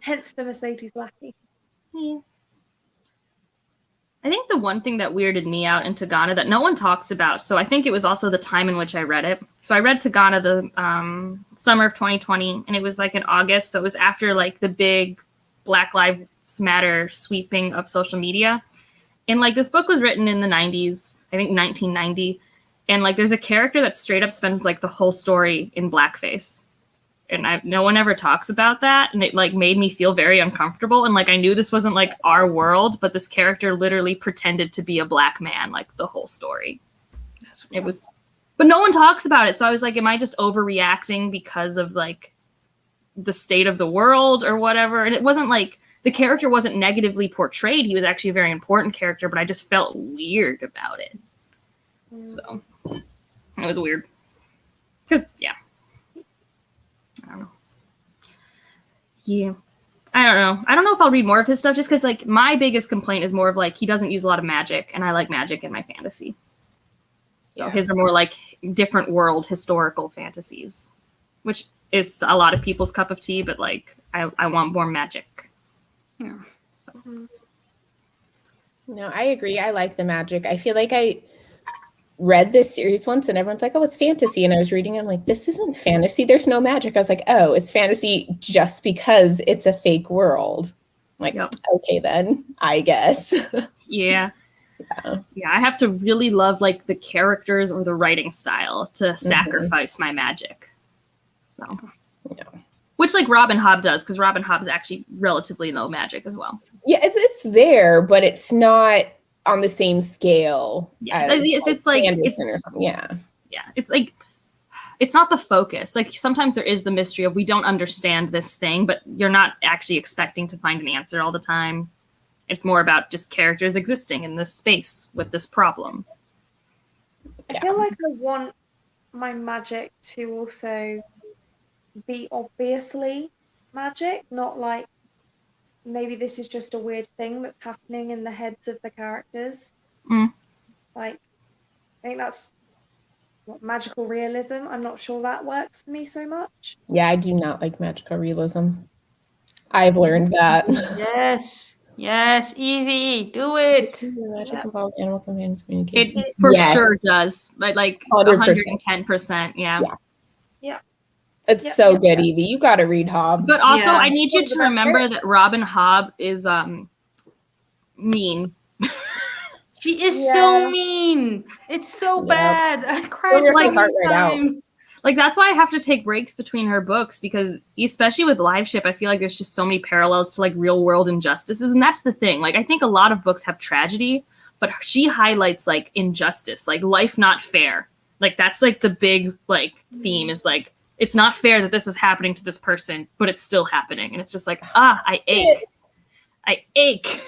hence the Mercedes Lackey. Yeah. I think the one thing that weirded me out in Tagana that no one talks about, so I think it was also the time in which I read it. So I read Tagana the summer of 2020, and it was like in August, so it was after like the big Black Lives Matter sweeping of social media. And like this book was written in the 90s, I think 1990. And like there's a character that straight up spends like the whole story in blackface. And no one ever talks about that. And it like made me feel very uncomfortable. And like I knew this wasn't like our world, but this character literally pretended to be a black man like the whole story. But no one talks about it. So I was like, am I just overreacting because of like the state of the world or whatever? And it wasn't like, the character wasn't negatively portrayed. He was actually a very important character, but I just felt weird about it. So it was weird. 'Cause, yeah. I don't know. Yeah. I don't know. I don't know if I'll read more of his stuff just because like my biggest complaint is more of like he doesn't use a lot of magic, and I like magic in my fantasy. So his are more like different world historical fantasies, which is a lot of people's cup of tea, but like I want more magic. Yeah. So. No, I agree. I like the magic. I feel like I read this series once and everyone's like, oh, it's fantasy. And I was reading it, I'm like, this isn't fantasy. There's no magic. I was like, oh, it's fantasy just because it's a fake world. I'm like, okay, then, I guess. Yeah. Yeah, I have to really love like the characters or the writing style to sacrifice my magic. So, Yeah. Which like Robin Hobb does, because Robin Hobb is actually relatively low magic as well. Yeah, it's there, but it's not on the same scale Yeah, as it's like Anderson or something. Yeah. Yeah, it's like it's not the focus. Like sometimes there is the mystery of we don't understand this thing, but you're not actually expecting to find an answer all the time. It's more about just characters existing in this space with this problem. I feel like I want my magic to also be obviously magic, not like maybe this is just a weird thing that's happening in the heads of the characters. Like, I think that's what magical realism. I'm not sure that works for me so much. Yeah, I do not like magical realism. I've learned that. Yes, Evie, do it. Magic involved animal companions communication. It for sure does. Like 110%. Yeah. It's so good, Evie. You got to read Hobb. But also, I need you to remember that Robin Hobb is mean. She is so mean. It's so bad. I cried so many times. Like, that's why I have to take breaks between her books, because especially with Live Ship, I feel like there's just so many parallels to like real world injustices. And that's the thing. Like, I think a lot of books have tragedy, but she highlights like injustice, like life not fair. Like, that's like the big like theme is like, it's not fair that this is happening to this person, but it's still happening. And it's just like, I ache. I ache.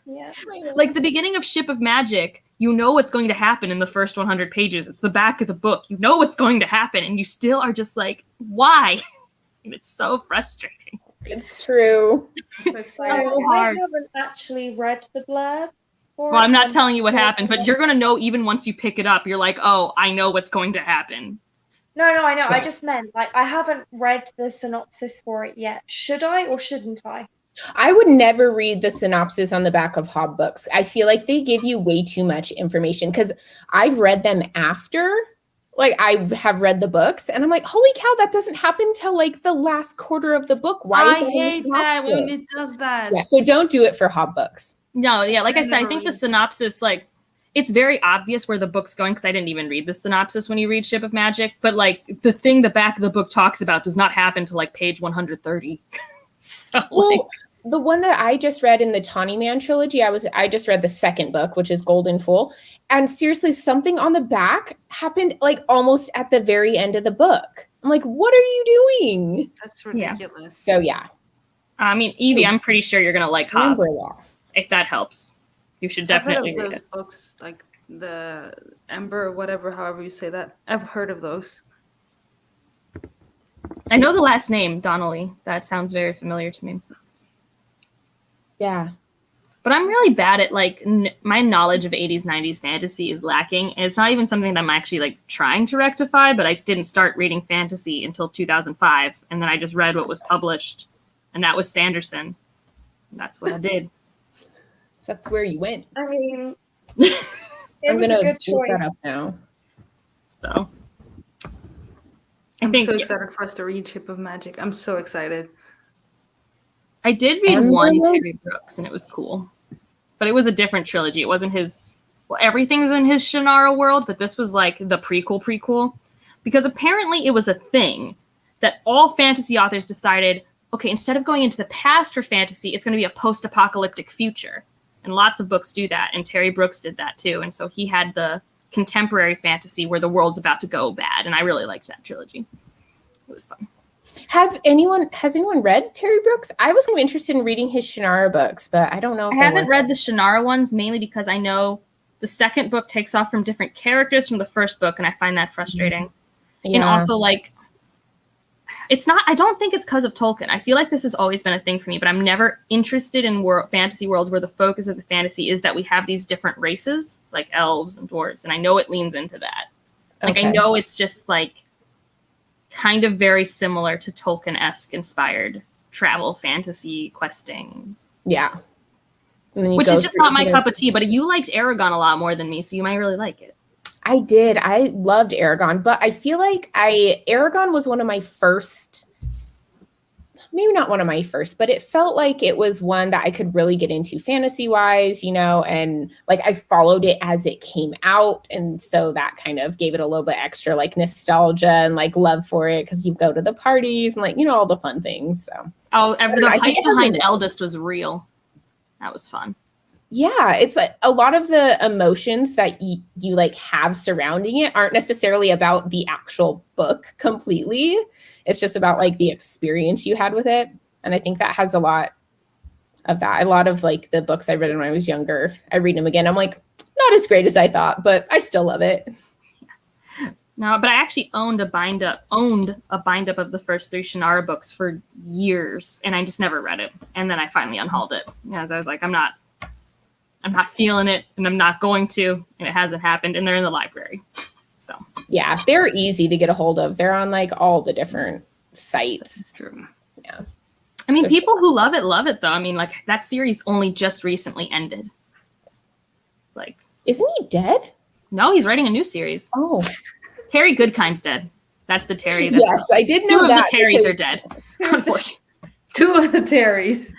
Yeah. Like the beginning of Ship of Magic, you know what's going to happen in the first 100 pages. It's the back of the book. You know what's going to happen, and you still are just like, why? And it's so frustrating. It's true. It's so hard. I haven't actually read the blurb. Well, I'm not telling you what happened, but you're going to know even once you pick it up. You're like, oh, I know what's going to happen. No, I know. I just meant, like, I haven't read the synopsis for it yet. Should I or shouldn't I? I would never read the synopsis on the back of Hobb books. I feel like they give you way too much information, because I've read them after, like, I have read the books, and I'm like, holy cow, that doesn't happen till like the last quarter of the book. Why is that? I hate that when it does that. Yeah, so don't do it for Hobb books. No, yeah, like I said, I think the synopsis, like, it's very obvious where the book's going, because I didn't even read the synopsis when you read Ship of Magic, but like the thing the back of the book talks about does not happen to like page 130. So like, the one that I just read in the Tawny Man trilogy, I just read the second book, which is Golden Fool. And seriously, something on the back happened like almost at the very end of the book. I'm like, what are you doing? That's ridiculous. Yeah. So yeah. I mean, Evie, I'm pretty sure you're gonna like Hobb. Off. If that helps. You should definitely read it. Books like the Ember, whatever, however you say that. I've heard of those. I know the last name, Donnelly. That sounds very familiar to me. Yeah. But I'm really bad at like my knowledge of 80s, 90s fantasy is lacking. And it's not even something that I'm actually like trying to rectify, but I didn't start reading fantasy until 2005. And then I just read what was published. And that was Sanderson. And that's what I did. So that's where you went. I mean, I'm going to do that up now. So. I'm so excited for us to read Ship of Magic. I'm so excited. I did read one Terry Brooks, and it was cool. But it was a different trilogy. It wasn't his... Well, everything's in his Shannara world, but this was like the prequel. Because apparently it was a thing that all fantasy authors decided, okay, instead of going into the past for fantasy, it's going to be a post-apocalyptic future. And lots of books do that, and Terry Brooks did that too. And so he had the contemporary fantasy where the world's about to go bad, and I really liked that trilogy. It was fun. Has anyone read Terry Brooks? I was kind of interested in reading his Shannara books, but I don't know if I haven't read the Shannara ones, mainly because I know the second book takes off from different characters from the first book, and I find that frustrating. Yeah. And also, like, it's not, I don't think it's because of Tolkien. I feel like this has always been a thing for me, but I'm never interested in fantasy worlds where the focus of the fantasy is that we have these different races, like elves and dwarves, and I know it leans into that. Like, I know it's just, like, kind of very similar to Tolkien-esque inspired travel, fantasy, questing. Yeah. Which is just not my cup of tea, but you liked Aragon a lot more than me, so you might really like it. I did. I loved Aragon, but I feel like Aragon was one of my first, maybe not one of my first, but it felt like it was one that I could really get into fantasy wise, and like I followed it as it came out. And so that kind of gave it a little bit extra like nostalgia and like love for it because you go to the parties and like, all the fun things. So the hype behind Eldest was real. That was fun. Yeah, it's like a lot of the emotions that you like have surrounding it aren't necessarily about the actual book completely. It's just about like the experience you had with it. And I think that has a lot of that. A lot of like the books I read when I was younger, I read them again. I'm like, not as great as I thought, but I still love it. No, but I actually owned a bind up of the first 3 Shannara books for years, and I just never read it. And then I finally unhauled it because I was like, I'm not feeling it, and I'm not going to, and it hasn't happened, and they're in the library. So yeah, they're easy to get a hold of. They're on like all the different sites. That's true. Yeah. I mean, people who love it though. I mean, like that series only just recently ended. Like, isn't he dead? No, he's writing a new series. Oh. Terry Goodkind's dead. That's the Terry. Yes, I did know that. 2 of the Terrys are dead, unfortunately. 2 of the Terrys.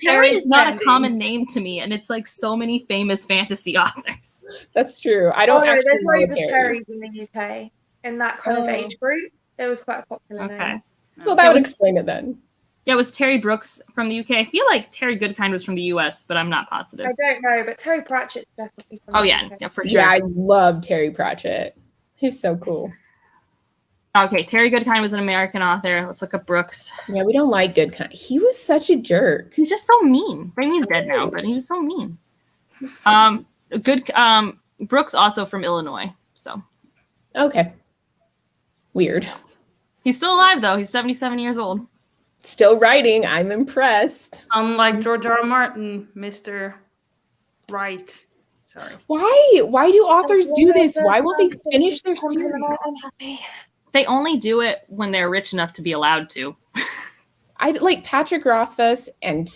Terry is not a common name to me, and it's like so many famous fantasy authors. That's true. I don't actually there's know loads of Terry. Terrys in the UK in that kind of age group. It was quite a popular name. Well, that would explain it then. Yeah, it was Terry Brooks from the UK. I feel like Terry Goodkind was from the US, but I'm not positive. I don't know, but Terry Pratchett's definitely from the UK. Yeah, for sure. Yeah, I love Terry Pratchett. He's so cool. Okay, Terry Goodkind was an American author. Let's look up Brooks. Yeah, we don't like Goodkind. He was such a jerk. He's just so mean. I mean, he's dead now, but he was so mean. Brooks also from Illinois, so. Okay. Weird. He's still alive though. He's 77 years old. Still writing. I'm impressed. Unlike George R. R. Martin, Mr. Right. Sorry. Why do authors do this? Why won't they finish their series? I'm happy. They only do it when they're rich enough to be allowed to. I like Patrick Rothfuss and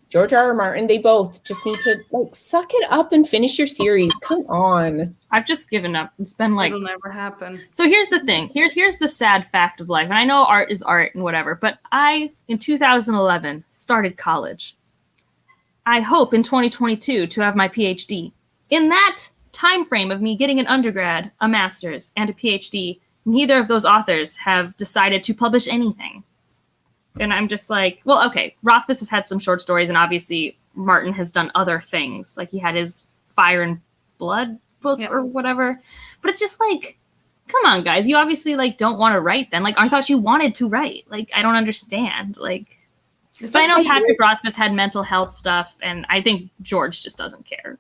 George R. R. Martin. They both just need to like suck it up and finish your series. Come on. I've just given up. It's been like it'll never happen. So here's the thing. Here's the sad fact of life. And I know art is art and whatever, but I in 2011 started college. I hope in 2022 to have my PhD. In that time frame of me getting an undergrad, a master's, and a PhD, neither of those authors have decided to publish anything. And I'm just like, well, okay, Rothfuss has had some short stories, and obviously Martin has done other things. Like he had his Fire and Blood book or whatever. But it's just like, come on, guys. You obviously like don't want to write then. Like I thought you wanted to write. Like I don't understand. Like, but I know Patrick Rothfuss had mental health stuff, and I think George just doesn't care.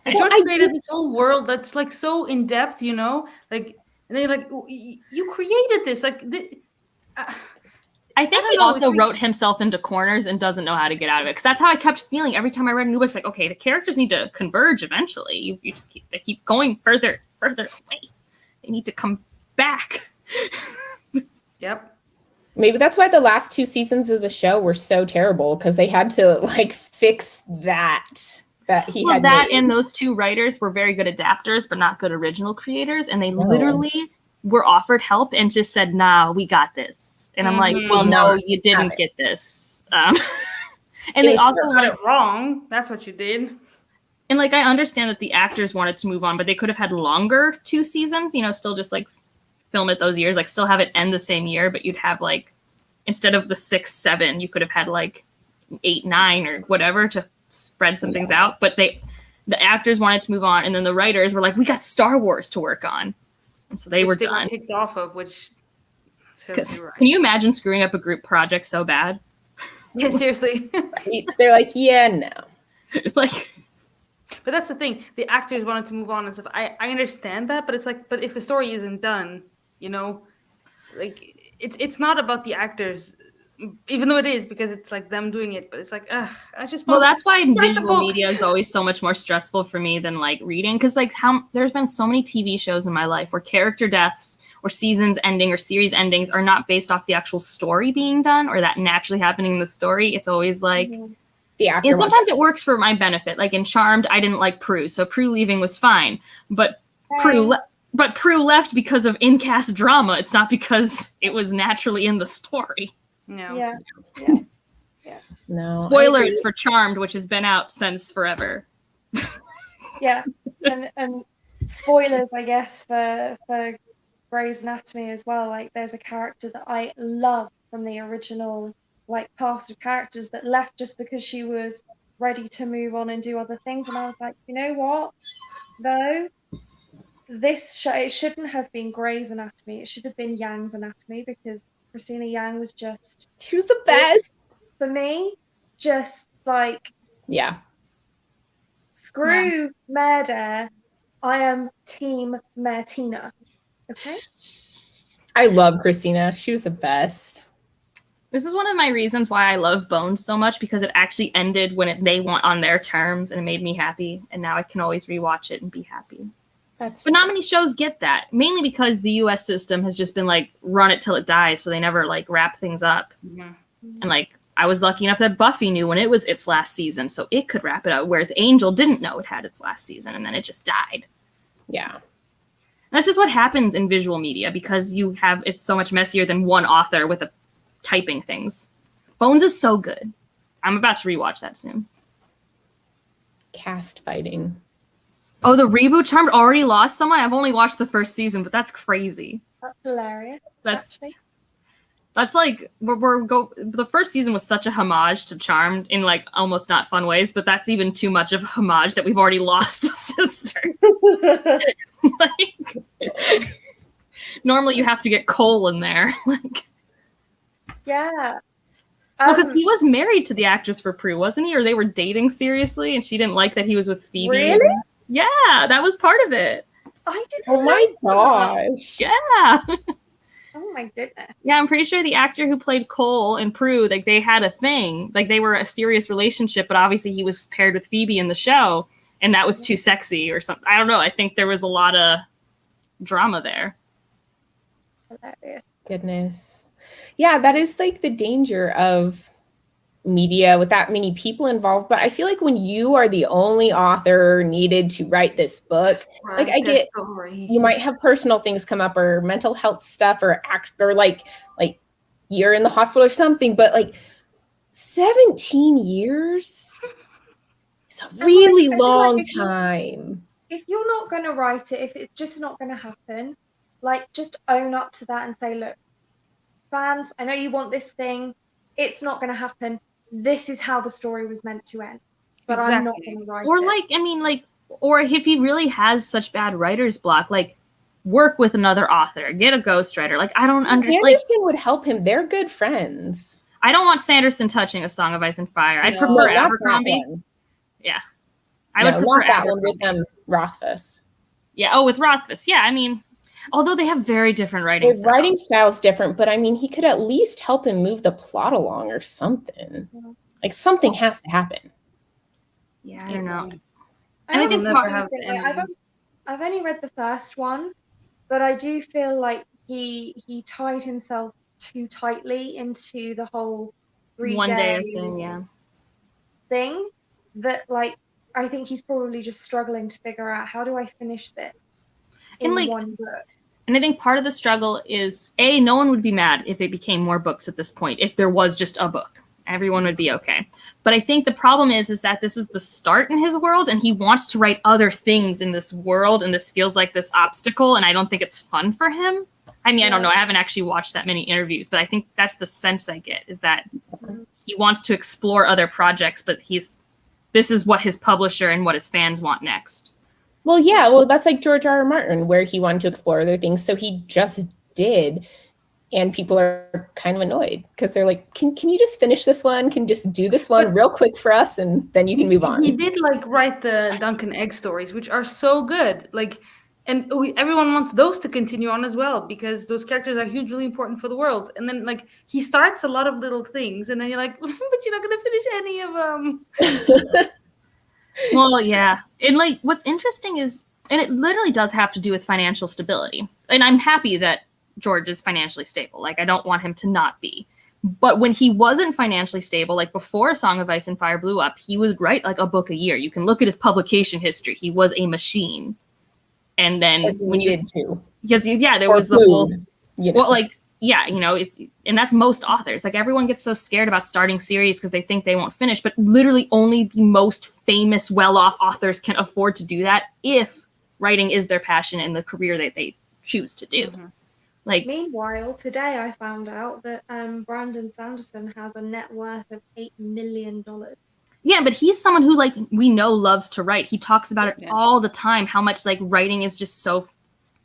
George created this whole world that's like so in depth, like, and then like you created this, like. I think he also wrote himself into corners and doesn't know how to get out of it. Because that's how I kept feeling every time I read a new book. It's like, okay, the characters need to converge eventually. You just keep going further away. They need to come back. Yep. Maybe that's why the last 2 seasons of the show were so terrible, because they had to like fix that he had made. And those 2 writers were very good adapters, but not good original creators. And they literally were offered help and just said, nah, we got this. And I'm like, well, no, you didn't get this. And they also got it wrong. That's what you did. And like, I understand that the actors wanted to move on, but they could have had longer 2 seasons, still just like film it those years, like still have it end the same year, but you'd have like, instead of the 6, 7, you could have had like 8, 9 or whatever to spread some things out. But the actors wanted to move on. And then the writers were like, we got Star Wars to work on. And so they were done. Kicked off of, which... Right. Can you imagine screwing up a group project so bad? Yeah, seriously. Right. They're like, yeah, no. Like, but that's the thing. The actors wanted to move on and stuff. I understand that, but it's like, but if the story isn't done, like it's not about the actors, even though it is, because it's like them doing it. But it's like, I just. Well, that's why visual media is always so much more stressful for me than like reading, because like there's been so many TV shows in my life where character deaths or seasons ending or series endings are not based off the actual story being done or that naturally happening in the story. It's always like the actor. And sometimes it works for my benefit. Like in Charmed, I didn't like Prue, so Prue leaving was fine. But Prue left because of in-cast drama. It's not because it was naturally in the story. No. Yeah. No. I Spoilers agree. for Charmed, which has been out since forever. Yeah. And spoilers, I guess, for Grey's Anatomy as well. Like, there's a character that I love from the original, like, cast of characters that left just because she was ready to move on and do other things. And I was like, you know what? No, this show, it shouldn't have been Grey's Anatomy. It should have been Yang's Anatomy, because Christina Yang was just, She was the best. for me, just like, Yeah. screw Murder. I am Team Martina. Okay? I love Christina. She was the best. This is one of my reasons why I love Bones so much, because it actually ended when they went on their terms, and it made me happy. And now I can always rewatch it and be happy. That's But not many shows get that, mainly because the U.S. system has just been like, run it till it dies, so they never like wrap things up. Yeah. And like, I was lucky enough that Buffy knew when it was its last season, so it could wrap it up, whereas Angel didn't know it had its last season, and then it just died. yeah. That's just what happens in visual media, because it's so much messier than one author with typing things. Bones is so good. I'm about to rewatch that soon. Cast fighting. Oh, the reboot Charmed already lost someone? I've only watched the first season, but that's crazy. That's hilarious. That's actually. That's like the first season was such a homage to Charmed in like almost not fun ways, but that's even too much of a homage that we've already lost a sister. Like, normally you have to get Cole in there. Like, Yeah. because he was married to the actress for Prue, wasn't he? Or they were dating seriously, and she didn't like that he was with Phoebe. Really? Yeah, that was part of it. I didn't Oh my know. gosh. Yeah. Oh my goodness. Yeah, I'm pretty sure the actor who played Cole and Prue, like they had a thing. Like they were a serious relationship, but obviously he was paired with Phoebe in the show, and that was too sexy or something. I don't know. I think there was a lot of drama there. Hilarious. Goodness. Yeah, that is like the danger of media with that many people involved. But I feel like when you are the only author needed to write this book, like I get you might have personal things come up or mental health stuff or like you're in the hospital or something, but like 17 years is a really long time. If you're not going to write it, if it's just not going to happen, like just own up to that and say, look, fans, I know you want this thing. It's not going to happen. This is how the story was meant to end. But I'm not going to write it. Or like, I mean, like, or if he really has such bad writer's block, like work with another author, get a ghostwriter. Like, I don't understand. Sanderson would help him. They're good friends. I don't want Sanderson touching A Song of Ice and Fire. I'd prefer not Abercrombie. that one. Yeah. I would not prefer that one with Rothfuss. Yeah. Oh, with Rothfuss. Yeah. I mean, although they have very different writing His styles. writing style's different, but I mean, he could at least help him move the plot along or something. Like something has to happen. Yeah, I don't know. I I think I've only read the first one, but I do feel like he tied himself too tightly into the whole 3 one day days thing, yeah. thing that like I think he's probably just struggling to figure out, how do I finish this in like, one book? And I think part of the struggle is no one would be mad if it became more books at this point. If there was just a book, everyone would be okay. But I think the problem is that this is the start in his world, and he wants to write other things in this world, and this feels like this obstacle, and I don't think it's fun for him. I mean, I don't know. I haven't actually watched that many interviews, but I think that's the sense I get, is that he wants to explore other projects, but this is what his publisher and what his fans want next. Well, yeah. Well, that's like George R. R. Martin, where he wanted to explore other things. So he just did. And people are kind of annoyed because they're like, can you just finish this one? Can you just do this one real quick for us? And then you can move on. He did like write the Duncan Egg stories, which are so good. Like, and everyone wants those to continue on as well, because those characters are hugely important for the world. And then like he starts a lot of little things, and then you're like, but you're not going to finish any of them. Well, yeah. And like, what's interesting is, and it literally does have to do with financial stability. And I'm happy that George is financially stable. Like, I don't want him to not be. But when he wasn't financially stable, like before A Song of Ice and Fire blew up, he would write like a book a year. You can look at his publication history. He was a machine. And then when you did too. Because, yeah, there or was the food, whole, you know. well, like, yeah, and that's most authors. Like everyone gets so scared about starting series because they think they won't finish, but literally only the most famous, well-off authors can afford to do that if writing is their passion and the career that they choose to do. Mhm. Like, Meanwhile, today I found out that Brandon Sanderson has a net worth of $8 million. yeah, but he's someone who like we know loves to write. He talks about it Yeah. all the time, how much like writing is just so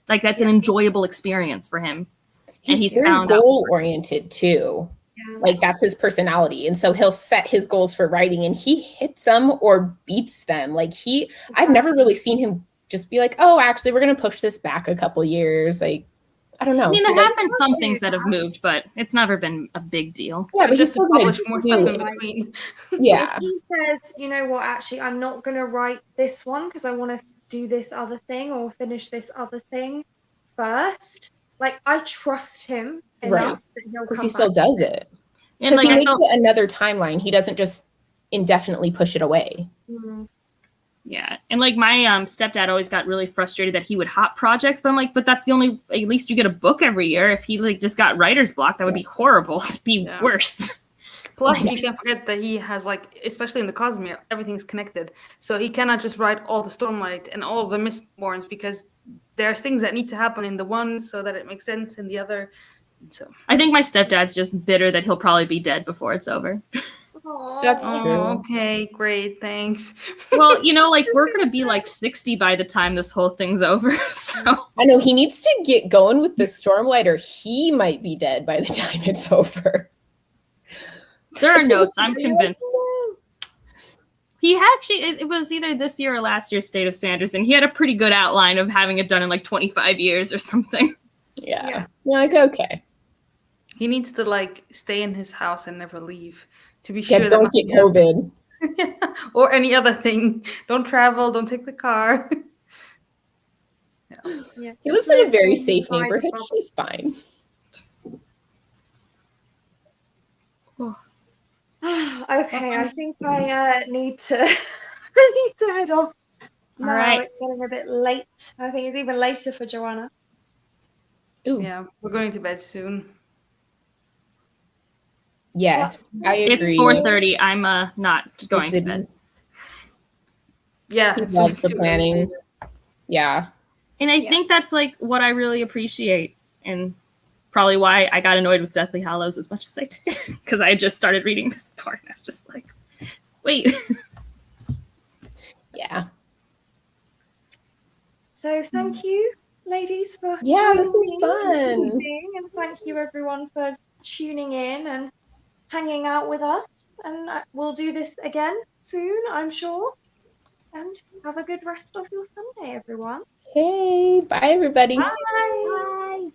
like that's an enjoyable experience for him. He's very found out. goal oriented too. Yeah. Like that's his personality. And so he'll set his goals for writing and he hits them or beats them. Like I've never really seen him just be like, oh, actually, we're going to push this back a couple years. Like, I don't know. I mean, He there have likes- been some things that have moved, but it's never been a big deal. Yeah, but he's Just still to going publish to more do stuff in it. between. Yeah. If he says, you know what, actually, I'm not going to write this one because I want to do this other thing or finish this other thing first, like, I trust him enough that he'll Because come he still back. does it. And Because like he I makes felt, it another timeline. He doesn't just indefinitely push it away. Mm. yeah, and like my stepdad always got really frustrated that he would hop projects, but I'm like, but that's the only. At least you get a book every year. If he like just got writer's block, that would be horrible. It'd be Yeah. worse. Plus, you can't forget that he has, like, especially in the Cosmere, everything's connected. So he cannot just write all the Stormlight and all the Mistborns because there's things that need to happen in the one so that it makes sense in the other. So I think my stepdad's just bitter that he'll probably be dead before it's over. Aw. That's true. okay, great, thanks. Well, like we're gonna be like 60 by the time this whole thing's over. So I know he needs to get going with the Stormlight or he might be dead by the time it's over. there are So notes. it's I'm like, convinced. no. He actually, it was either this year or last year's State of Sanderson. He had a pretty good outline of having it done in like 25 years or something. Yeah. You're like, okay. He needs to, like, stay in his house and never leave to be Yeah, sure don't get COVID. or any other thing. Don't travel. Don't take the car. Yeah. He lives in a very Live safe inside the neighborhood. bubble. He's fine. Okay, I think I need to I need to head off. Now right. it's getting a bit late. I think it's even later for Joanna. Ooh. Yeah, we're going to bed soon. Yes, I It's agree. 4:30. I'm not going to It's- bed. Yeah, He it's loves the too late. planning. Yeah. And I Yeah. think that's like what I really appreciate, and probably why I got annoyed with Deathly Hallows as much as I did, because I had just started reading this part, and I was just like, wait. Yeah. So thank you, ladies, for Yeah, this was joining me this fun. evening, and thank you everyone for tuning in and hanging out with us. And we'll do this again soon, I'm sure. And have a good rest of your Sunday, everyone. Hey, bye everybody. Bye. Bye.